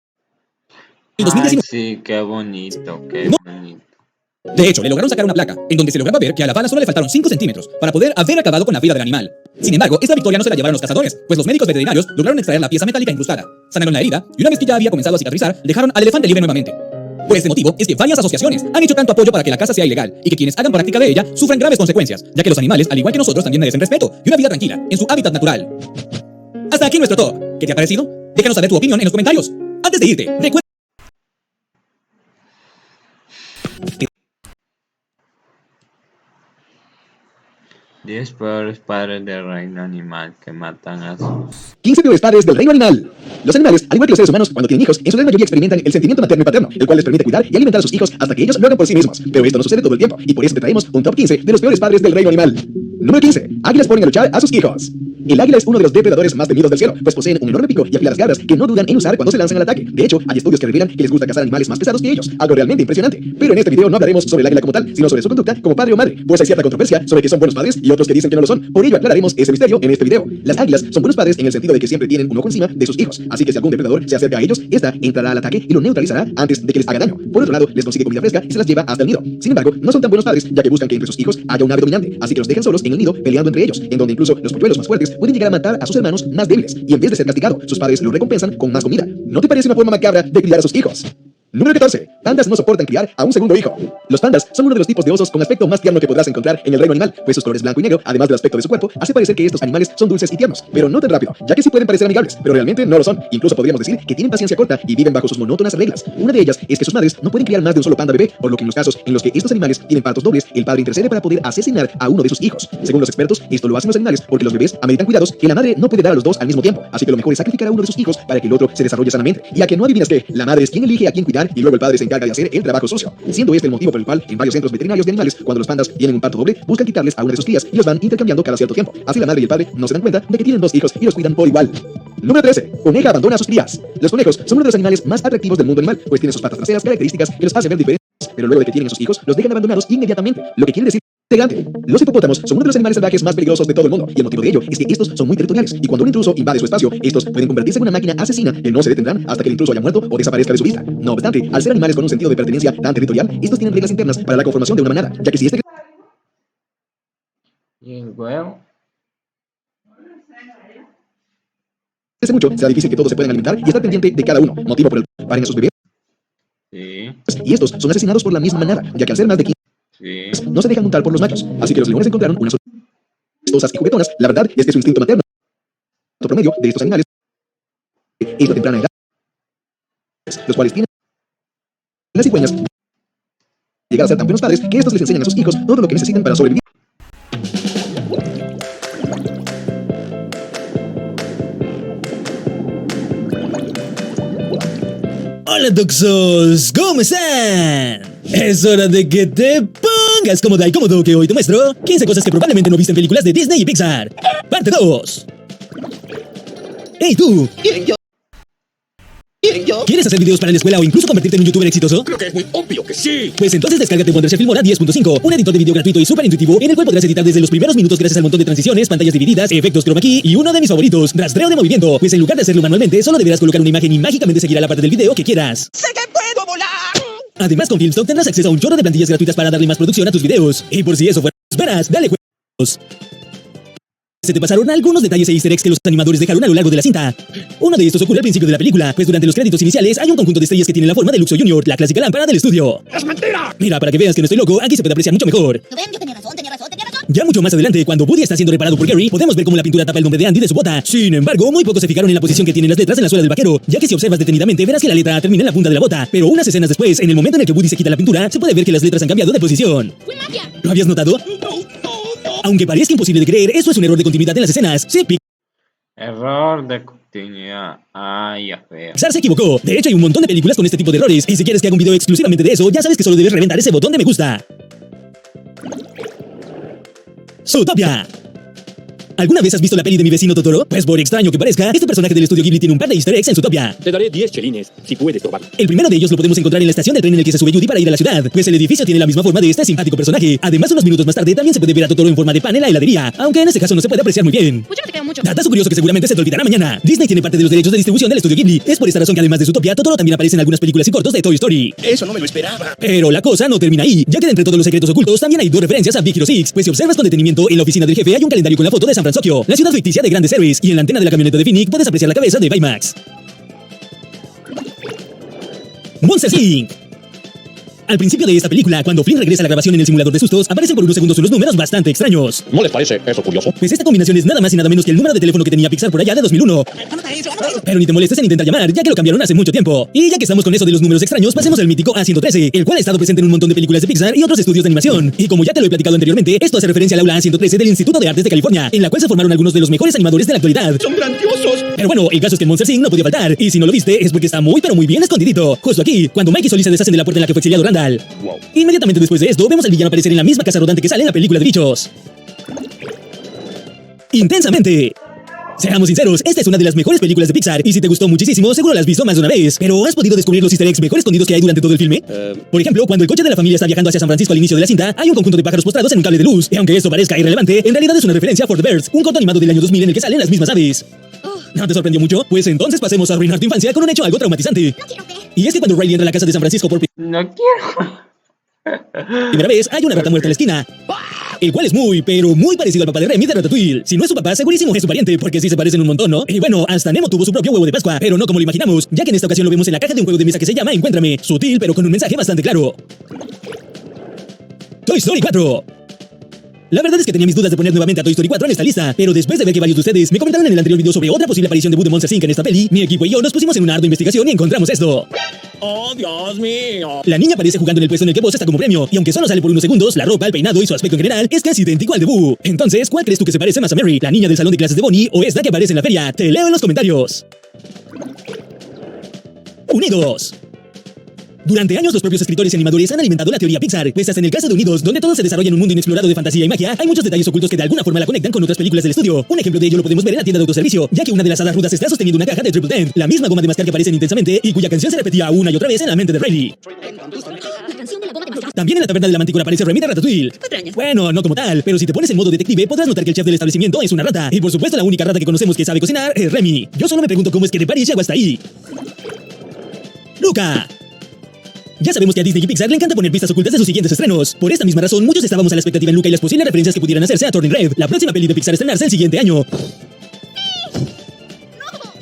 En 2019. Ay, sí, qué bonito, qué bonito. De hecho, le lograron sacar una placa, en donde se lograba ver que a la bala solo le faltaron 5 centímetros para poder haber acabado con la vida del animal. Sin embargo, esta victoria no se la llevaron los cazadores, pues los médicos veterinarios lograron extraer la pieza metálica incrustada, sanaron la herida, y una vez que ya había comenzado a cicatrizar, dejaron al elefante libre nuevamente. Por este motivo es que varias asociaciones han hecho tanto apoyo para que la caza sea ilegal y que quienes hagan práctica de ella sufran graves consecuencias, ya que los animales, al igual que nosotros, también merecen respeto y una vida tranquila en su hábitat natural. Hasta aquí nuestro talk. ¿Qué te ha parecido? Déjanos saber tu opinión en los comentarios. Antes de irte, recuerda... Diez peores padres del reino animal que matan a sus... 15 peores padres del reino animal. Los animales, al igual que los seres humanos, cuando tienen hijos, en su gran mayoría experimentan el sentimiento materno y paterno, el cual les permite cuidar y alimentar a sus hijos hasta que ellos lo hagan por sí mismos. Pero esto no sucede todo el tiempo, y por eso te traemos un top 15 de los peores padres del reino animal. Número 15. Águilas ponen a luchar a sus hijos. El águila es uno de los depredadores más temidos del cielo, pues poseen un enorme pico y afiladas garras que no dudan en usar cuando se lanzan al ataque. De hecho, hay estudios que revelan que les gusta cazar animales más pesados que ellos, algo realmente impresionante. Pero en este video no hablaremos sobre el águila como tal, sino sobre su conducta como padre o madre, pues hay cierta controversia sobre que son buenos padres y otros que dicen que no lo son. Por ello aclararemos ese misterio en este video. Las águilas son buenos padres en el sentido de que siempre tienen un ojo encima de sus hijos, así que si algún depredador se acerca a ellos, esta entrará al ataque y lo neutralizará antes de que les haga daño. Por otro lado, les consigue comida fresca y se las lleva hasta el nido. Sin embargo, no son tan buenos padres, ya que buscan que entre sus hijos haya un ave dominante, así que los dejan solos en el nido peleando entre ellos, en donde incluso los polluelos más fuertes pueden llegar a matar a sus hermanos más débiles, y en vez de ser castigado, sus padres lo recompensan con más comida. ¿No te parece una forma macabra de criar a sus hijos? Número 14. Pandas no soportan criar a un segundo hijo. Los pandas son uno de los tipos de osos con aspecto más tierno que podrás encontrar en el reino animal, pues sus colores blanco y negro, además del aspecto de su cuerpo, hace parecer que estos animales son dulces y tiernos, pero no tan rápido, ya que sí pueden parecer amigables, pero realmente no lo son. Incluso podríamos decir que tienen paciencia corta y viven bajo sus monótonas reglas. Una de ellas es que sus madres no pueden criar más de un solo panda bebé, por lo que en los casos en los que estos animales tienen partos dobles, el padre intercede para poder asesinar a uno de sus hijos. Según los expertos, esto lo hacen los animales porque los bebés ameritan cuidados que la madre no puede dar a los dos al mismo tiempo, así que lo mejor es sacrificar a uno de sus hijos para que el otro se desarrolle sanamente. Y a que no adivinas que la madre es quien elige a quién cuidar y luego el padre se encarga de hacer el trabajo sucio, siendo este el motivo por el cual en varios centros veterinarios de animales, cuando los pandas tienen un parto doble, buscan quitarles a una de sus crías y los van intercambiando cada cierto tiempo. Así la madre y el padre no se dan cuenta de que tienen dos hijos y los cuidan por igual. Número 13. Coneja abandona a sus crías. Los conejos son uno de los animales más atractivos del mundo animal, pues tienen sus patas traseras características que los hacen ver diferentes, pero luego de que tienen a sus hijos, los dejan abandonados inmediatamente, lo que quiere decir elegante. Los hipopótamos son uno de los animales salvajes más peligrosos de todo el mundo, y el motivo de ello es que estos son muy territoriales, y cuando un intruso invade su espacio, estos pueden convertirse en una máquina asesina que no se detendrán hasta que el intruso haya muerto o desaparezca de su vista. No obstante, al ser animales con un sentido de pertenencia tan territorial, estos tienen reglas internas para la conformación de una manada, ya que si este... ¿Y el huevo? mucho, será difícil que todos se puedan alimentar y estar pendiente de cada uno, motivo por el cual paren a sus bebés. Sí. Y estos son asesinados por la misma manada, ya que al ser más de 15 Sí. no se dejan montar por los machos, así que los leones encontraron unas vistosas y juguetonas. La verdad es que su instinto materno promedio de estos animales es la temprana edad, los cuales tienen las cigüeñas llegar a ser tan buenos padres que estos les enseñan a sus hijos todo lo que necesitan para sobrevivir. Hola Doxos, ¿cómo están? Es hora de que te pongas cómoda y cómodo, que hoy te muestro 15 cosas que probablemente no viste en películas de Disney y Pixar. Parte 2. Hey tú, ¿quieres hacer videos para la escuela o incluso convertirte en un youtuber exitoso? Creo que es muy obvio que sí. Pues entonces descárgate Wondershare Filmora 10.5, un editor de video gratuito y súper intuitivo en el cual podrás editar desde los primeros minutos gracias al montón de transiciones, pantallas divididas, efectos chroma key y uno de mis favoritos, rastreo de movimiento. Pues en lugar de hacerlo manualmente, solo deberás colocar una imagen y mágicamente seguirá la parte del video que quieras. ¡Sé que puedo volar! Además, con Filmstock tendrás acceso a un chorro de plantillas gratuitas para darle más producción a tus videos. Y por si eso fuera, verás, dale juegos. Se te pasaron algunos detalles e easter eggs que los animadores dejaron a lo largo de la cinta. Uno de estos ocurre al principio de la película, pues durante los créditos iniciales hay un conjunto de estrellas que tienen la forma de Luxo Jr., la clásica lámpara del estudio. ¡Es mentira! Mira, para que veas que no estoy loco, aquí se puede apreciar mucho mejor. Yo tenía razón. Ya mucho más adelante, cuando Woody está siendo reparado por Gary, podemos ver cómo la pintura tapa el nombre de Andy de su bota. Sin embargo, muy pocos se fijaron en la posición que tienen las letras en la suela del vaquero, ya que si observas detenidamente verás que la letra termina en la punta de la bota, pero unas escenas después, en el momento en el que Woody se quita la pintura, se puede ver que las letras han cambiado de posición. ¿Lo habías notado? Aunque parezca imposible de creer, eso es un error de continuidad en las escenas. Error de continuidad. Ay, ya feo. Pixar se equivocó. De hecho, hay un montón de películas con este tipo de errores, y si quieres que haga un video exclusivamente de eso, ya sabes que solo debes reventar ese botón de me gusta. Zootopia. ¿Alguna vez has visto la peli de Mi vecino Totoro? Pues por extraño que parezca, este personaje del estudio Ghibli tiene un par de easter eggs en Zootopia. Te daré 10 chelines, si puedes probarlo. El primero de ellos lo podemos encontrar en la estación del tren en el que se sube Judy para ir a la ciudad, pues el edificio tiene la misma forma de este simpático personaje. Además, unos minutos más tarde también se puede ver a Totoro en forma de pan en la heladería, aunque en este caso no se puede apreciar muy bien. Pues yo no te creo mucho. Datazo curioso que seguramente se te olvidará mañana. Disney tiene parte de los derechos de distribución del estudio Ghibli. Es por esta razón que además de Zootopia, Totoro también aparece en algunas películas y cortos de Toy Story. Eso no me lo esperaba. Pero la cosa no termina ahí, ya que de entre todos los secretos ocultos también hay dos referencias a Big Hero 6, pues si observas con detenimiento, en la oficina del jefe hay un calendario con la foto de San Francisco, la ciudad ficticia de grandes héroes, y en la antena de la camioneta de Finnick puedes apreciar la cabeza de Baymax. Monsters Inc. Al principio de esta película, cuando Flynn regresa a la grabación en el simulador de sustos, aparecen por unos segundos unos números bastante extraños. ¿No les parece eso curioso? Pues esta combinación es nada más y nada menos que el número de teléfono que tenía Pixar por allá de 2001. Pero ni te molestes en intentar llamar, ya que lo cambiaron hace mucho tiempo. Y ya que estamos con eso de los números extraños, pasemos al mítico A113, el cual ha estado presente en un montón de películas de Pixar y otros estudios de animación. Y como ya te lo he platicado anteriormente, esto hace referencia al aula A113 del Instituto de Artes de California, en la cual se formaron algunos de los mejores animadores de la actualidad. ¡Son grandiosos! Pero bueno, el caso es que en Monsters Inc. no podía faltar, y si no lo viste es porque está muy pero muy bien escondidito. Justo aquí, cuando Mike y Sully se deshacen de la puerta en la que fue exiliado Randall. Wow. Inmediatamente después de esto, vemos al villano aparecer en la misma casa rodante que sale en la película de bichos. Intensamente. Seamos sinceros, esta es una de las mejores películas de Pixar, y si te gustó muchísimo, seguro la has visto más de una vez. Pero ¿has podido descubrir los easter eggs mejor escondidos que hay durante todo el filme? Por ejemplo, cuando el coche de la familia está viajando hacia San Francisco al inicio de la cinta, hay un conjunto de pájaros postrados en un cable de luz. Y aunque esto parezca irrelevante, en realidad es una referencia a For the Birds, un corto animado del año 2000 en el que salen las mismas aves. ¿No te sorprendió mucho? Pues entonces pasemos a arruinar tu infancia con un hecho algo traumatizante. No quiero ver. Y es que cuando Riley entra a la casa de San Francisco por No quiero. primera vez, hay una rata muerta en la esquina, el cual es muy, pero muy parecido al papá de Remy de Ratatouille. Si no es su papá, segurísimo es su pariente, porque sí se parecen un montón, ¿no? Y bueno, hasta Nemo tuvo su propio huevo de Pascua, pero no como lo imaginamos, ya que en esta ocasión lo vemos en la caja de un juego de mesa que se llama Encuéntrame. Sutil, pero con un mensaje bastante claro. Toy Story 4. La verdad es que tenía mis dudas de poner nuevamente a Toy Story 4 en esta lista, pero después de ver que varios de ustedes me comentaron en el anterior video sobre otra posible aparición de Boo de Monsters Inc. en esta peli, mi equipo y yo nos pusimos en una ardua investigación y encontramos esto. ¡Oh, Dios mío! La niña aparece jugando en el puesto en el que Buzz está como premio, y aunque solo sale por unos segundos, la ropa, el peinado y su aspecto en general es casi idéntico al de Boo. Entonces, ¿cuál crees tú que se parece más a Mary, la niña del salón de clases de Bonnie, o esta que aparece en la feria? Te leo en los comentarios. Unidos. Durante años los propios escritores y animadores han alimentado la teoría Pixar, pues hasta en el caso de Unidos, donde todo se desarrolla en un mundo inexplorado de fantasía y magia, hay muchos detalles ocultos que de alguna forma la conectan con otras películas del estudio. Un ejemplo de ello lo podemos ver en la tienda de autoservicio, ya que una de las hadas rudas está sosteniendo una caja de Triple Dent, la misma goma de mascar que aparece en Intensamente y cuya canción se repetía una y otra vez en la mente de Riley. La canción de la goma de mascar. También en la taberna de la Mantícora aparece Remy de Ratatouille. Patrañas. Bueno, no como tal, pero si te pones en modo detective podrás notar que el chef del establecimiento es una rata, y por supuesto la única rata que conocemos que sabe cocinar es Remy. Yo solo me pregunto cómo es que de París llegó hasta ahí. Luca. Ya sabemos que a Disney y Pixar le encanta poner pistas ocultas de sus siguientes estrenos. Por esta misma razón, muchos estábamos a la expectativa en Luca y las posibles referencias que pudieran hacerse a Turning Red, la próxima peli de Pixar a estrenarse el siguiente año.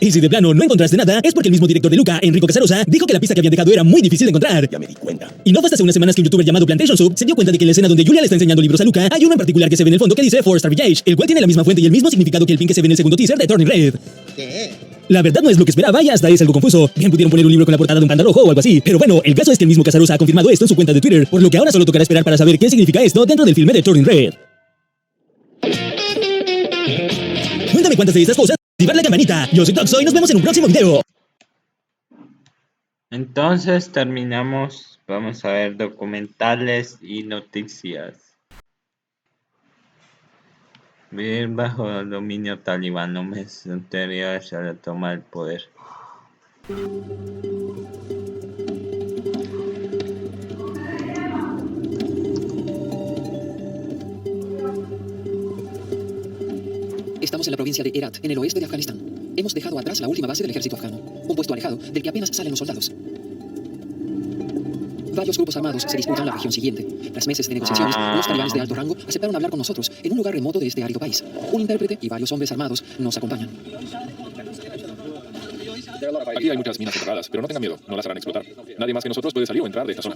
Y si de plano no encontraste nada, es porque el mismo director de Luca, Enrico Casarosa, dijo que la pista que habían dejado era muy difícil de encontrar. Ya me di cuenta. Y no fue hasta hace unas semanas que un youtuber llamado Plantation Soup se dio cuenta de que en la escena donde Julia le está enseñando libros a Luca, hay uno en particular que se ve en el fondo que dice 4-Star Village, el cual tiene la misma fuente y el mismo significado que el pin que se ve en el segundo teaser de Turning Red. ¿Qué? La verdad no es lo que esperaba y hasta es algo confuso. Bien pudieron poner un libro con la portada de un panda rojo o algo así. Pero bueno, el caso es que el mismo Casarosa ha confirmado esto en su cuenta de Twitter, por lo que ahora solo tocará esperar para saber qué significa esto dentro del filme de Turning Red. Cuéntame cuántas de estas cosas. Activar la campanita. Yo soy Toxo y nos vemos en un próximo video. Entonces terminamos. Vamos a ver documentales y noticias. Vivir bajo el dominio talibán. Un mes anteriores a la toma del poder. Estamos en la provincia de Herat, en el oeste de Afganistán. Hemos dejado atrás la última base del ejército afgano, un puesto alejado del que apenas salen los soldados. Varios grupos armados se disputan la región siguiente. Tras meses de negociaciones, unos talibanes de alto rango aceptaron hablar con nosotros en un lugar remoto de este árido país. Un intérprete y varios hombres armados nos acompañan. Aquí hay muchas minas enterradas, pero no tengan miedo, no las harán explotar. Nadie más que nosotros puede salir o entrar de esta zona.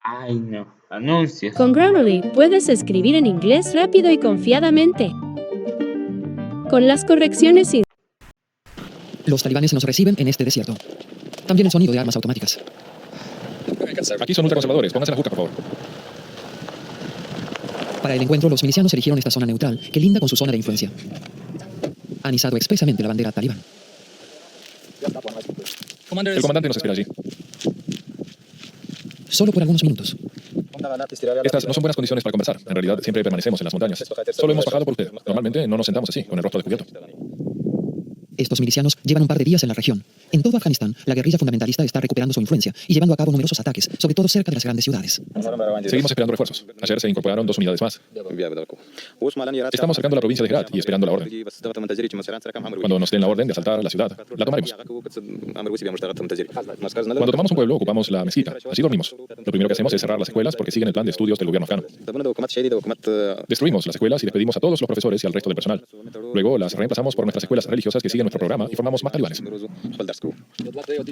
Ay no, anuncios. Con Grammarly puedes escribir en inglés rápido y confiadamente. Con las correcciones sin... Los talibanes nos reciben en este desierto. También el sonido de armas automáticas. Aquí son ultraconservadores, pónganse la juca, por favor. Para el encuentro, los milicianos eligieron esta zona neutral, que linda con su zona de influencia. Han izado expresamente la bandera talibán. El comandante nos espera allí. Solo por algunos minutos. Estas no son buenas condiciones para conversar. En realidad, siempre permanecemos en las montañas. Solo hemos bajado por usted. Normalmente no nos sentamos así, con el rostro descubierto. Estos milicianos llevan un par de días en la región. En todo Afganistán, la guerrilla fundamentalista está recuperando su influencia y llevando a cabo numerosos ataques, sobre todo cerca de las grandes ciudades. Seguimos esperando refuerzos. Ayer se incorporaron 2 unidades más. Estamos cercando la provincia de Herat y esperando la orden. Cuando nos den la orden de asaltar la ciudad, la tomaremos. Cuando tomamos un pueblo, ocupamos la mezquita. Así dormimos. Lo primero que hacemos es cerrar las escuelas porque siguen el plan de estudios del gobierno afgano. Destruimos las escuelas y despedimos a todos los profesores y al resto del personal. Luego las reemplazamos por nuestras escuelas religiosas que siguen nuestro programa y formamos más talibanes.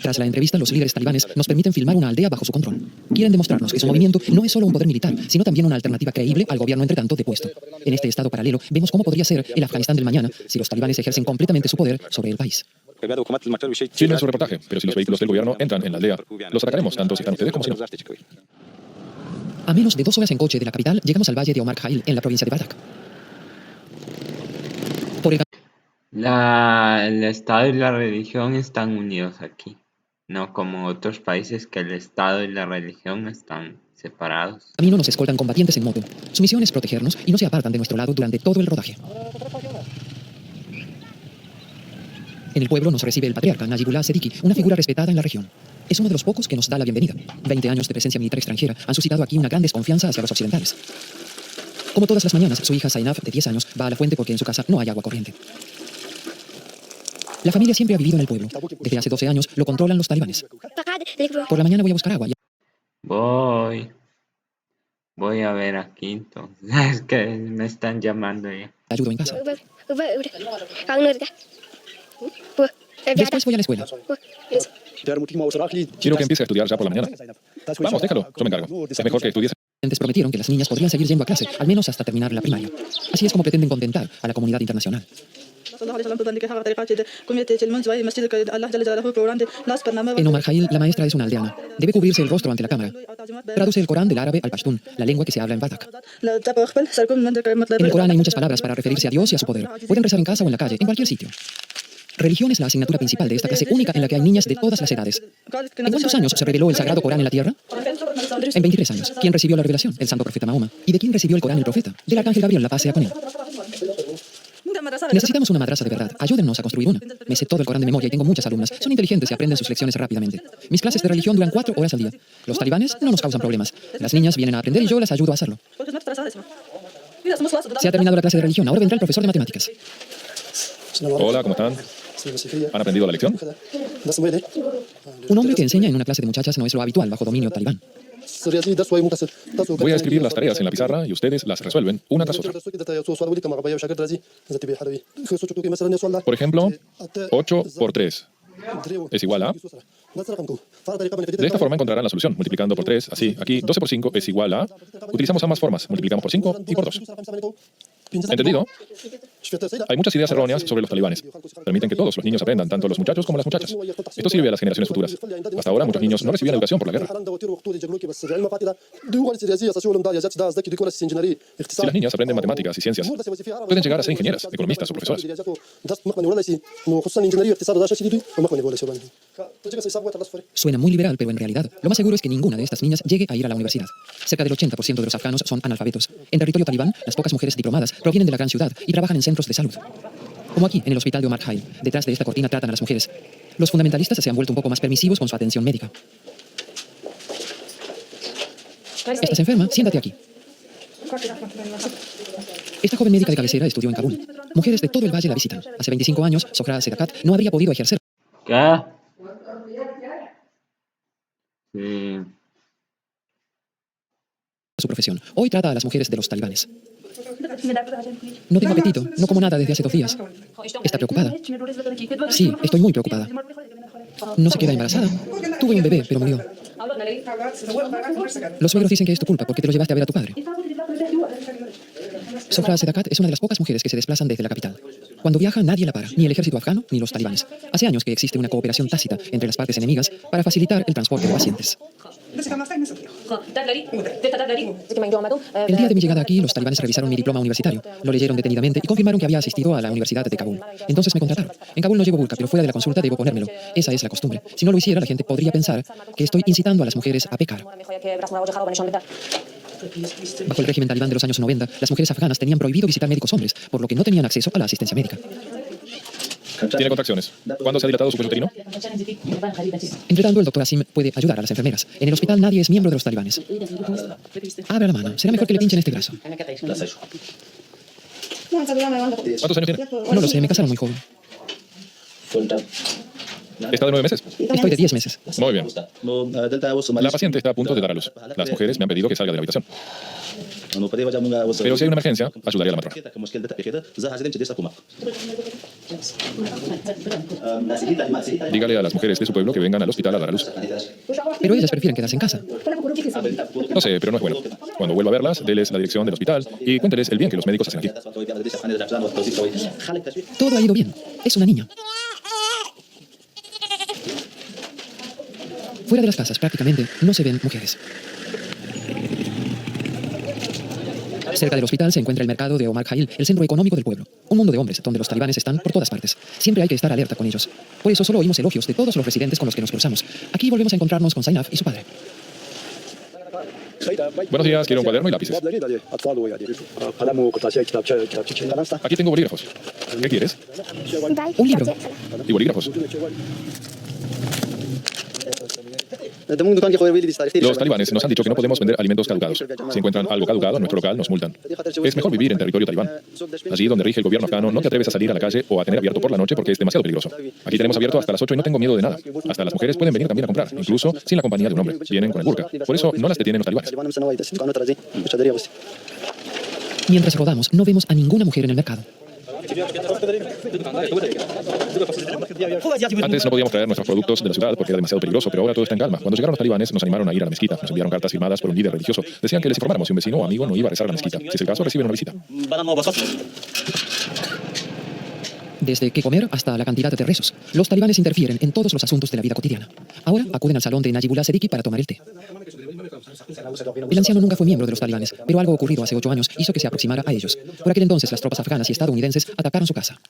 Tras la entrevista, los líderes talibanes nos permiten filmar una aldea bajo su control. Quieren demostrarnos que su movimiento no es solo un poder militar, sino también una alternativa creíble al gobierno entre tanto depuesto. En este estado paralelo, vemos cómo podría ser el Afganistán del mañana si los talibanes ejercen completamente su poder sobre el país. Filmen su reportaje, pero si los vehículos del gobierno entran en la aldea, los atacaremos tanto si están ustedes como si no. A menos de 2 horas en coche de la capital, llegamos al valle de Omar Khail, en la provincia de Badak. Por el El Estado y la religión están unidos aquí, no como otros países que el Estado y la religión están separados. camino nos escoltan combatientes en moto. Su misión es protegernos y no se apartan de nuestro lado durante todo el rodaje. En el pueblo nos recibe el patriarca Najibullah Sediki, una figura respetada en la región. Es uno de los pocos que nos da la bienvenida. 20 años de presencia militar extranjera han suscitado aquí una gran desconfianza hacia los occidentales. Como todas las mañanas, su hija Zainab, de 10 años, va a la fuente porque en su casa no hay agua corriente. La familia siempre ha vivido en el pueblo. Desde hace 12 años lo controlan los talibanes. Por la mañana voy a buscar agua. Voy a ver aquí entonces. Es que me están llamando ya. Ayudo en casa. Después voy a la escuela. Quiero que empiece a estudiar ya por la mañana. Vamos, déjalo, yo me encargo. Es mejor que estudies. Antes prometieron que las niñas podrían seguir yendo a clase, al menos hasta terminar la primaria. Así es como pretenden contentar a la comunidad internacional. En Omar Khail, la maestra es una aldeana. Debe cubrirse el rostro ante la cámara. Traduce el Corán del árabe al pashtún, la lengua que se habla en Badak. En el Corán hay muchas palabras para referirse a Dios y a su poder. Pueden rezar en casa o en la calle, en cualquier sitio. Religión es la asignatura principal de esta clase única en la que hay niñas de todas las edades. ¿En cuántos años se reveló el Sagrado Corán en la tierra? En 23 años. ¿Quién recibió la revelación? El santo profeta Mahoma. ¿Y de quién recibió el Corán el profeta? Del arcángel Gabriel, la paz sea con él. Necesitamos una madrasa de verdad. Ayúdennos a construir una. Me sé todo el Corán de memoria y tengo muchas alumnas. Son inteligentes y aprenden sus lecciones rápidamente. Mis clases de religión duran 4 horas al día. Los talibanes no nos causan problemas. Las niñas vienen a aprender y yo las ayudo a hacerlo. Se ha terminado la clase de religión. Ahora vendrá el profesor de matemáticas. Hola, ¿cómo están? ¿Han aprendido la lección? Un hombre que enseña en una clase de muchachas no es lo habitual bajo dominio talibán. Voy a escribir las tareas en la pizarra y ustedes las resuelven una tras otra. Por ejemplo, 8 por 3 es igual a... De esta forma encontrarán la solución, multiplicando por 3, así. Aquí 12 por 5 es igual a... Utilizamos ambas formas, multiplicamos por 5 y por 2. ¿Entendido? Hay muchas ideas erróneas sobre los talibanes. Permiten que todos los niños aprendan, tanto los muchachos como las muchachas. Esto sirve a las generaciones futuras. Hasta ahora muchos niños no recibían educación por la guerra. Si las niñas aprenden matemáticas y ciencias, pueden llegar a ser ingenieras, economistas o profesoras. Suena muy liberal, pero en realidad, lo más seguro es que ninguna de estas niñas llegue a ir a la universidad. Cerca del 80% de los afganos son analfabetos. En territorio talibán, las pocas mujeres diplomadas provienen de la gran ciudad y trabajan en centros de salud. Como aquí, en el hospital de Omar Khail. Detrás de esta cortina tratan a las mujeres. Los fundamentalistas se han vuelto un poco más permisivos con su atención médica. ¿Estás enferma? Siéntate aquí. Esta joven médica de cabecera estudió en Kabul. Mujeres de todo el valle la visitan. Hace 25 años, Sohra Sedakat no habría podido ejercer ¿Qué? Sí. su profesión. Hoy trata a las mujeres de los talibanes. No tengo apetito, no como nada desde hace 2 días. ¿Está preocupada? Sí, estoy muy preocupada. No se queda embarazada. Tuve un bebé, pero murió. Los suegros dicen que es tu culpa porque te lo llevaste a ver a tu padre. Sohra Sedakat es una de las pocas mujeres que se desplazan desde la capital. Cuando viaja, nadie la para, ni el ejército afgano ni los talibanes. Hace años que existe una cooperación tácita entre las partes enemigas para facilitar el transporte de pacientes. El día de mi llegada aquí, los talibanes revisaron mi diploma universitario, lo leyeron detenidamente y confirmaron que había asistido a la Universidad de Kabul. Entonces me contrataron. En Kabul no llevo burka, pero fuera de la consulta debo ponérmelo. Esa es la costumbre. Si no lo hiciera, la gente podría pensar que estoy incitando a las mujeres a pecar. Bajo el régimen talibán de los años 90, las mujeres afganas tenían prohibido visitar médicos hombres, por lo que no tenían acceso a la asistencia médica. Tiene contracciones. ¿Cuándo se ha dilatado su cuello uterino? Entre tanto, el doctor Asim puede ayudar a las enfermeras. En el hospital nadie es miembro de los talibanes. Abra la mano. Será mejor que le pinchen este brazo. ¿Cuántos años tiene? No lo sé, me casaron muy joven. ¿Está de 9 meses? Estoy de 10 meses. Muy bien. La paciente está a punto de dar a luz. Las mujeres me han pedido que salga de la habitación. Pero si hay una emergencia, ayudaré a la matrona. Dígale a las mujeres de su pueblo que vengan al hospital a dar a luz. Pero ellas prefieren quedarse en casa. No sé, pero no es bueno. Cuando vuelva a verlas, déles la dirección del hospital y cuénteles el bien que los médicos hacen aquí. Todo ha ido bien. Es una niña. Fuera de las casas, prácticamente, no se ven mujeres. Cerca del hospital se encuentra el mercado de Omar Khail, el centro económico del pueblo. Un mundo de hombres, donde los talibanes están por todas partes. Siempre hay que estar alerta con ellos. Por eso solo oímos elogios de todos los residentes con los que nos cruzamos. Aquí volvemos a encontrarnos con Zainab y su padre. Buenos días, quiero un cuaderno y lápices. Aquí tengo bolígrafos. ¿Qué quieres? Un libro. ¿Y bolígrafos? Los talibanes nos han dicho que no podemos vender alimentos caducados. Si encuentran algo caducado en nuestro local, nos multan. Es mejor vivir en territorio talibán. Allí donde rige el gobierno afgano, no te atreves a salir a la calle o a tener abierto por la noche porque es demasiado peligroso. Aquí tenemos abierto hasta las 8 y no tengo miedo de nada. Hasta las mujeres pueden venir también a comprar, incluso sin la compañía de un hombre. Vienen con el burka. Por eso no las detienen los talibanes. Mientras rodamos, no vemos a ninguna mujer en el mercado. Antes no podíamos traer nuestros productos de la ciudad porque era demasiado peligroso, pero ahora todo está en calma. Cuando llegaron los talibanes, nos animaron a ir a la mezquita. Nos enviaron cartas firmadas por un líder religioso. Decían que les informáramos si un vecino o amigo no iba a rezar a la mezquita. Si es el caso, reciben una visita. Desde qué comer hasta la cantidad de rezos. Los talibanes interfieren en todos los asuntos de la vida cotidiana. Ahora acuden al salón de Najibullah Seddiqui para tomar el té. El anciano nunca fue miembro de los talibanes, pero algo ocurrido hace 8 años hizo que se aproximara a ellos. Por aquel entonces, las tropas afganas y estadounidenses atacaron su casa.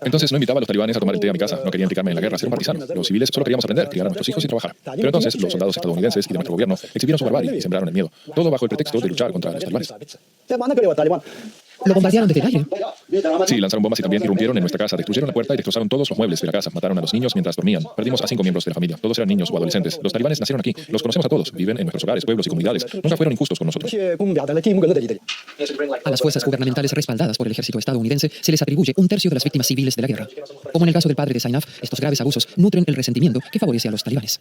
Entonces no invitaba a los talibanes a tomar el té a mi casa. No quería implicarme en la guerra, ser un partisano. Los civiles solo queríamos aprender, criar a nuestros hijos y trabajar. Pero entonces los soldados estadounidenses y de nuestro gobierno exhibieron su barbarie y sembraron el miedo. Todo bajo el pretexto de luchar contra los talibanes. ¿Lo bombardearon desde el aire? Sí, lanzaron bombas y también irrumpieron en nuestra casa. Destruyeron la puerta y destrozaron todos los muebles de la casa. Mataron a los niños mientras dormían. Perdimos a 5 miembros de la familia. Todos eran niños o adolescentes. Los talibanes nacieron aquí. Los conocemos a todos. Viven en nuestros hogares, pueblos y comunidades. Nunca fueron injustos con nosotros. A las fuerzas gubernamentales respaldadas por el ejército estadounidense se les atribuye 1/3 de las víctimas civiles de la guerra. Como en el caso del padre de Zainab, estos graves abusos nutren el resentimiento que favorece a los talibanes.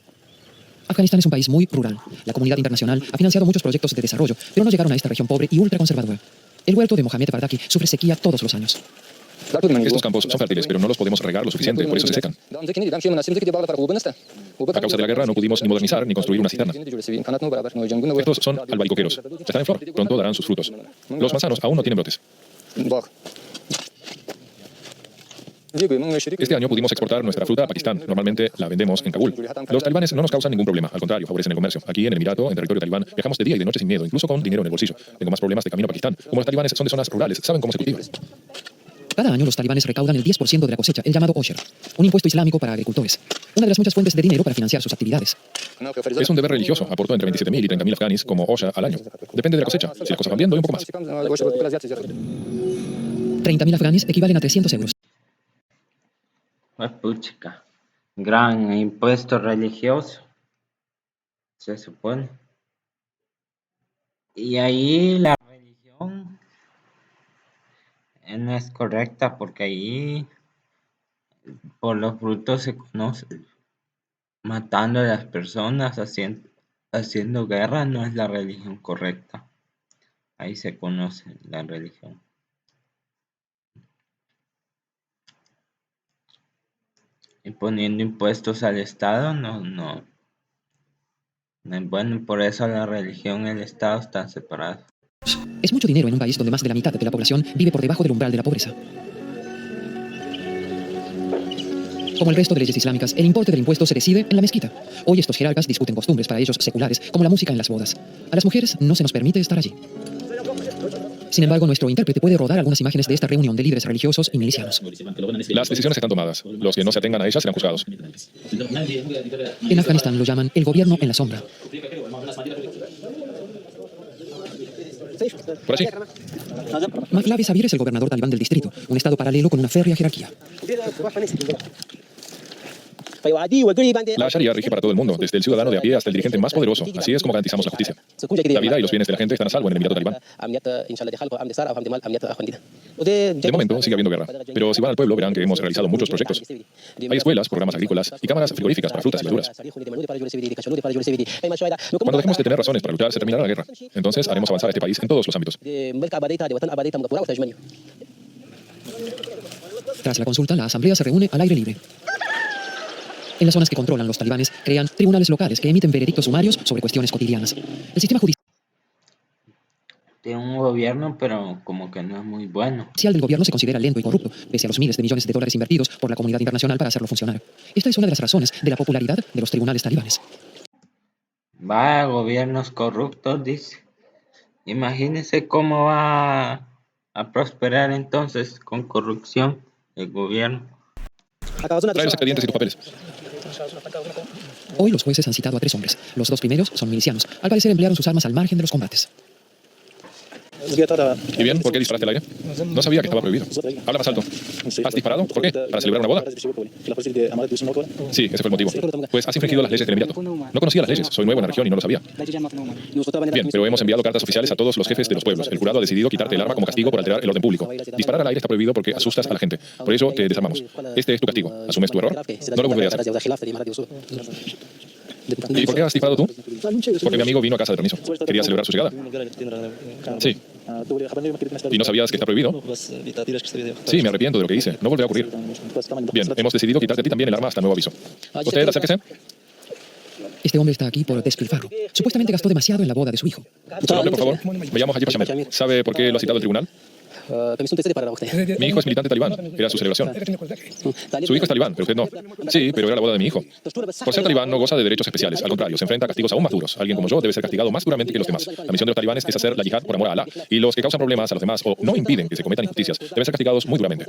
Afganistán es un país muy rural. La comunidad internacional ha financiado muchos proyectos de desarrollo, pero no llegaron a esta región pobre y ultraconservadora. El huerto de Mohamed Bardaki sufre sequía todos los años. Estos campos son fértiles, pero no los podemos regar lo suficiente, por eso se secan. A causa de la guerra no pudimos ni modernizar ni construir una cisterna. Estos son albaricoqueros. Están en flor, pronto darán sus frutos. Los manzanos aún no tienen brotes. Este año pudimos exportar nuestra fruta a Pakistán. Normalmente la vendemos en Kabul. Los talibanes no nos causan ningún problema. Al contrario, favorecen el comercio. Aquí en el Emirato, en territorio talibán, viajamos de día y de noche sin miedo, incluso con dinero en el bolsillo. Tengo más problemas de camino a Pakistán. Como los talibanes son de zonas rurales, saben cómo se cultiva. Cada año los talibanes recaudan el 10% de la cosecha, el llamado osher, un impuesto islámico para agricultores. Una de las muchas fuentes de dinero para financiar sus actividades. Es un deber religioso. Aporto entre 27.000 y 30.000 afganis como osha al año. Depende de la cosecha. Si las cosas van bien, doy un poco más. 30.000 afganis equivalen a 300 euros. Pues puchica. Gran impuesto religioso. Se supone. Y ahí la religión no es correcta porque ahí por los frutos se conoce. Matando a las personas, haciendo guerra no es la religión correcta. Ahí se conoce la religión. Y poniendo impuestos al Estado no es bueno, por eso la religión y el Estado están separados. Es mucho dinero en un país donde más de la mitad de la población vive por debajo del umbral de la pobreza. Como el resto de leyes islámicas, el importe del impuesto se decide en la mezquita. Hoy estos jerarcas discuten costumbres para ellos seculares, como la música en las bodas. A las mujeres no se nos permite estar allí. Sin embargo, nuestro intérprete puede rodar algunas imágenes de esta reunión de líderes religiosos y milicianos. Las decisiones están tomadas. Los que no se atengan a ellas serán juzgados. En Afganistán lo llaman el gobierno en la sombra. Por allí. Mahlavi Sabir es el gobernador talibán del distrito, un estado paralelo con una férrea jerarquía. La Sharia rige para todo el mundo, desde el ciudadano de a pie hasta el dirigente más poderoso. Así es como garantizamos la justicia. La vida y los bienes de la gente están a salvo en el Emirato talibán. De momento sigue habiendo guerra, pero si van al pueblo verán que hemos realizado muchos proyectos. Hay escuelas, programas agrícolas y cámaras frigoríficas para frutas y verduras. Cuando dejemos de tener razones para luchar, se terminará la guerra. Entonces haremos avanzar a este país en todos los ámbitos. Tras la consulta, la asamblea se reúne al aire libre. En las zonas que controlan los talibanes, crean tribunales locales que emiten veredictos sumarios sobre cuestiones cotidianas. El sistema judicial Tiene un gobierno, pero como que no es muy bueno. del gobierno se considera lento y corrupto, pese a los miles de millones de dólares invertidos por la comunidad internacional para hacerlo funcionar. Esta es una de las razones de la popularidad de los tribunales talibanes. Va, gobiernos corruptos, dice. Imagínense cómo va a prosperar entonces con corrupción el gobierno. Trae los expedientes y tus papeles. Hoy los jueces han citado a 3 hombres. Los 2 primeros son milicianos. Al parecer emplearon sus armas al margen de los combates. ¿Y bien? ¿Por qué disparaste al aire? No sabía que estaba prohibido. Habla más alto. ¿Has disparado? ¿Por qué? ¿Para celebrar una boda? Sí, ese fue el motivo. Pues has infringido las leyes del Emirato. No conocía las leyes, soy nuevo en la región y no lo sabía. Bien, pero hemos enviado cartas oficiales a todos los jefes de los pueblos. El jurado ha decidido quitarte el arma como castigo por alterar el orden público. Disparar al aire está prohibido porque asustas a la gente. Por eso te desarmamos. Este es tu castigo. ¿Asumes tu error? No lo volveré a hacer. ¿Y por qué has disparado tú? Porque mi amigo vino a casa de permiso. Quería celebrar su llegada. Sí. ¿Y no sabías que está prohibido? Sí, me arrepiento de lo que hice. No volverá a ocurrir. Bien, hemos decidido quitarte a ti también el arma hasta nuevo aviso. ¿Usted acérquese? Este hombre está aquí por despilfarro. Supuestamente gastó demasiado en la boda de su hijo. Su nombre, por favor. Me llamo Haji Pashamed. ¿Sabe por qué lo ha citado el tribunal? Mi hijo es militante talibán. Era su celebración. Su hijo es talibán, pero usted no. Sí, pero era la boda de mi hijo. Por ser talibán no goza de derechos especiales. Al contrario, se enfrenta a castigos aún más duros. Alguien como yo debe ser castigado más duramente que los demás. La misión de los talibanes es hacer la yihad por amor a Alá. Y los que causan problemas a los demás o no impiden que se cometan injusticias deben ser castigados muy duramente.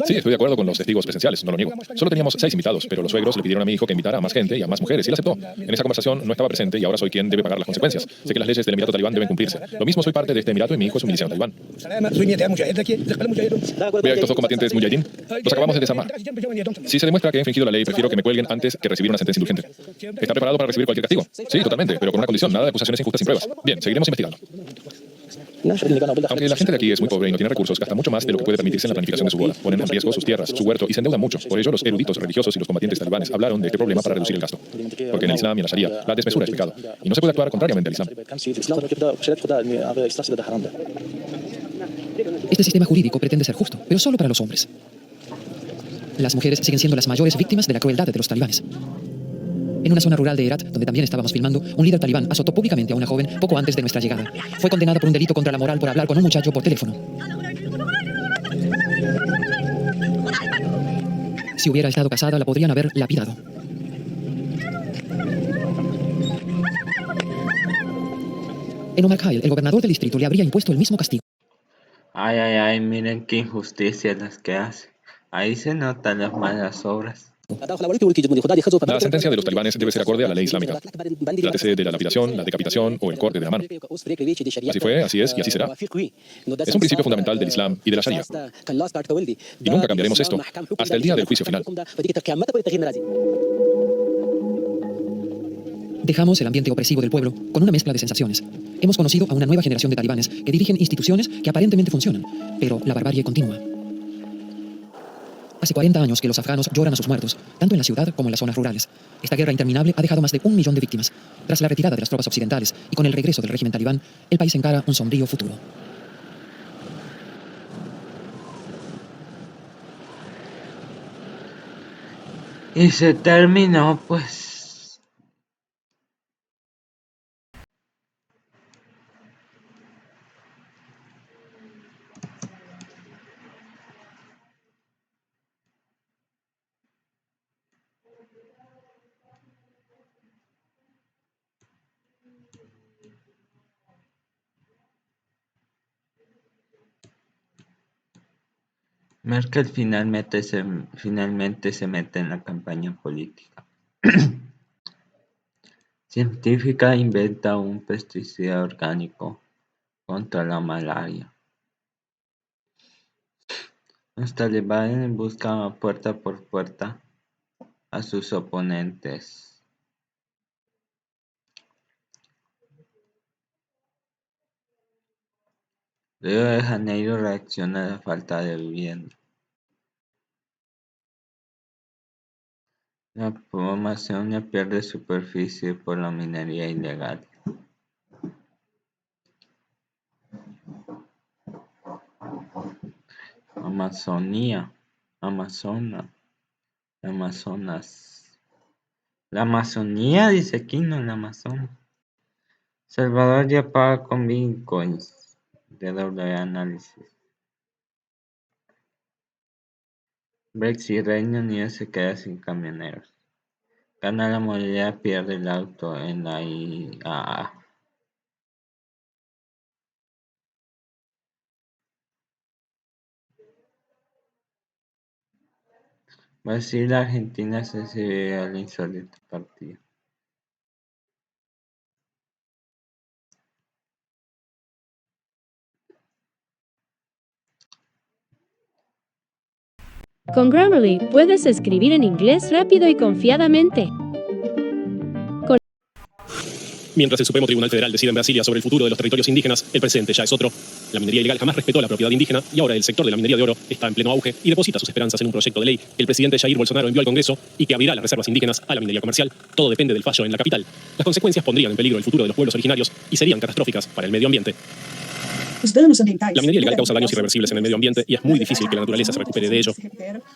Sí, estoy de acuerdo con los testigos presenciales, no lo niego. Solo teníamos 6 invitados, pero los suegros le pidieron a mi hijo que invitara a más gente y a más mujeres y él aceptó. En esa conversación no estaba presente y ahora soy quien debe pagar las consecuencias. Sé que las leyes del Emirato talibán deben cumplirse. Lo mismo, soy parte de este Emirato y mi hijo es un miliciano talibán. Ve a estos 2 combatientes mujahidín. Los acabamos de desarmar. Si se demuestra que he infringido la ley, prefiero que me cuelguen antes que recibir una sentencia indulgente. ¿Está preparado para recibir cualquier castigo? Sí, totalmente, pero con una condición, nada de acusaciones injustas sin pruebas. Bien, seguiremos investigando. Aunque la gente de aquí es muy pobre y no tiene recursos, gasta mucho más de lo que puede permitirse en la planificación de su boda. Ponen en riesgo sus tierras, su huerto y se endeudan mucho. Por ello, los eruditos religiosos y los combatientes talibanes hablaron de este problema para reducir el gasto. Porque en el Islam y en la Sharia, la desmesura es pecado. Y no se puede actuar contrariamente al Islam. Este sistema jurídico pretende ser justo, pero solo para los hombres. Las mujeres siguen siendo las mayores víctimas de la crueldad de los talibanes. En una zona rural de Herat, donde también estábamos filmando, un líder talibán azotó públicamente a una joven poco antes de nuestra llegada. Fue condenada por un delito contra la moral por hablar con un muchacho por teléfono. Si hubiera estado casada, la podrían haber lapidado. En Omar Khail, el gobernador del distrito le habría impuesto el mismo castigo. Ay, ay, ay, miren qué injusticia las que hace. Ahí se notan las malas obras. La sentencia de los talibanes debe ser acorde a la ley islámica. Trátese de la lapidación, la decapitación o el corte de la mano. Así fue, así es y así será. Es un principio fundamental del Islam y de la Sharia. Y nunca cambiaremos esto hasta el día del juicio final. Dejamos el ambiente opresivo del pueblo con una mezcla de sensaciones. Hemos conocido a una nueva generación de talibanes que dirigen instituciones que aparentemente funcionan, pero la barbarie continúa. Hace 40 años que los afganos lloran a sus muertos, tanto en la ciudad como en las zonas rurales. Esta guerra interminable ha dejado más de 1 millón de víctimas. Tras la retirada de las tropas occidentales y con el regreso del régimen talibán, el país encara un sombrío futuro. Y se terminó, pues. Merkel finalmente se mete en la campaña política. Científica inventa un pesticida orgánico contra la malaria. Los talibanes buscan puerta por puerta a sus oponentes. Río de Janeiro reacciona a la falta de vivienda. La Amazonia pierde superficie por la minería ilegal. Amazonas. La Amazonía dice aquí, no el Amazonas. Salvador ya paga con bitcoins. De doble análisis. Brexit, Reino Unido se queda sin camioneros. Gana la movilidad, pierde el auto en la IAA. Brasil, Argentina se sirve al insólito partido. Con Grammarly puedes escribir en inglés rápido y confiadamente. Mientras el Supremo Tribunal Federal decide en Brasilia sobre el futuro de los territorios indígenas, el presente ya es otro. La minería ilegal jamás respetó la propiedad indígena y ahora el sector de la minería de oro está en pleno auge y deposita sus esperanzas en un proyecto de ley que el presidente Jair Bolsonaro envió al Congreso y que abrirá las reservas indígenas a la minería comercial. Todo depende del fallo en la capital. Las consecuencias pondrían en peligro el futuro de los pueblos originarios y serían catastróficas para el medio ambiente. La minería ilegal causa daños irreversibles en el medio ambiente y es muy difícil que la naturaleza se recupere de ello.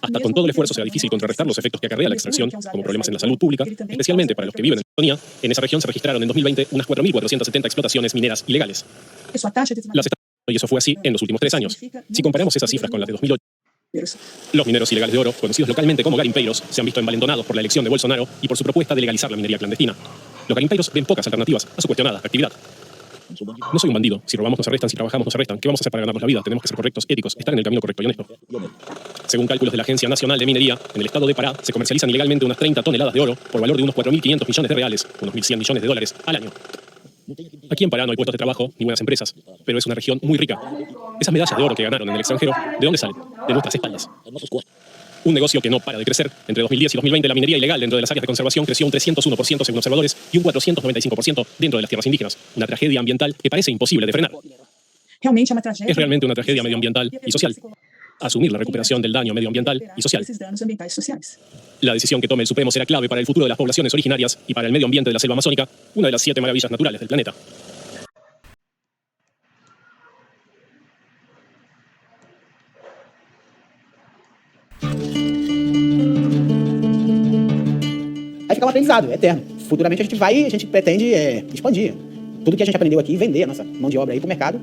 Hasta con todo el esfuerzo será difícil contrarrestar los efectos que acarrea la extracción, como problemas en la salud pública, especialmente para los que viven en la Amazonía. En esa región se registraron en 2020 unas 4.470 explotaciones mineras ilegales. Y eso fue así en los últimos 3 años. Si comparamos esas cifras con las de 2008, los mineros ilegales de oro, conocidos localmente como garimpeiros, se han visto envalentonados por la elección de Bolsonaro y por su propuesta de legalizar la minería clandestina. Los garimpeiros ven pocas alternativas a su cuestionada actividad. No soy un bandido. Si robamos nos arrestan, si trabajamos nos arrestan. ¿Qué vamos a hacer para ganarnos la vida? Tenemos que ser correctos, éticos, estar en el camino correcto y honesto. Según cálculos de la Agencia Nacional de Minería, en el estado de Pará se comercializan ilegalmente unas 30 toneladas de oro por valor de unos 4.500 millones de reales, unos 1.100 millones de dólares al año. Aquí en Pará no hay puestos de trabajo ni buenas empresas, pero es una región muy rica. Esas medallas de oro que ganaron en el extranjero, ¿de dónde salen? De nuestras espaldas. Un negocio que no para de crecer. Entre 2010 y 2020 la minería ilegal dentro de las áreas de conservación creció un 301% según observadores y un 495% dentro de las tierras indígenas. Una tragedia ambiental que parece imposible de frenar. Es realmente una tragedia medioambiental y social. Asumir la recuperación del daño medioambiental y social. La decisión que tome el Supremo será clave para el futuro de las poblaciones originarias y para el medio ambiente de la selva amazónica, una de las 7 maravillas naturales del planeta. Vai ficar um aprendizado eterno. Futuramente a gente pretende expandir tudo que a gente aprendeu aqui e vender a nossa mão de obra aí para o mercado.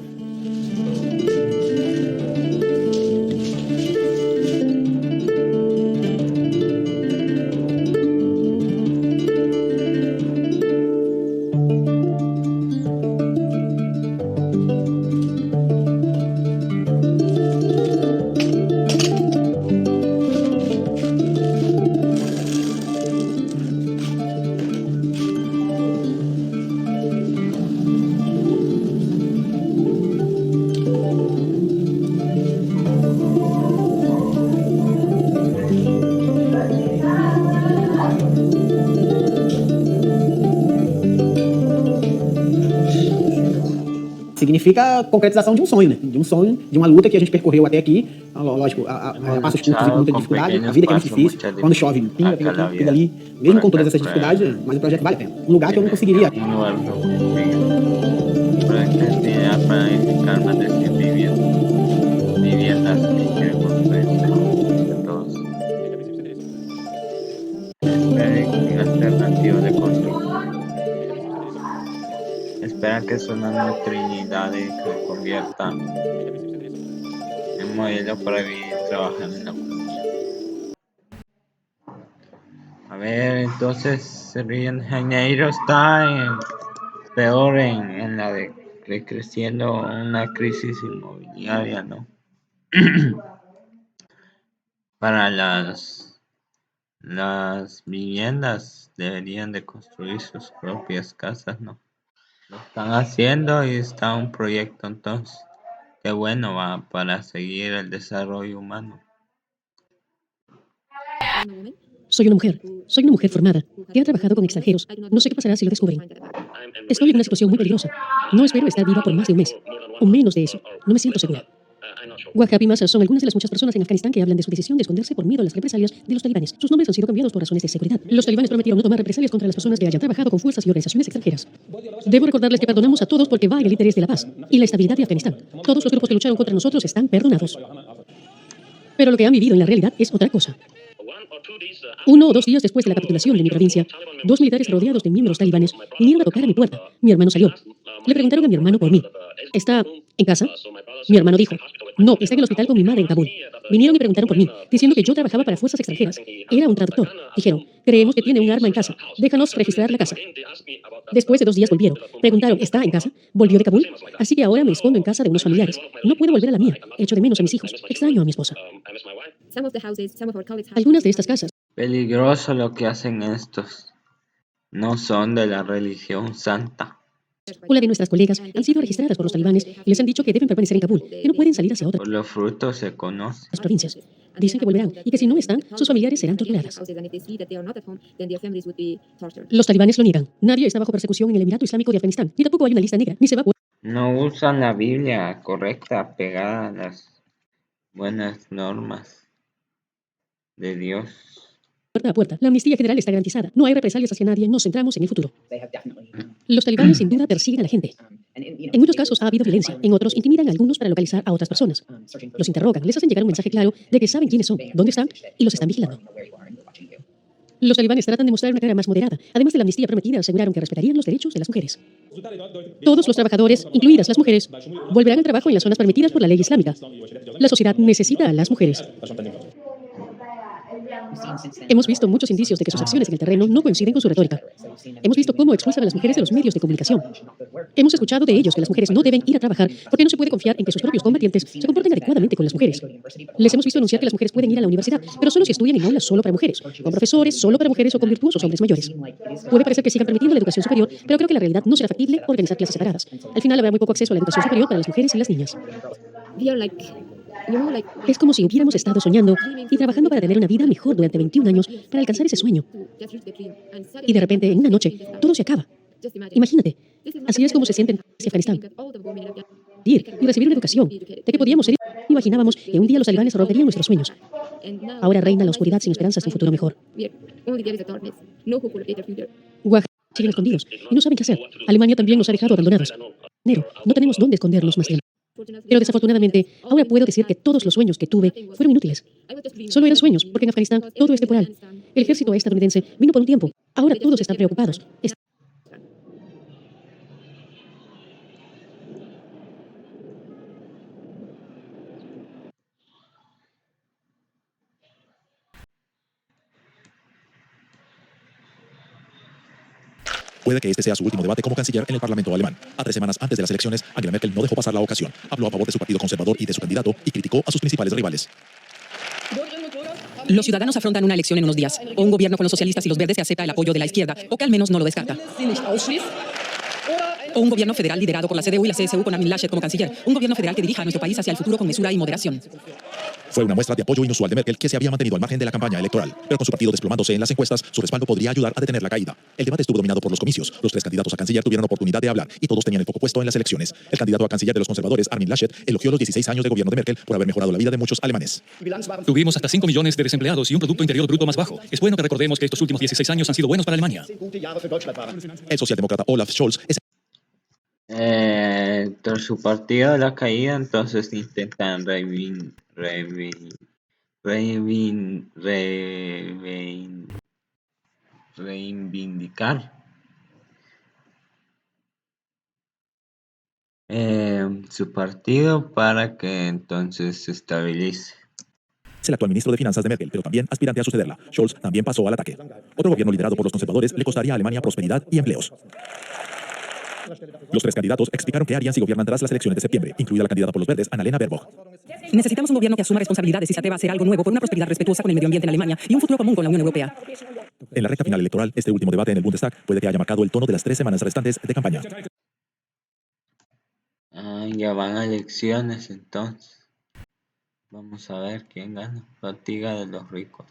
Significa a concretização de um sonho, né? De um sonho, de uma luta que a gente percorreu até aqui. Lógico, a passos curtos e com muita dificuldade. A vida que é muito difícil. Quando chove, pinga, pinga aqui, pinga ali. Mesmo com todas essas dificuldades, mas o projeto vale a pena. Um lugar que eu não conseguiria. Para planificar más de 100 viviendas que quiere construir todos. Alternativa de construcción. Espera que es una neutralidad que se convierta en modelo para vivir y trabajar en la comunidad. A ver, entonces Río de Janeiro está peor en la de creciendo una crisis inmobiliaria, ¿no? Para las viviendas deberían de construir sus propias casas, ¿no? Lo están haciendo y está un proyecto, entonces qué bueno va para seguir el desarrollo humano. Soy una mujer formada, que ha trabajado con extranjeros. No sé qué pasará si lo descubren. Estoy en una situación muy peligrosa. No espero estar viva por más de un mes, o menos de eso. No me siento segura. Wahab y Masa son algunas de las muchas personas en Afganistán que hablan de su decisión de esconderse por miedo a las represalias de los talibanes. Sus nombres han sido cambiados por razones de seguridad. Los talibanes prometieron no tomar represalias contra las personas que hayan trabajado con fuerzas y organizaciones extranjeras. Debo recordarles que perdonamos a todos porque va en el interés de la paz y la estabilidad de Afganistán. Todos los grupos que lucharon contra nosotros están perdonados. Pero lo que han vivido en la realidad es otra cosa. 1 o 2 días después de la capitulación de mi provincia, 2 militares rodeados de miembros talibanes vinieron a tocar a mi puerta. Mi hermano salió. Le preguntaron a mi hermano por mí. ¿Está en casa? Mi hermano dijo, no, está en el hospital con mi madre en Kabul. Vinieron y preguntaron por mí, diciendo que yo trabajaba para fuerzas extranjeras. Era un traductor. Dijeron, creemos que tiene un arma en casa. Déjanos registrar la casa. Después de 2 días volvieron. Preguntaron, ¿está en casa? ¿Volvió de Kabul? Así que ahora me escondo en casa de unos familiares. No puedo volver a la mía. Echo de menos a mis hijos. Extraño a mi esposa. Algunas de estas casas. Peligroso lo que hacen estos. No son de la religión santa. Una de nuestras colegas han sido registradas por los talibanes y les han dicho que deben permanecer en Kabul, que no pueden salir hacia otras Por los frutos se conoce. provincias. Dicen que volverán y que si no están, sus familiares serán torturadas. Los talibanes lo niegan. Nadie está bajo persecución en el Emirato Islámico de Afganistán, ni tampoco hay una lista negra, ni se va a No usan la Biblia correcta, pegada a las buenas normas de Dios. puerta a puerta. La amnistía general está garantizada. No hay represalias hacia nadie. Nos centramos en el futuro. Los talibanes sin duda persiguen a la gente. En muchos casos ha habido violencia. En otros intimidan a algunos para localizar a otras personas. Los interrogan. Les hacen llegar un mensaje claro de que saben quiénes son, dónde están y los están vigilando. Los talibanes tratan de mostrar una cara más moderada. Además de la amnistía prometida, aseguraron que respetarían los derechos de las mujeres. Todos los trabajadores, incluidas las mujeres, volverán al trabajo en las zonas permitidas por la ley islámica. La sociedad necesita a las mujeres. Hemos visto muchos indicios de que sus acciones en el terreno no coinciden con su retórica. Hemos visto cómo expulsan a las mujeres de los medios de comunicación. Hemos escuchado de ellos que las mujeres no deben ir a trabajar porque no se puede confiar en que sus propios combatientes se comporten adecuadamente con las mujeres. Les hemos visto anunciar que las mujeres pueden ir a la universidad, pero solo si estudian en aulas solo para mujeres, con profesores solo para mujeres o con virtuosos hombres mayores. Puede parecer que sigan permitiendo la educación superior, pero creo que la realidad no será factible organizar clases separadas. Al final habrá muy poco acceso a la educación superior para las mujeres y las niñas. Es como si hubiéramos estado soñando y trabajando para tener una vida mejor durante 21 años para alcanzar ese sueño. Y de repente, en una noche, todo se acaba. Imagínate, así es como se sienten en Afganistán. y recibir una educación, de que podíamos ser. Imaginábamos que un día los talibanes romperían nuestros sueños. Ahora reina la oscuridad sin esperanzas de un futuro mejor. Guaj siguen escondidos y no saben qué hacer. Alemania también nos ha dejado abandonados. No tenemos dónde escondernos más tiempo. Pero desafortunadamente, ahora puedo decir que todos los sueños que tuve fueron inútiles. Solo eran sueños, porque en Afganistán todo es temporal. El ejército estadounidense vino por un tiempo. Ahora todos están preocupados. Puede que este sea su último debate como canciller en el Parlamento alemán. A 3 semanas antes de las elecciones, Angela Merkel no dejó pasar la ocasión. Habló a favor de su partido conservador y de su candidato y criticó a sus principales rivales. Los ciudadanos afrontan una elección en unos días. O un gobierno con los socialistas y los verdes que acepta el apoyo de la izquierda, o que al menos no lo descarta. O un gobierno federal liderado por la CDU y la CSU con Armin Laschet como canciller. Un gobierno federal que dirija a nuestro país hacia el futuro con mesura y moderación. Fue una muestra de apoyo inusual de Merkel, que se había mantenido al margen de la campaña electoral. Pero con su partido desplomándose en las encuestas, su respaldo podría ayudar a detener la caída. El debate estuvo dominado por los comicios. Los 3 candidatos a canciller tuvieron oportunidad de hablar y todos tenían el foco puesto en las elecciones. El candidato a canciller de los conservadores, Armin Laschet, elogió los 16 años de gobierno de Merkel por haber mejorado la vida de muchos alemanes. Tuvimos hasta 5 millones de desempleados y un Producto Interior Bruto más bajo. Es bueno que recordemos que estos últimos 16 años han sido buenos para Alemania. El socialdemócrata Olaf Scholz es Tras su partido de la caída, entonces intentan reivindicar su partido para que entonces se estabilice. Es el actual ministro de Finanzas de Merkel, pero también aspirante a sucederla. Scholz también pasó al ataque. Otro gobierno liderado por los conservadores le costaría a Alemania prosperidad y empleos. Los 3 candidatos explicaron qué harían si gobiernan tras las elecciones de septiembre, incluida la candidata por los verdes, Annalena Baerbock. Necesitamos un gobierno que asuma responsabilidades y se atreva a hacer algo nuevo por una prosperidad respetuosa con el medio ambiente en Alemania y un futuro común con la Unión Europea. En la recta final electoral, este último debate en el Bundestag puede que haya marcado el tono de las 3 semanas restantes de campaña. Ya van a elecciones entonces. Vamos a ver quién gana. Fatiga de los ricos.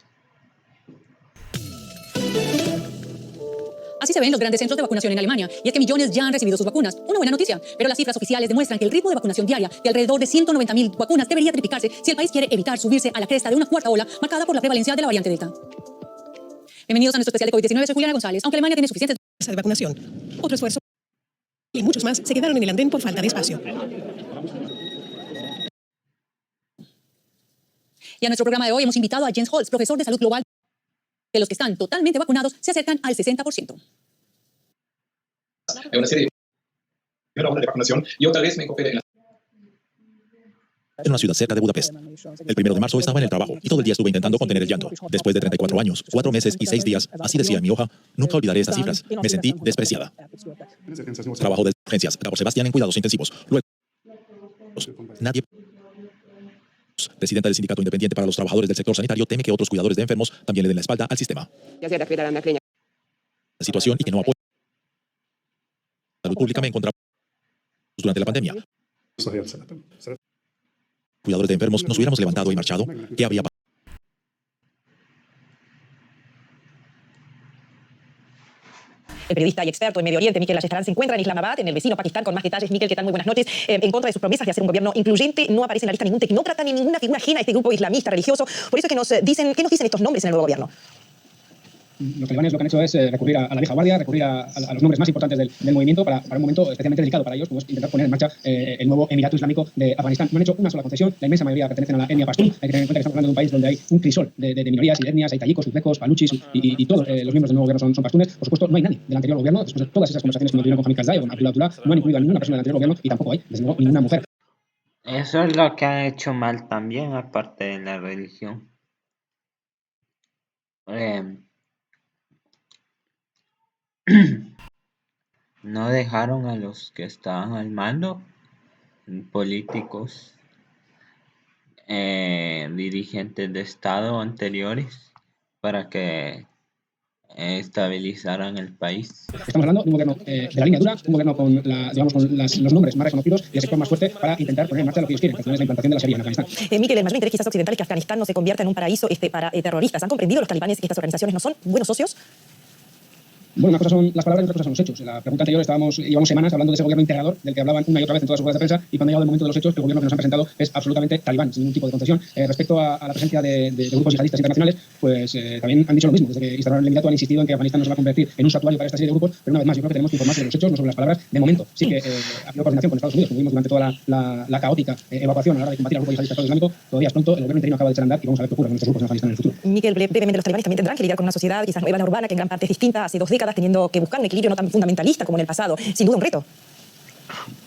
Así se ven los grandes centros de vacunación en Alemania, y es que millones ya han recibido sus vacunas. Una buena noticia, pero las cifras oficiales demuestran que el ritmo de vacunación diaria de alrededor de 190.000 vacunas debería triplicarse si el país quiere evitar subirse a la cresta de una cuarta ola marcada por la prevalencia de la variante Delta. Bienvenidos a nuestro especial de COVID-19, soy Juliana González. Aunque Alemania tiene suficientes de vacunación, otro esfuerzo y muchos más se quedaron en el andén por falta de espacio. Y a nuestro programa de hoy hemos invitado a Jens Holz, profesor de salud global. De los que están totalmente vacunados se acercan al 60%. Una serie de vacunación. Yo tal vez me coopere en una ciudad cerca de Budapest. El 1 de marzo estaba en el trabajo y todo el día estuve intentando contener el llanto. Después de 34 años, 4 meses y 6 días, así decía en mi hoja, nunca olvidaré estas cifras. Me sentí despreciada. Trabajo de urgencias, Gabor Sebastián en cuidados intensivos. Luego, nadie. Presidenta del Sindicato Independiente para los Trabajadores del Sector Sanitario teme que otros cuidadores de enfermos también le den la espalda al sistema. La situación y que no apoya la salud pública me encontraba durante la pandemia. Cuidadores de enfermos nos hubiéramos levantado y marchado. ¿Qué habría pasado? El periodista y experto en Medio Oriente, Mikel Ashestarán, se encuentra en Islamabad, en el vecino Pakistán, con más detalles. Mikel, ¿qué tal? Muy buenas noches. En contra de sus promesas de hacer un gobierno incluyente, no aparece en la lista ningún tecnócrata ni ninguna figura ajena a este grupo islamista religioso. Por eso es que nos dicen, ¿qué nos dicen estos nombres en el nuevo gobierno? Los talibanes lo que han hecho es recurrir a la vieja guardia, recurrir a los nombres más importantes del movimiento para un momento especialmente delicado para ellos, como es intentar poner en marcha el nuevo Emirato Islámico de Afganistán. No han hecho una sola concesión, la inmensa mayoría pertenecen a la etnia pastún. Hay que tener en cuenta que estamos hablando de un país donde hay un crisol de minorías y de etnias, hay tayikos, uzbekos, baluchis y todos los miembros del nuevo gobierno son pastunes. Por supuesto, no hay nadie del anterior gobierno. Después de todas esas conversaciones que mantuvieron con Hamid Karzai o con Abdullah Abdullah, no han incluido a ninguna persona del anterior gobierno y tampoco hay, desde luego, ninguna mujer. Eso es lo que han hecho mal también, aparte de la religión. No dejaron a los que estaban al mando, políticos, dirigentes de Estado anteriores, para que estabilizaran el país. Estamos hablando de un gobierno de la línea dura, un gobierno con, los nombres más reconocidos y el sector más fuerte para intentar poner en marcha lo que ellos quieren, que es la implantación de la Sharia en Afganistán. Mikel, el mayor interés quizás occidental es que Afganistán no se convierta en un paraíso para terroristas. ¿Han comprendido los talibanes que estas organizaciones no son buenos socios? Bueno, una cosa son las palabras y otra cosa son los hechos. En la pregunta anterior llevamos semanas hablando de ese gobierno integrador del que hablaban una y otra vez en todas sus ruedas de prensa, y cuando ha llegado el momento de los hechos, el gobierno que nos han presentado es absolutamente talibán, sin ningún tipo de concesión. Respecto a la presencia de grupos yihadistas internacionales, pues también han dicho lo mismo. Desde que instalaron el Emirato han insistido en que Afganistán no se va a convertir en un santuario para esta serie de grupos, pero una vez más, yo creo que tenemos que informarse de los hechos, no sobre las palabras. De momento, sí que ha habido coordinación con Estados Unidos, como vimos durante toda la caótica evacuación a la hora de combatir al grupo yihadista Estado Islámico. Todavía es pronto, el gobierno interino acaba de echar a andar y vamos a ver qué ocurre con estos grupos en Afganistán en el futuro. Miquel, brevemente, los talibanes también tendrán que lidiar con una sociedad quizás nueva, urbana, que en gran parte es distinta hace 2 décadas, teniendo que buscar un equilibrio no tan fundamentalista como en el pasado. Sin duda un reto.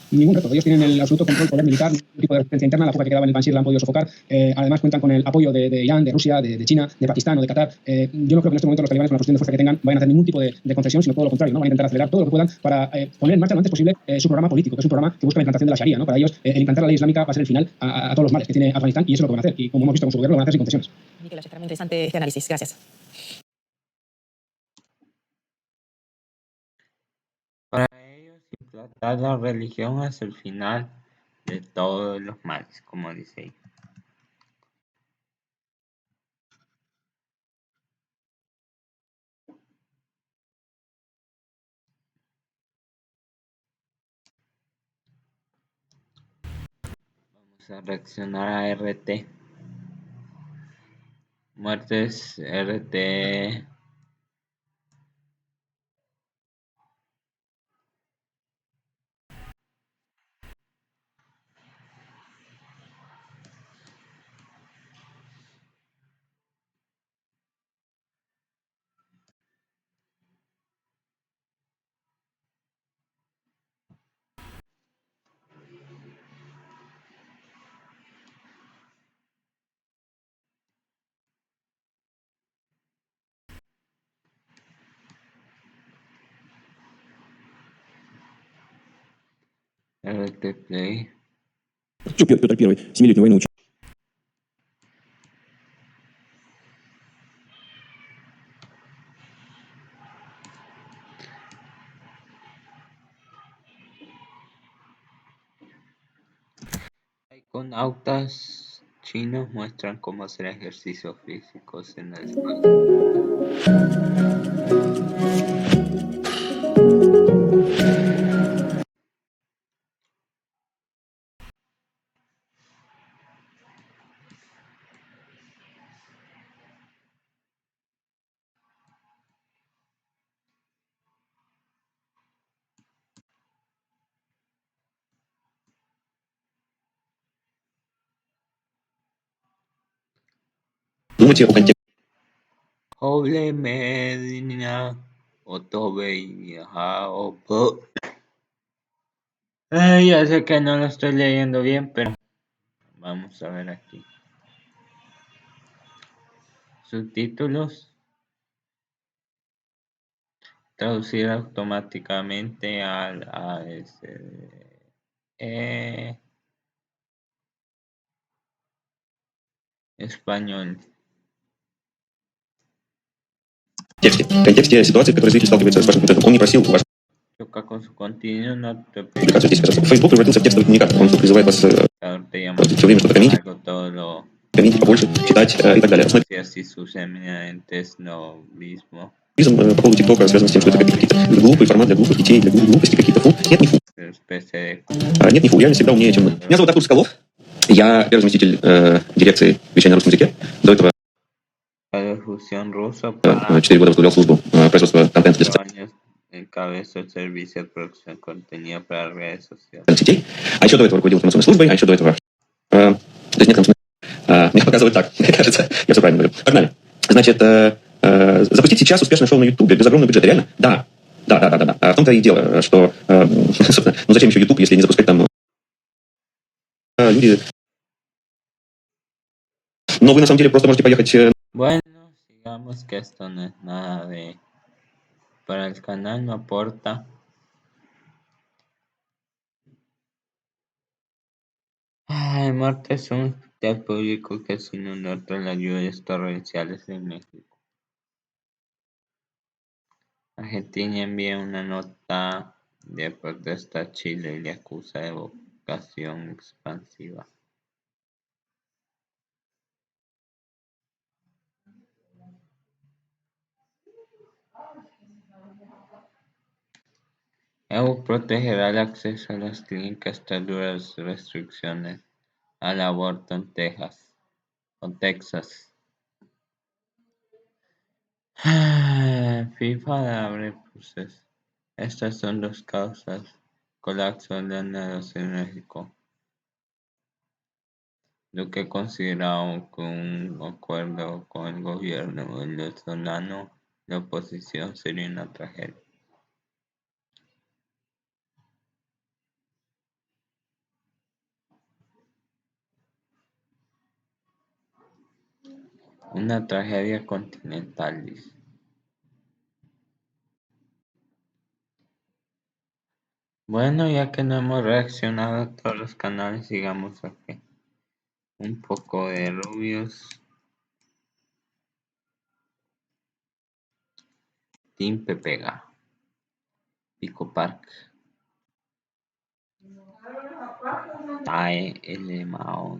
Ningún reto. Ellos tienen el absoluto control poder militar, ningún tipo de resistencia interna, la poca que quedaba en el Panjshir la han podido sofocar. Además cuentan con el apoyo de Irán, de Rusia, de China, de Pakistán o de Qatar. Yo no creo que en este momento los talibanes, con la posición de fuerza que tengan, vayan a hacer ningún tipo de concesión, sino todo lo contrario, ¿no? Van a intentar acelerar todo lo que puedan para poner en marcha lo antes posible su programa político, que es un programa que busca la implantación de la Sharia, ¿no? Para ellos, el implantar la ley islámica va a ser el final a todos los males que tiene Afganistán, y eso es lo que van a hacer. Y como hemos visto con su gobierno, lo van a hacer sin concesiones. Miquel, está muy interesante este análisis. Gracias. Para ellos, implantar la religión es el final de todos los males, como dice ahí. Vamos a reaccionar a RT. Muertes RT. RT Play. Петр Первый, 7-летнюю войну учил. Iconautas chinos muestran cómo hacer ejercicios físicos en el espacio. Думайте о контексте. Oble Medina Otobe ya sé que no lo estoy leyendo bien, pero vamos a ver aquí. Subtítulos. Traducir automáticamente al español. В контексте ситуации, в которой зритель сталкивается с вашим контентом, он не просил вашу Choca con su contenido, no te публикацию здесь. Facebook превратился в текстовый коммуникатор. Он тут призывает вас все время что-то комментить, комментить побольше, читать и так далее. По поводу ТикТока связано с тем, что это какие-то глупый формат для глупых детей, для глупости какие-то. Фу. Нет, не фу. Нет, не фу. Реальность всегда умнее, чем мы. Меня зовут Артур Соколов. Я первый заместитель дирекции вещания на русском языке. До этого 4 года возглавлял службу производства контента для социальных Encabezó el servicio de producción de contenido para redes sociales. сетей. А еще до этого руководил информационной службой, а еще до этого... То есть нет, мне показывают так, мне кажется. Я все правильно говорю. Погнали. Значит, запустить сейчас успешное шоу на Ютубе без огромного бюджета, реально? Да. В том-то и дело, что... собственно, ну зачем еще Ютуб, если не запускать там... люди... Но вы на самом деле просто можете поехать... Bueno, digamos que esto no es nada de... Para el canal no aporta. Marte es un hospital público que sin un otro las lluvias torrenciales en México. Argentina envía una nota de protesta a Chile y le acusa de vocación expansiva. EU protegerá el acceso a las clínicas tras duras restricciones al aborto en Texas. FIFA abre proceso. Estas son las causas: colapso de la negocio en México. Lo que consideraba que un acuerdo con el gobierno venezolano, la oposición, sería una tragedia. Una tragedia continental, dice. Bueno, ya que no hemos reaccionado a todos los canales, sigamos aquí. Un poco de rubios. Team Pepega. Pico Park. Tae el Mao.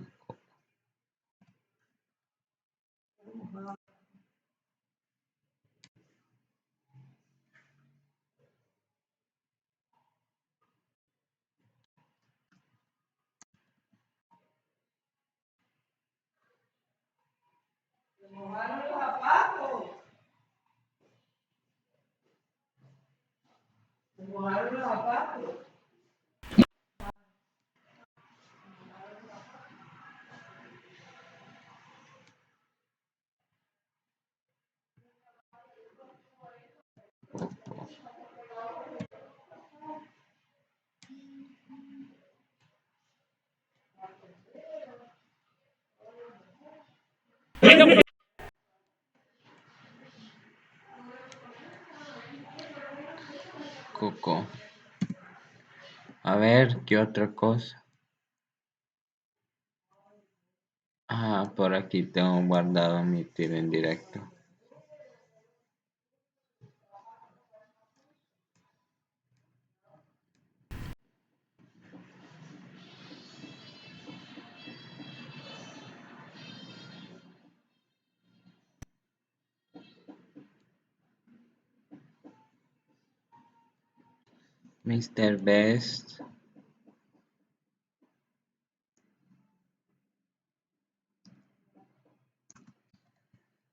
Coco. A ver, ¿qué otra cosa? Ah, por aquí tengo guardado mi tiro en directo. Mr. Best.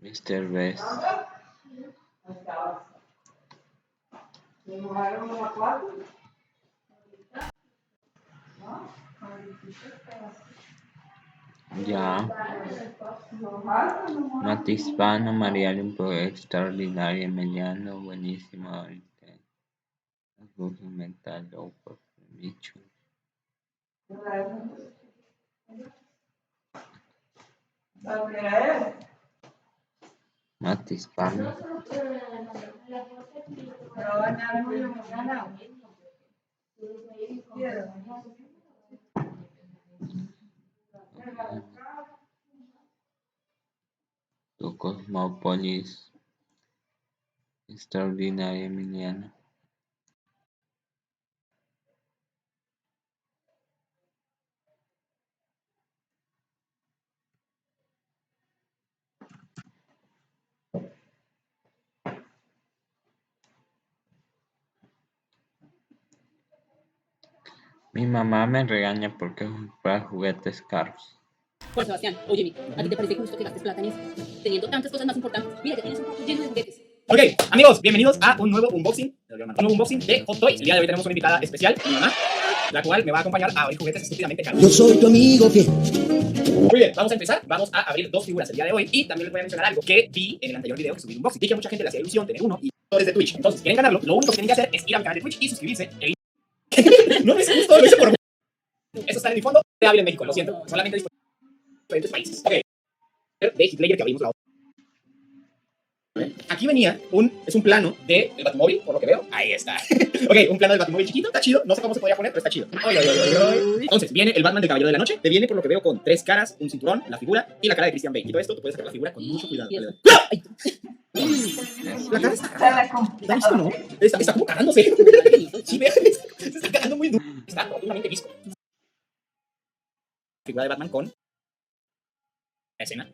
Mr. Best. Ya. Mate Hispano, Mariano, un poco extraordinario, Emiliano, buenísimo. Refugio mental, loco, bicho. Mate Hispano. Tu Cosmópolis. Extraordinario, Emiliano. Mi mamá me regaña porque comprar juguetes caros. Juan Sebastián, óyeme, ¿a ti te parece justo que gastes plata en eso? Teniendo tantas cosas más importantes. Mira, ya tienes un cuarto lleno de juguetes. Ok, amigos, bienvenidos a un nuevo unboxing. De Hot Toys. El día de hoy tenemos una invitada especial, mi mamá, la cual me va a acompañar a abrir juguetes estúpidamente caros. Yo soy tu amigo fiel. Muy bien, vamos a empezar. Vamos a abrir dos figuras el día de hoy. Y también les voy a mencionar algo que vi en el anterior video que subí de unboxing. Vi que a mucha gente le hacía ilusión tener uno y todo es de Twitch. Entonces, si quieren ganarlo, lo único que tienen que hacer es ir a mi canal de Twitch y suscribirse. No me hice justo, lo hice por... Eso está en mi fondo de hábil en México, lo siento. Solamente disponible en diferentes países. Ok. De Hitler que abrimos la otra. Aquí venía es un plano del Batmóvil, por lo que veo. Ahí está. Ok, un plano del Batmóvil chiquito, está chido. No sé cómo se podría poner, pero está chido. Entonces, viene el Batman del Caballero de la Noche. Te viene, por lo que veo, con 3 caras, un cinturón, la figura y la cara de Christian Bale. Y todo esto, tú puedes sacar la figura con mucho cuidado. ¡Ay! La cara está visto, ¿no? Está como cagándose. Sí, vean, se está cagando muy duro. Está profundamente visco. Figura de Batman con la escena.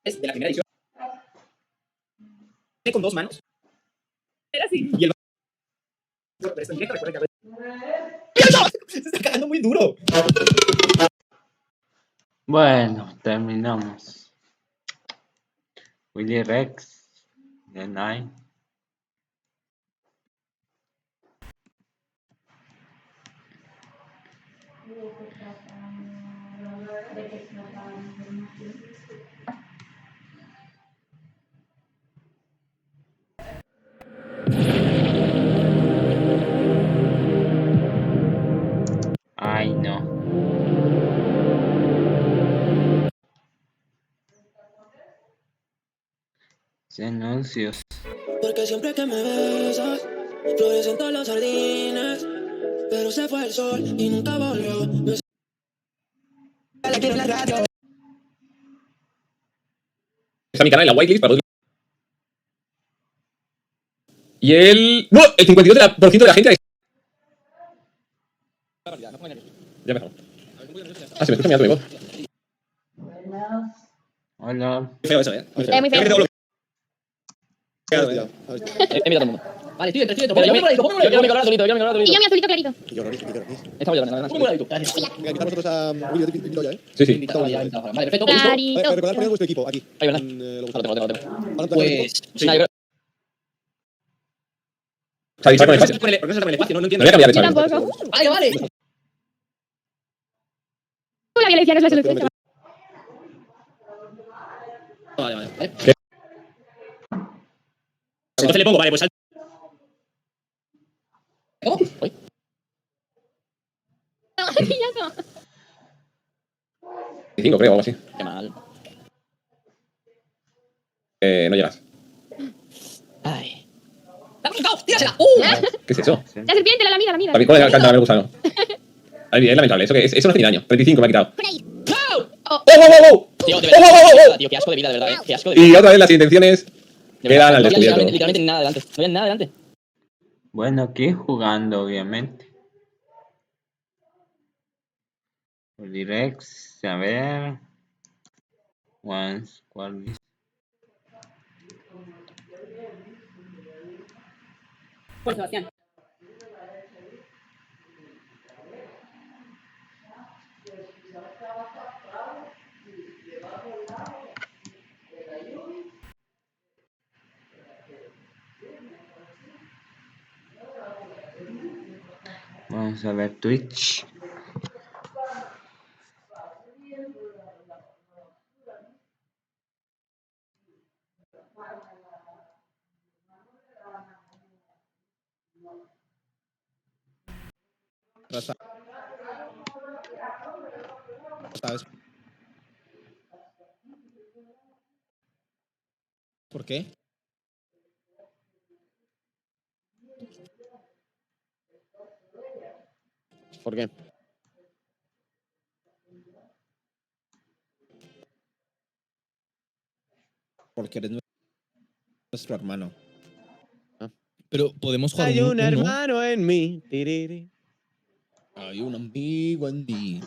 Es de la primera edición. Con 2 manos. sí. Y el... Se está cagando muy duro. Bueno, terminamos. Willy Rex, The Night. Ay, no. Anuncios. Porque siempre que me besas, florecen todos los jardines. Pero se fue el sol y nunca volvió. La quiero en la radio. Está mi canal en la whitelist para... Y el... ¡No! El 52% de la gente... Ya me dejó. Ah, se me escucha mi alto mi voz. Hola. Feo eso, ¿eh? Muy feo. Mira todo el mundo. Vale, estoy dentro. Yo quiero mi color azulito, Y yo mi azulito clarito. Estamos llorando. Ponme nosotros a Willy de Piloya, ¿eh? Sí, sí. Vale, perfecto. Clarito. Recordad poner vuestro equipo aquí. Ahí, ¿verdad? Lo Lo tengo. Pues... Sí, nada, yo creo... Xavi, ¿por qué ¿Por qué se salta en el espacio? No entiendo. voy a cambiar de Yo Xavi. tampoco. Vale. La violencia no es la solución. Vale. Entonces le pongo, vale, pues salta. ¿Cómo? Uy. Ya no. 5, creo, o algo así. Qué mal. No llegas. Ay. ¡La has buscado! ¡Tírasela! ¿Qué es eso? La serpiente, la lamida. También con el cántaro me gusano. Es lamentable, eso no hace ni daño. 35 me ha quitado. ¡Oh! Tío, de verdad. Tío, qué asco de vida, de verdad. Qué asco de vida. Y otra vez las intenciones De verdad, quedan al no había descubierto. literalmente ni nada delante. No había nada delante. Bueno, aquí jugando, obviamente. Willy Rex, a ver. Once, ¿cuál es? Pues Sebastián. Vamos a ver Twitch. ¿Sabes? ¿Por qué? ¿Por qué? Porque eres nuestro hermano. Pero podemos jugar Hay un uno. hermano en mí. Tiriri. Hay un amigo en ti.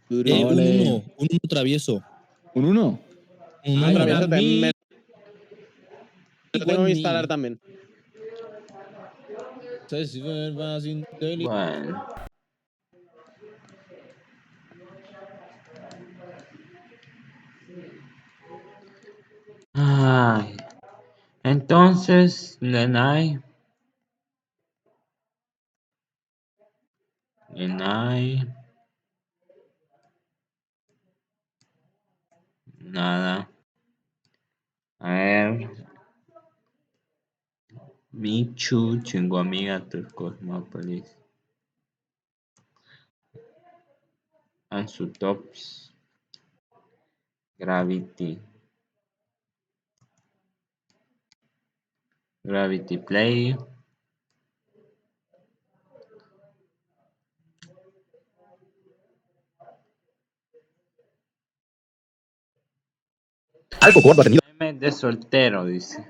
Ole. Un uno travieso. ¿Un 1? Un Ah, uno. travieso también. Lo tengo que Igual instalar ni- también. Bueno. Ay. Entonces, Lenai. Nada. A ver. Michu, chingo amiga del Cosmópolis. Ansutops. Gravity Play. Algo gordo ha tenido Meme de soltero, dice.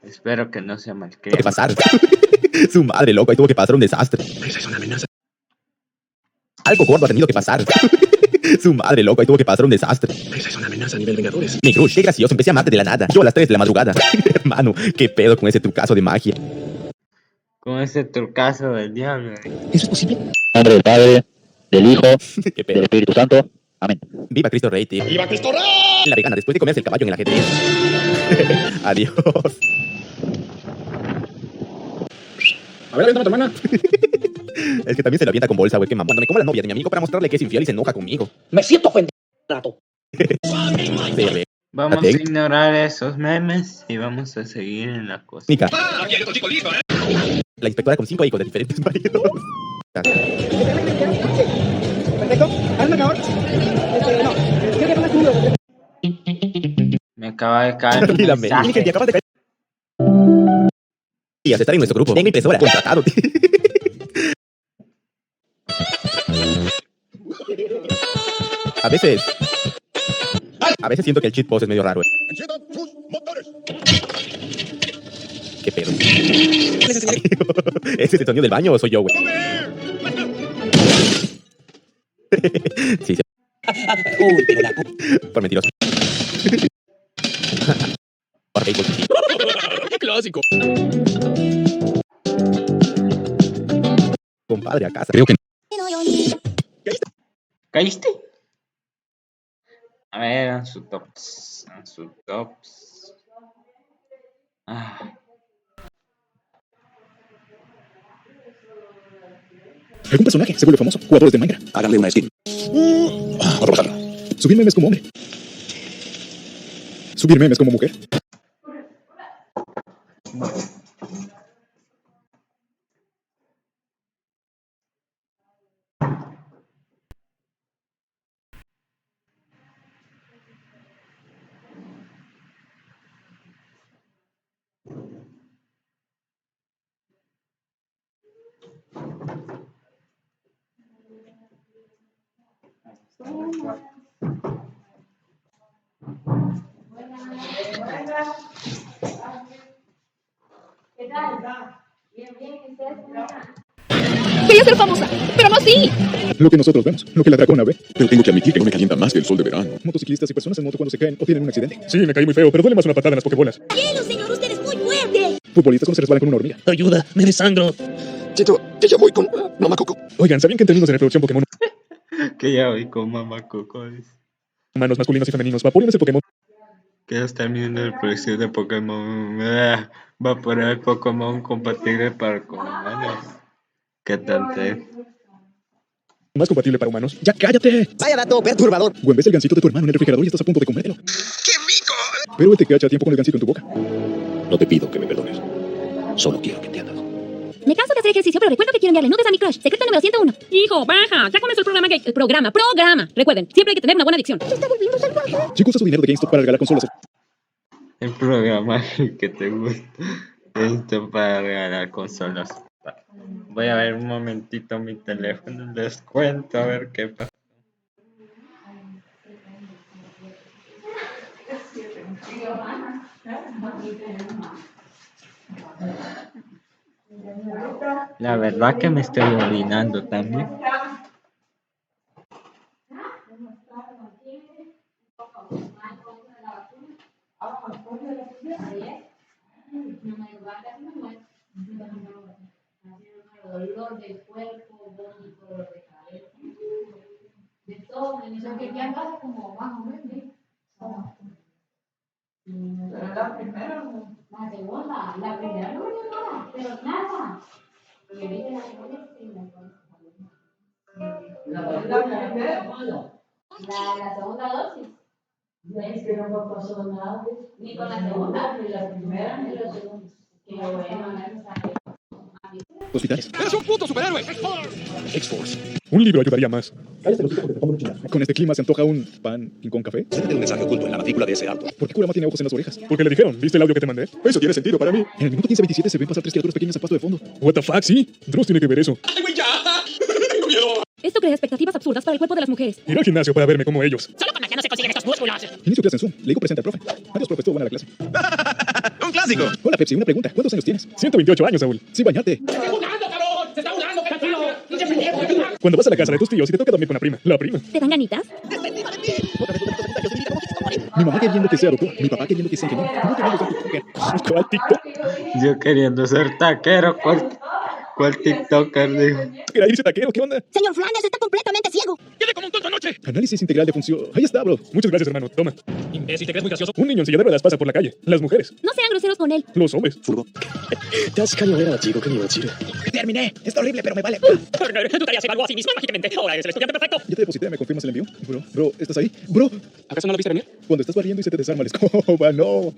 Espero que no sea que malcriado. pasar. Su madre, loco, ahí tuvo que pasar un desastre. Esa es una amenaza. Algo gordo ha tenido que pasar. Su madre, loco, ahí tuvo que pasar un desastre. Esa es una amenaza a nivel Vengadores. Mi crush, qué gracioso, empecé a amarte de la nada. Yo a las 3 de la madrugada. Hermano, qué pedo con ese trucazo de magia. Con ese trucazo del diablo. ¿Eso es posible? En nombre del Padre, del Hijo, del Espíritu Santo. Amén. Viva Cristo Rey, tío. ¡Viva Cristo Rey! La vegana después de comerse el caballo en el ajedrez. Adiós. A ver, aviéntame a tu hermana. Es que también se la avienta con bolsa, güey. Qué mamá. Cuando me como la novia de mi amigo para mostrarle que es infiel y se enoja conmigo. Me siento ofendido, rato. Vamos a ignorar esos memes y vamos a seguir en la cosa. Nica. La inspectora con 5 hijos de diferentes maridos. Perfecto. Hazme favor. No. Quiero que pongas tu número. Me acaba de caer un Tranquila, mensaje. Miguel, te acabas de caer. Y aceptar en nuestro grupo. Tengo impresora. Contratado. A veces siento que el cheat post es medio raro. ¡Enciendan sus motores! ¿Qué pedo? ¿Ese es el sonido del baño o soy yo, güey? Sí, sí. Por mentiroso. Por béisbol. ¡Qué clásico! Compadre, a casa. Creo que no. ¿Caíste? A ver, en su tops. En su tops. ¿Algún personaje se vuelve famoso? Jugadores de Minecraft. Háganle una skin. A trabajar. Subir memes como hombre. Subir memes como mujer. Quería ser famosa, pero no así. Lo que nosotros vemos, lo que la dragona ve. Pero tengo que admitir que no me calienta más que el sol de verano. Motociclistas y personas en moto cuando se caen o tienen un accidente. Sí, me caí muy feo, pero duele más una patada en las pokebolas. Hielo, señor, usted es muy fuerte. Futbolistas cuando se resbalan con una hormiga. Ayuda, me desangro. Chito, que ya voy con Mamá Coco. Oigan, ¿sabían que en términos de reproducción Pokémon Que ya voy con Mamá Coco. humanos masculinos y femeninos Vaporeon es el Pokémon? Que está viendo el precio de Pokémon. Va a poner el Pokémon compatible para con humanos. ¿Qué tal te? Más compatible para humanos. ¡Ya cállate! Vaya dato perturbador. Gwen, ves el gansito de tu hermano en el refrigerador y estás a punto de comértelo. ¡Qué rico! Pero él te cacha a tiempo con el gansito en tu boca. No te pido que me perdones. Solo quiero que entiendas. Me canso de hacer ejercicio, pero recuerdo que quiero enviarle nudes a mi crush. Secreto número 101. Hijo, baja. Ya comenzó el programa gay. El programa. Recuerden, siempre hay que tener una buena adicción. Se está volviendo salvaje. Chico, usa su dinero de GameStop para regalar consolas. El programa que te gusta. Esto para regalar consolas. Voy a ver un momentito mi teléfono. Les cuento a ver qué pasa. La verdad que me estoy orinando también. Dolor del cuerpo, vómito, dolor de cabeza, de todo, eso que ya pasa como más o menos. Pero la primera no. La segunda, la primera no me dio nada, pero nada. Porque viste la segunda sí me la segunda dosis. Es que no pasó nada. Ni con la segunda, ni la primera, ni la segunda. Qué bueno, no. Hospitales. ¡Eres un puto superhéroe! X-Force. Un libro ayudaría más. Cállate los hijos porque te pongo un chingazo. Con este clima se antoja un pan con café. Siéntate un mensaje oculto en la matrícula de ese auto. ¿Por qué Kurama tiene ojos en las orejas? Porque le dijeron, ¿viste el audio que te mandé? Eso tiene sentido para mí. En el minuto 15:27 se ven pasar 3 criaturas pequeñas a paso de fondo. What the fuck, sí. Dross tiene que ver eso. ¡Ay, güey, ya! ¡Tengo miedo! Esto crea expectativas absurdas para el cuerpo de las mujeres. Ir al gimnasio para verme como ellos. Solo con magia no se consiguen estos músculos. Inicio clase en Zoom. Le digo presente al profe. Adiós, profe, estuvo buena la clase. ¡Un clásico! Hola, Pepsi, una pregunta. ¿Cuántos años tienes? 128 años, Saúl. Sí, bañate. ¡Se está ahogando, Saúl! ¡Se está ahogando! ¡Tranquilo! ¡Pinche pendejo! Cuando vas a la casa de tus tíos y te toca dormir con la prima. La prima. ¿Te dan ganitas? Mi mamá queriendo que sea doctor, mi papá queriendo que sea ingeniero, yo queriendo ser TikToker. ¿Cuál TikTok? Yo queriendo ser taquero, ¿cuál TikToker dijo? Era irse taquero, ¿qué onda? Señor Flanders está completamente ciego. ¡Quedé como un tonto anoche! Análisis integral de función. Ahí está, bro. Muchas gracias, hermano. Toma. Imbécil, ¿te crees muy gracioso? Un niño en silla de ruedas pasa por la calle. Las mujeres. No sean groseros con él. Los hombres. Terminé. Está horrible, pero me vale. Turner, tu tarea se evaluó a sí misma mágicamente. Ahora eres el estudiante perfecto. Ya te deposité, ¿me confirmas el envío? Bro, ¿estás ahí? Bro, ¿Acaso no lo viste venir? cuando estás barriendo y se te desarma la escoba, no.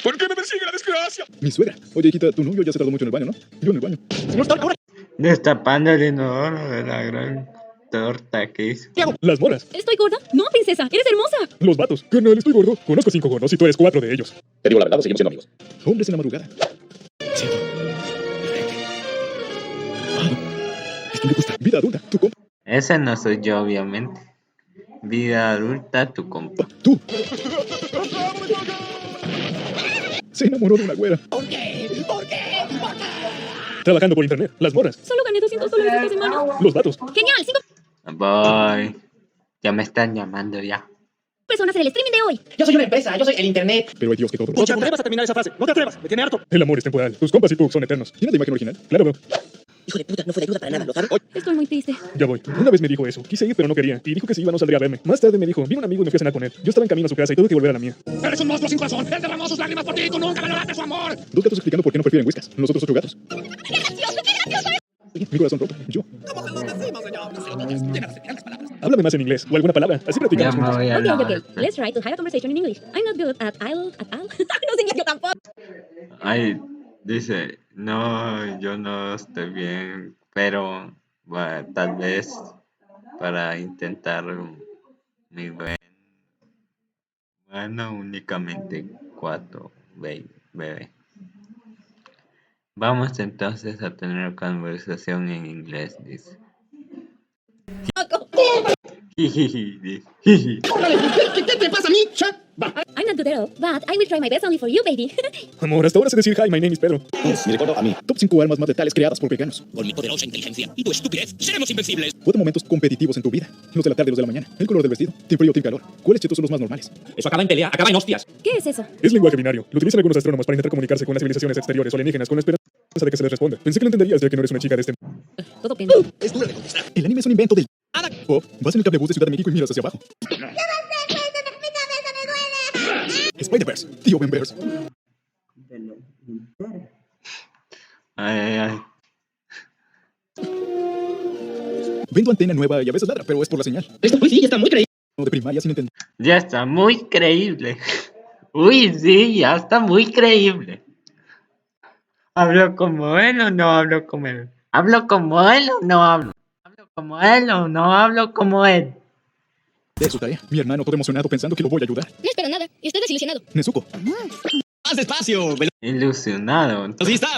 ¿Por qué me persigue la desgracia? Mi suegra. Oye, hijita, tu novio ya se tardó mucho en el baño, ¿no? Yo en el baño. Señor Stark, ahora. Destapando el inodoro de la gran torta que hizo. Las moras. ¿Estoy gorda? No, princesa, eres hermosa. Los vatos. Carnal, estoy gordo. Conozco 5 gordos y tú eres 4 de ellos. Te digo la verdad, seguimos siendo amigos. Hombres en la madrugada. Esto me gusta. Vida adulta, tu compa. Ese no soy yo, obviamente. Vida adulta, tu compa. Tú. Se enamoró de una güera. ¿Por qué? Trabajando por internet. Las moras. Solo gané $200 esta semana. Los vatos. Genial, 5 Voy. Ya me están llamando ya. personas en el streaming de hoy. Yo soy una empresa, yo soy el internet. Pero hay Dios que todo. No te atrevas a terminar esa frase. No te atrevas. Me tiene harto. El amor es temporal. Tus compas y tú son eternos. ¿Tienes la imagen original? Claro, bro. Hijo de puta, no fue de ayuda para nada, ¿lo sabes? Estoy muy triste. Ya voy. Una vez me dijo eso. Quise ir, pero no quería. Y dijo que si iba no saldría a verme. Más tarde me dijo, vino un amigo y me fui a cenar con él. Yo estaba en camino a su casa y tuve que volver a la mía. Eres un monstruo sin corazón. Él derramó sus lágrimas por ti y tú nunca valoraste su amor. Dos gatos explicando por qué no prefieren whiskas. Los otros 8 gatos. Mi corazón roto. Yo. Háblame más en inglés o alguna palabra. Así practicamos juntos. Okay. Let's try to have a conversation in English. I'm not good at I'll. No sé inglés yo tampoco. Ay, dice, no, yo no estoy bien, pero bueno, tal vez para intentar mi buen, bueno, únicamente 4, bebé. Vamos entonces a tener conversación en inglés, dice. ¿Qué te pasa a mí? I'm not good at all, but I will try my best only for you, baby. Amor, hasta ahora sé decir hi, my name is Pedro. Me recuerdo a mí. Top 5 armas más letales creadas por veganos. Con mi poderosa inteligencia y tu estupidez, seremos invencibles. 4 momentos competitivos en tu vida. Los de la tarde y los de la mañana. El color del vestido. Team frío, team calor. ¿Cuáles chetos son los más normales? Eso acaba en pelea, acaba en hostias. ¿Qué es eso? Es lenguaje binario. Lo utilizan algunos astrónomos para intentar comunicarse con las civilizaciones exteriores o alienígenas con la esperanza de que se les responda. Pensé que lo entenderías ya que no eres una chica de este... Todo pendejo. Es duro de contestar. El anime es un invento del... Oh, vas en el cablebús de Ciudad de México y miras hacia abajo. Spider-Verse. Tío Ben-Verse. Ay. Vendo antena nueva y a veces ladra, pero es por la señal. Esto pues sí, ya está muy creíble. De primaria sin entender. Ya está muy creíble. Uy, sí, ya está muy creíble. ¿Hablo como él o no hablo como él? ¿Hablo como él o no hablo? ¿Hablo como él o no hablo como él? De su tarea. Mi hermano todo emocionado pensando que lo voy a ayudar. No espero nada. Estoy desilusionado. Nezuko. ¡Más despacio! Ilusionado. ¡Sí está!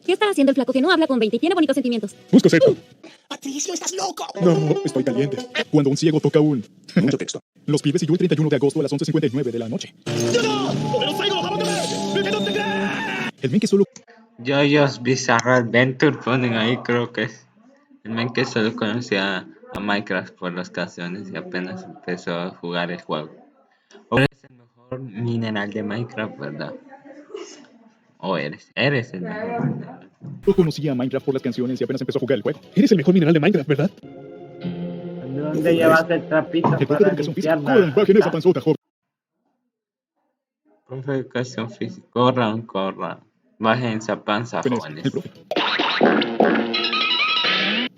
¿Qué está haciendo el flaco que no habla con 20 y tiene bonitos sentimientos? Busco Z. Patricio, estás loco. No, estoy caliente. Cuando un ciego toca un... Mucho texto. Los pibes y yo el 31 de agosto a las 11:59 de la noche. El men que solo... JoJo's Bizarre Adventure ponen ahí, creo que es. El men que solo conocía a Minecraft por las canciones y apenas empezó a jugar el juego. Ahora es el mejor mineral de Minecraft, ¿verdad? O eres el mejor mineral. Yo conocía a Minecraft por las canciones y apenas empezó a jugar el juego. Eres el mejor mineral de Minecraft, ¿verdad? ¿Dónde llevas el trapito El profe de para educación física. limpiarla? Joder, bajen esa panzota, joven. Profe de educación física, corran. Bajen esa panza, ¿Quién es? jóvenes. El profe.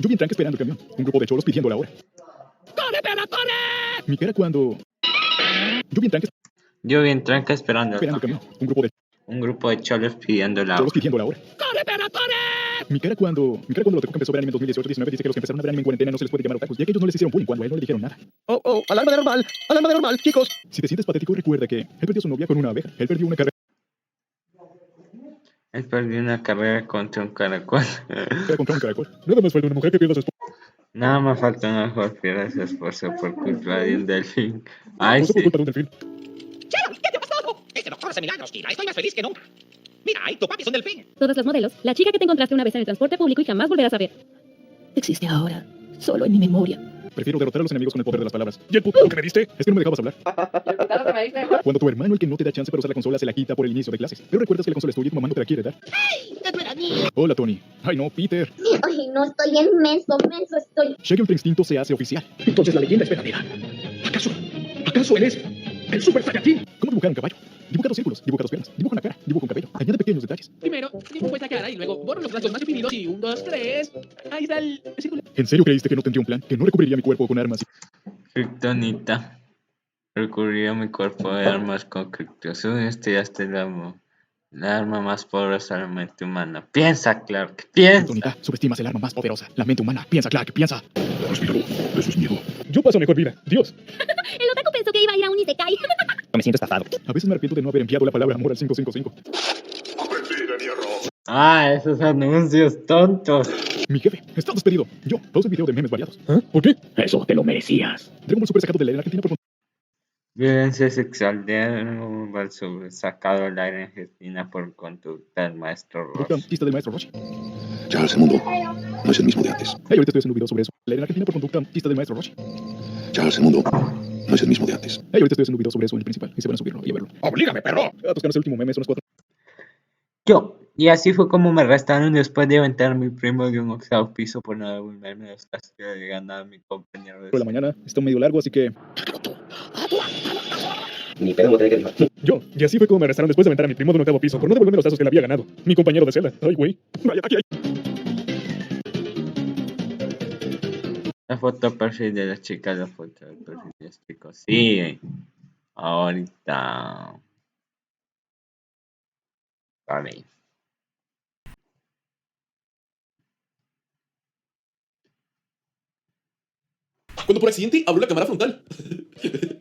Yo vi en tranque esperando el camión. Un grupo de cholos pidiendo la hora. ¡Corre, perra, corre! Mi cara cuando... Yo vi en tranca esperando el el camión. Un grupo de cholos pidiendo la cholos hora. pidiendo la hora. ¡Corre, perra, corre! Mi cara cuando lo que empezó a ver anime en 2018-19 dice que los que empezaron a ver anime en cuarentena no se les puede llamar otakus, ya que ellos no les hicieron bullying cuando a él no le dijeron nada. Oh, alarma de normal, chicos. Si te sientes patético, recuerda que él perdió a su novia con una abeja. Él perdió una carrera Él perdió una carrera contra un caracol. contra un caracol. Nada más falta una mujer que pierda su esposa. Nada más falta una mujer que pierda su esposo por culpa de un delfín. Ay, Por sí. culpa de un delfín. ¡Sharon! ¿Qué te ha pasado? Este doctor hace milagros, Kira. Estoy más feliz que nunca. Mira, ay, tu papi es un delfín. Todos los modelos. La chica que te encontraste una vez en el transporte público y jamás volverás a ver. Existe ahora. solo en mi memoria. Prefiero derrotar a los enemigos con el poder de las palabras. ¿Y el putado que me diste? Es que no me dejabas hablar. Cuando tu hermano, el que no te da chance para usar la consola, se la quita por el inicio de clases. Pero recuerdas que la consola es tuya y tu mamá no te la quiere dar. ¡Ay! ¡Eso era mío! Hola, Tony. Ay, no, Peter. Ay, no estoy en menso estoy. Shaggy Ultra Instinto se hace oficial. Entonces la leyenda es verdadera. ¿Acaso él es el Super Saiyajin? ¿Cómo dibujar un caballo? Dibuja 2 círculos, dibuja 2 piernas, dibuja una cara, dibuja un cabello. Añade pequeños detalles. Primero, dibujo esa cara y luego borro los rasgos más definidos y 1, 2, 3. Ahí está el círculo. ¿En serio creíste que no tendría un plan? ¿Que no recubriría mi cuerpo con armas? Kryptonita. Recurriría a mi cuerpo de armas con criptación. Ya la arma más poderosa de la mente humana. Piensa, Clark, piensa. Kryptonita, subestimas el arma más poderosa, la mente humana. Piensa, Clark, piensa. Respíralo, eso es miedo. Yo paso mejor vida, Dios. El otaku pensó que iba a ir a un Isekai. Me siento estafado. A veces me arrepiento de no haber enviado la palabra amor al 555. Ah, esos anuncios tontos. Mi jefe, estás despedido. Yo, pausa el video de memes variados. ¿Ah? ¿Por qué? Eso te lo merecías. Dragon Ball Super sacado del aire en Argentina por... Violencia sexual de Dragon Ball Super sacado del aire en Argentina por conducta del maestro Roshi. Conquista del maestro Roshi. Charles, el mundo no es el mismo de antes. Hey, ahorita estoy haciendo un video sobre eso. El aire en Argentina por conducta del maestro Roshi. Charles, el mundo no es el mismo de antes. Hey, ahorita estoy haciendo un video sobre eso en el principal. Y se van a subirlo y a verlo. ¡Oblígame, perro! Toscano es el último meme, son los 4. Y así fue como me arrestaron después de aventar a mi primo de un 8º piso por no devolverme los castigos de ganar a mi compañero. Por la mañana está medio largo, así que... Ni pedo, no te que Y así fue como me arrestaron después de aventar a mi primo de un 8º piso por no devolverme los tazos que le había ganado. Mi compañero de celda. Ay, güey. Vaya, aquí hay. La foto perfil de la chica, la foto del perfil de los chicos. Sí, ahorita. Vale. Cuando por accidente abro la cámara frontal.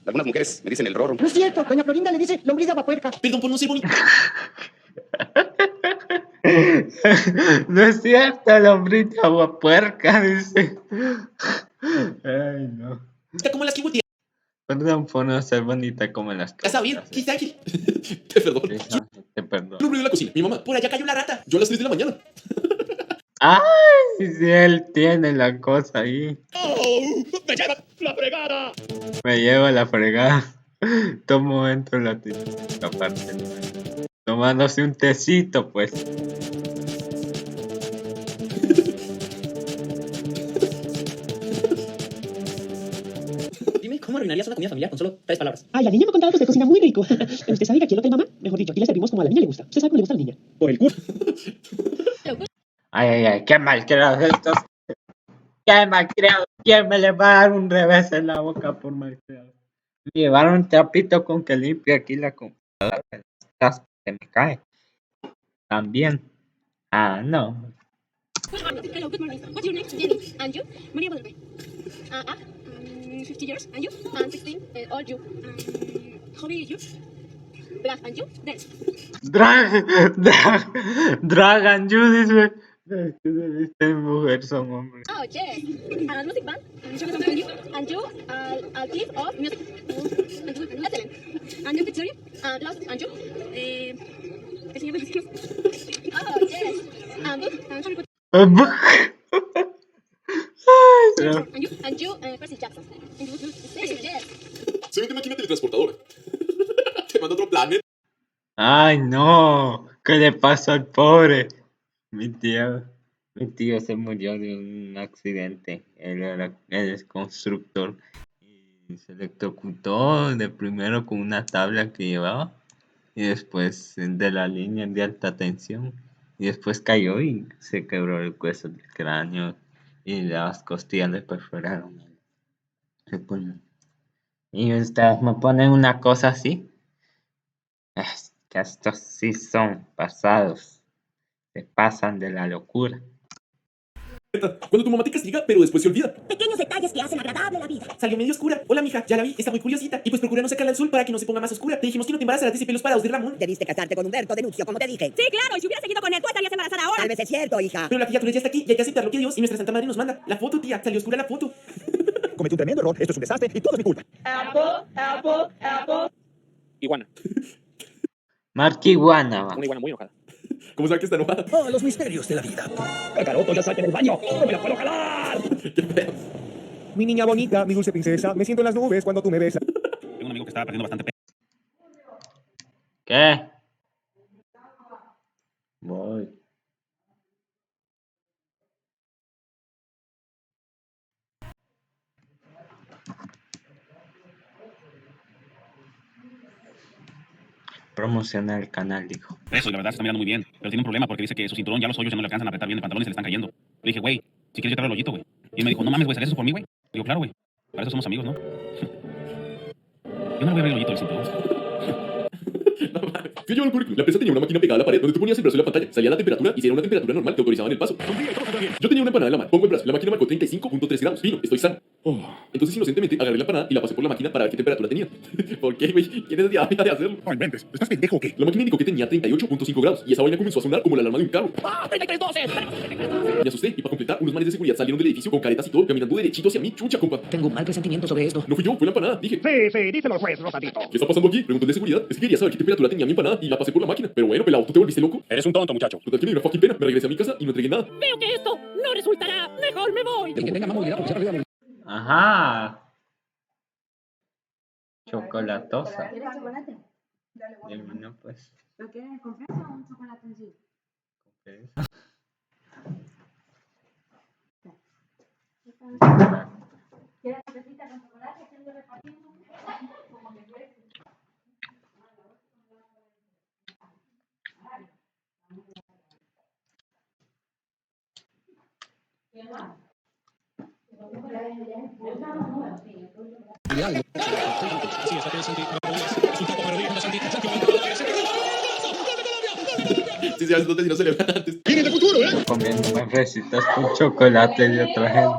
Algunas mujeres me dicen el rorro. No es cierto, doña Florinda le dice lombriz de aguapuerca. Perdón por no ser bonito. No es cierto, el hombrito aguapuerca, dice. Ay, no. Está como las que voltean. Perdón por no ser bonita como las A saber, ¿qué está aquí? Perdón. Te perdono. Lo ruido de la cocina. Mi mamá, por allá cayó la rata. Yo a las 3 de la mañana. Ay, sí, él tiene la cosa ahí. ¡Oh! ¡Me lleva la fregada! Me lleva la fregada. Todo momento la parte. Tomándose un tecito, pues. Dime, ¿cómo arruinarías una comida familiar con solo 3 palabras? Ay, la niña me contaba que usted cocina muy rico. ¿Usted sabe que aquí en el hotel, mamá? Mejor dicho, aquí le servimos como a la niña le gusta. ¿Usted sabe cómo le gusta a la niña? Por el culo. Ay, qué mal creados estos. Qué mal creado. ¿Quién me le va a dar un revés en la boca por mal creado? Me llevaron un trapito con que limpie aquí la computadora. Que me cae. También. Ah, no. Hello, good morning. What's your name? Jenny. And you? Maria Guadalupe. 50 years. And you? 16. All you. Hobby you? Black. And you? Dance. Drag and you, dice. Esta mujer son hombres. Oh, yes. And music band. And you? And you? I'll keep of music. And you? Excellent. And you, Victoria? Lost. And you? ¿Qué se llama? Oh, yes. And you? And Harry Potter. And you, Percy Jackson. And you, yes. Soy una máquina teletransportadora. Te mando a otro planeta. Ay, no. ¿Qué le pasó al pobre? Mi tío se murió de un accidente. Él es constructor. Y se electrocutó de primero con una tabla que llevaba. Y después de la línea de alta tensión. Y después cayó y se quebró el hueso del cráneo. Y las costillas le perforaron el pulmón. Y ustedes me ponen una cosa así. Es que estos sí son pasados. Se pasan de la locura. Cuando tu mamá te castiga, pero después se olvida. Pequeños detalles que hacen agradable la vida. Salió medio oscura. Hola, mija, ya la vi, está muy curiosita. Y pues procura no sacarla al sol para que no se ponga más oscura. Te dijimos que no te embarazaras de pelos parados de Ramón. Debiste casarte con Humberto, denuncio, como te dije. Sí, claro, y si hubieras seguido con él, tú estarías embarazada ahora. Tal vez es cierto, hija. Pero la criatura ya está aquí y hay que aceptar lo que Dios y nuestra Santa Madre nos manda. La foto, tía, salió oscura la foto. Cometí un tremendo error, esto es un desastre y todo es mi culpa. Iguana. Marca iguana, va. Una iguana muy enojada. ¿Cómo sabe que está enojada? Oh, los misterios de la vida. Kakaroto, ya salte del baño. ¡No me la puedo jalar! Qué feo. Mi niña bonita, mi dulce princesa, me siento en las nubes cuando tú me besas. Tengo un amigo que estaba perdiendo bastante ¿Qué? Voy. Promociona el canal, dijo. Eso, y la verdad se está mirando muy bien. Pero tiene un problema porque dice que su cinturón ya los hoyos ya no le alcanzan a apretar bien el pantalón y se le están cayendo. Le dije, güey, si quieres yo te hago el hoyito, güey. Y él me dijo, no mames, güey, ¿harías eso por mí, güey? Digo, claro, güey. Para eso somos amigos, ¿no? Yo no le voy a abrir el hoyito del cinturón. Fui yo al currículum. La empresa tenía una máquina pegada a la pared donde tú ponías el brazo en la pantalla. Salía la temperatura y si era una temperatura normal te autorizaban el paso. Yo tenía una empanada en la mano. Pongo el brazo. La máquina marcó 35.3 grados. Fino, estoy sano. Entonces inocentemente agarré la empanada y la pasé por la máquina para ver qué temperatura tenía. ¿Por qué, güey? ¿Quién es de hacerlo? No inventes. ¿Estás pendejo o qué? La máquina indicó que tenía 38.5 grados y esa vaina comenzó a sonar como la alarma de un carro. ¡Ah, 3312! Me asusté y para completar, unos manes de seguridad salieron del edificio con caretas y todo, caminando derechito hacia mí. Chucha, compa. Tengo un mal presentimiento sobre esto. No fui yo, fue la empanada. Dije, Sí, díselo al juez, Rosadito. ¿qué está pasando aquí? Preguntó el de seguridad. Es que quería saber qué temperatura tenía mi empanada y la pasé por la máquina. Pero bueno, pelado, ¿tú te volviste loco? Eres un tonto, muchacho. Total que me dio una fucking pena. Me regresé a mi casa y no entregué nada. Veo que esto no resultará. Mejor me voy. Que tenga más movilidad porque se arriba. Ajá. Chocolatosa. ¿Quieres chocolate? Dime, no, pues. ¿Lo quieres con fresa o un chocolate en sí? ¿Quieres fresita con chocolate? ¿Quieres repartiendo? Como que quieres. ¿Qué más? Sí, a veces los vecinos celebran antes. ¡Viene del futuro, eh! Comiendo más fresitas con chocolate de otra gente.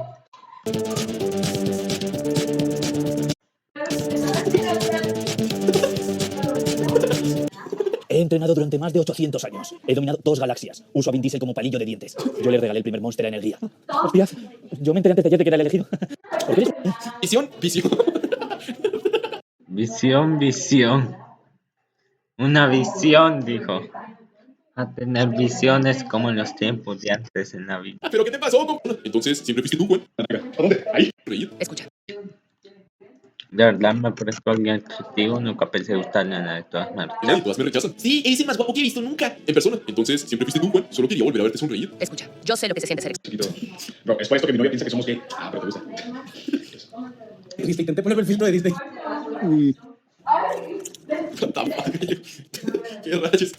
He entrenado durante más de 800 años. He dominado 2 galaxias. Uso a Vin Diesel como palillo de dientes. Yo le regalé el primer Monster a Energía. Hostias, yo me enteré antes de ayer de que era el elegido. ¿Por qué? Visión. Visión. Una visión, dijo. A tener visiones como en los tiempos de antes en la vida. ¿Pero qué te pasó, compa? Entonces, ¿siempre fuiste tú, Juan? ¿A dónde? Ahí, reír. Escucha. De verdad me parezco alguien atractivo, nunca pensé gustarle a nadie de todas maneras. Y todas me rechazan. Sí, eres el más guapo que he visto nunca. En persona. Entonces, ¿siempre fuiste tú, Juan? Solo quería volver a verte sonreír. Escucha, yo sé lo que se siente ser. Bro, es por esto que mi novia piensa que somos gay. Ah, pero te gusta. Disney, intenté ponerme el filtro de Disney. ¡Qué rayos!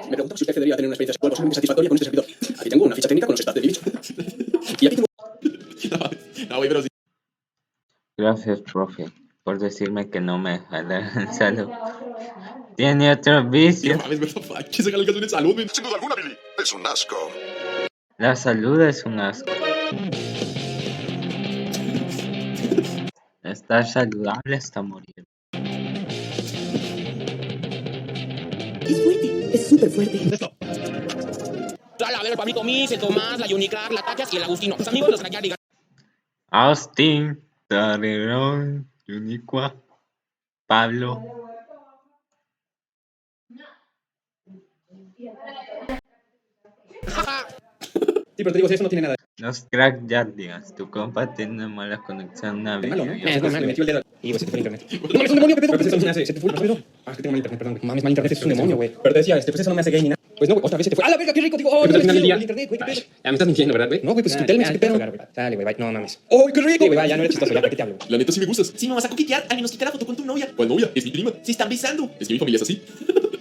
Me preguntaba si usted debería tener una experiencia sexual posiblemente satisfactoria con este servidor. Aquí tengo una ficha técnica con los stats de Vivich. Y aquí tengo... No, güey, pero sí. Gracias, profe, por decirme que no me dejará en salud. Tiene otros vicios. No mames, what the fuck. ¿Quién saca el caso en salud, güey? Sin duda alguna, Billy. Es un asco. La salud es un asco. Estar saludable hasta morir. Es fuerte, es súper fuerte. A ver, el Pablito Mix, el Tomás, la Unicrack, la Tachas y el Agustino. Los amigos los Rayari. Austin, Tarerón, Unicua, Pablo. Sí, pero te digo, si eso no tiene nada. Los crack ya digas, tu compa tiene una mala conexión a Es malo, ¿no? video. Es normal, le metió el dedo. Y pues se te fue el internet. ¡No mames, es un demonio, qué pedo! Pero pues eso no me hace, se te fue el ruido. Ah, es que tengo mal internet, perdón. Mames, mal internet, es un demonio, güey. Pero te decía, pues eso no me hace gay ni nada. Pues no, otra vez se te fue. ¡Ah, la verga, qué rico! Digo, oh, no me el internet, güey, qué pedo. Ya me estás mintiendo, ¿verdad, güey? No, güey, pues escutelme, qué pedo. Dale, güey, no mames. ¡Oh, qué rico! Güey, ya no eres chistoso, ya, ¿para qué te hablo? La neta sí me gustas. Sí, me vas a coquetear al menos quitar la foto con tu novia. ¿Cuál novia? Es mi prima. Se están besando. Es que mi familia es así.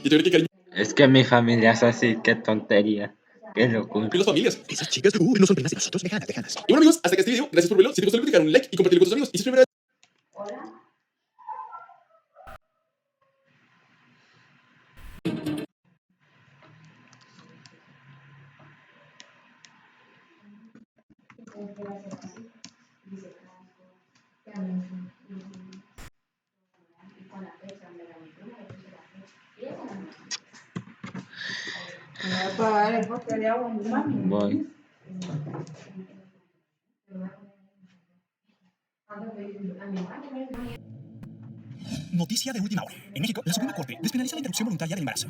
Qué chévere, qué cariño. Es que mi familia es así, qué tontería. Qué locura. ¿Qué las familias? Esas chicas no son primas de nosotros, déjalas. Y bueno, amigos, hasta que este video. Gracias por verlo. Si te gustó, le dejar un like y compartirlo con tus amigos. Y si es primera vez. Voy. Noticia de última hora. En México, la Suprema Corte despenaliza la interrupción voluntaria del embarazo.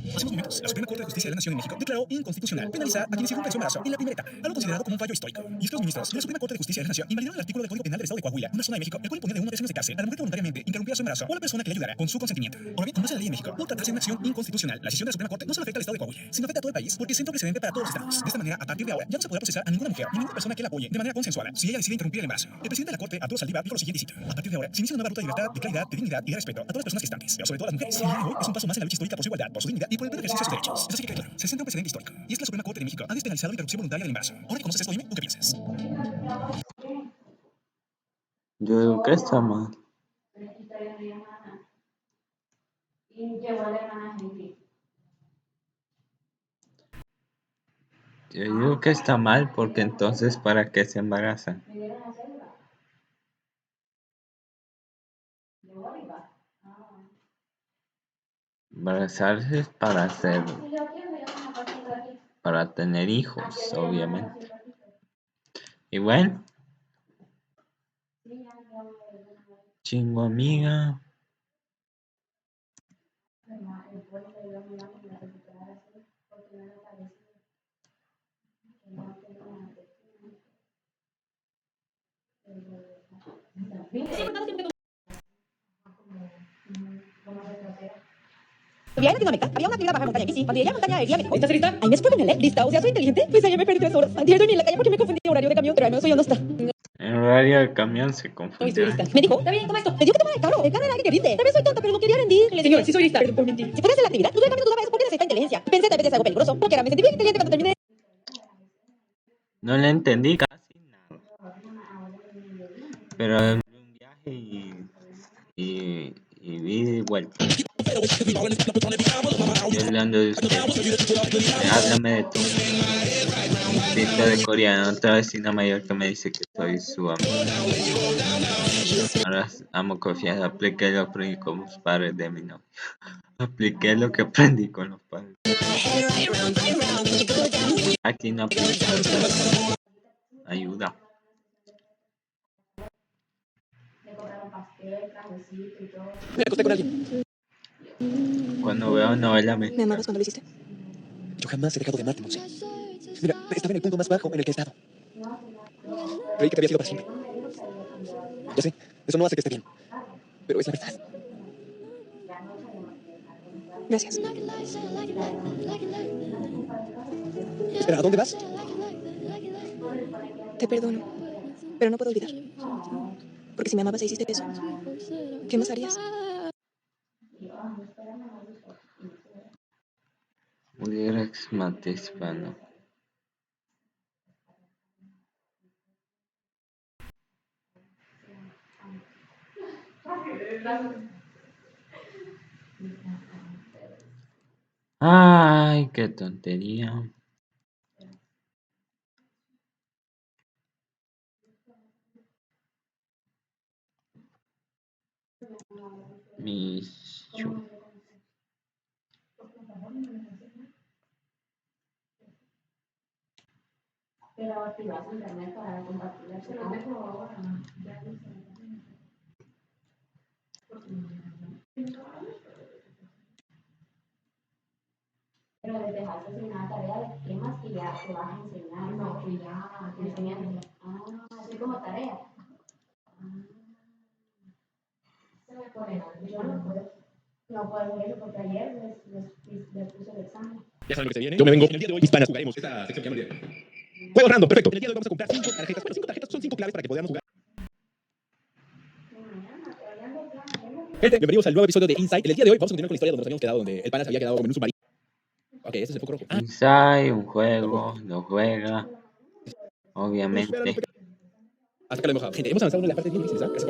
Hace unos momentos, la Suprema Corte de Justicia de la Nación en México declaró inconstitucional penalizar a quienes irrumpen su embarazo en la primera etapa, algo considerado como un fallo histórico. Y es que los ministros de la Suprema Corte de Justicia de la Nación invalidaron el artículo del Código Penal del Estado de Coahuila, una zona de México, el cual imponía de 1 a 3 años de cárcel a la mujer que voluntariamente interrumpiera su embarazo o a la persona que le ayudara con su consentimiento. Ahora bien, con base en la ley en México, por tratarse de una acción inconstitucional, la decisión de la Suprema Corte no solo afecta al Estado de Coahuila, sino afecta a todo el país porque sienta un precedente para todos los estados. De esta manera, a partir de ahora, ya no se podrá procesar a ninguna mujer ni a ninguna persona que la apoye de manera consensuada si ella decide interrumpir el embarazo. El presidente de la Corte, Arturo Saldívar, dijo lo siguiente, cito: a partir de ahora, se inicia una nueva ruta de libertad, de claridad, de dignidad y de respeto a todas las personas gestantes, pero sobre todo a las mujeres. Y el día de hoy es un paso más en la lucha histórica por su igualdad, por su dignidad y por el pleno ejercicio de sus derechos. Es así que claro, se siente un precedente histórico. Y es que la Suprema Corte de México ha despenalizado la interrupción voluntaria del embarazo. Ahora que conoces esto, dime, ¿tú qué piensas? Yo digo que está mal. Yo digo que está mal porque entonces ¿para qué se embarazan? Embarazarse es para tener hijos, obviamente. Y bueno, chingo amiga. Vivía en Latinoamérica, había una actividad baja montaña en bici. Cuando llegué a montaña el día me dijo: ¿estás lista? Ay, me fue ponerle lista. O sea, soy inteligente. Pues ayer me perdí 3 horas. Antier dormí en la calle porque me confundí horario de camión, pero al menos soy honesta. El horario del camión se confunde. Estoy lista. Me dijo: está bien, toma esto. Te digo que tomara el carro. El carro era alguien que rinde. Tal vez soy tonta, pero no quería rendir. Señor, sí soy lista. Perdón por mentir. Si puedes hacer la actividad, dudé también dudaba eso porque necesita inteligencia. Pensé tal vez es algo peligroso. Porque era, me sentí bien inteligente cuando terminé. No le entendí casi nada. Pero un viaje y ida y vuelta. Hablando de usted. Háblame de tu pinta de coreano. Otra vecina mayor que me dice que soy su amigo. Ahora amo confianza. Apliqué lo que aprendí con los padres de mi novio. Apliqué lo que aprendí con los padres. Aquí no aplica. Ayuda. Me acosté con alguien. Cuando veo novela ¿Me amabas cuando lo hiciste? Yo jamás he dejado de amarte, Monse. Mira, estaba en el punto más bajo en el que he estado. Creí que te había sido para siempre. Ya sé, eso no hace que esté bien. Pero es la verdad. Gracias. Espera, ¿a dónde vas? Te perdono, pero no puedo olvidar. Porque si me amabas e hiciste eso, ¿qué más harías? Urirex mate hispano. Ay, qué tontería. Michu. Pero activas internet para compartir. Pero les dejaste hacer una tarea de temas que ya te vas a enseñar. No, que ya te enseñan. Así como tarea. Se me pone. Yo no puedo ver eso porque ayer les puse el examen. Ya saben lo que se viene. Yo me vengo. En el día de hoy, hispanas, jugaremos esta sección que llama el día de hoy. Juego random, perfecto. En el día de hoy vamos a comprar 5 tarjetas. Bueno, 5 tarjetas son 5 claves para que podamos jugar. Gente, bienvenidos al nuevo episodio de Inside. En el día de hoy vamos a continuar con la historia donde nos habíamos quedado, donde el pana se había quedado como en un submarino. Ok, ese es el foco rojo. Inside, un juego, lo juega. Obviamente. Hasta que lo hemos bajado. Gente, hemos avanzado en la parte bien difícil, ¿sabes?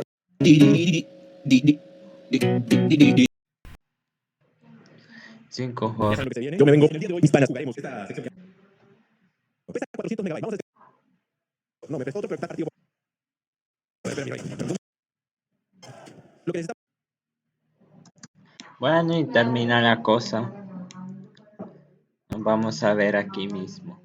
5 juegos. Ya saben lo que se viene. Yo me vengo. En el día de hoy, hispanas, jugaremos esta sección que me pesa 400 megabytes. Vamos a... No, me prestó otro, pero está partido. Lo que necesitamos. Bueno, y termina la cosa. Nos vamos a ver aquí mismo.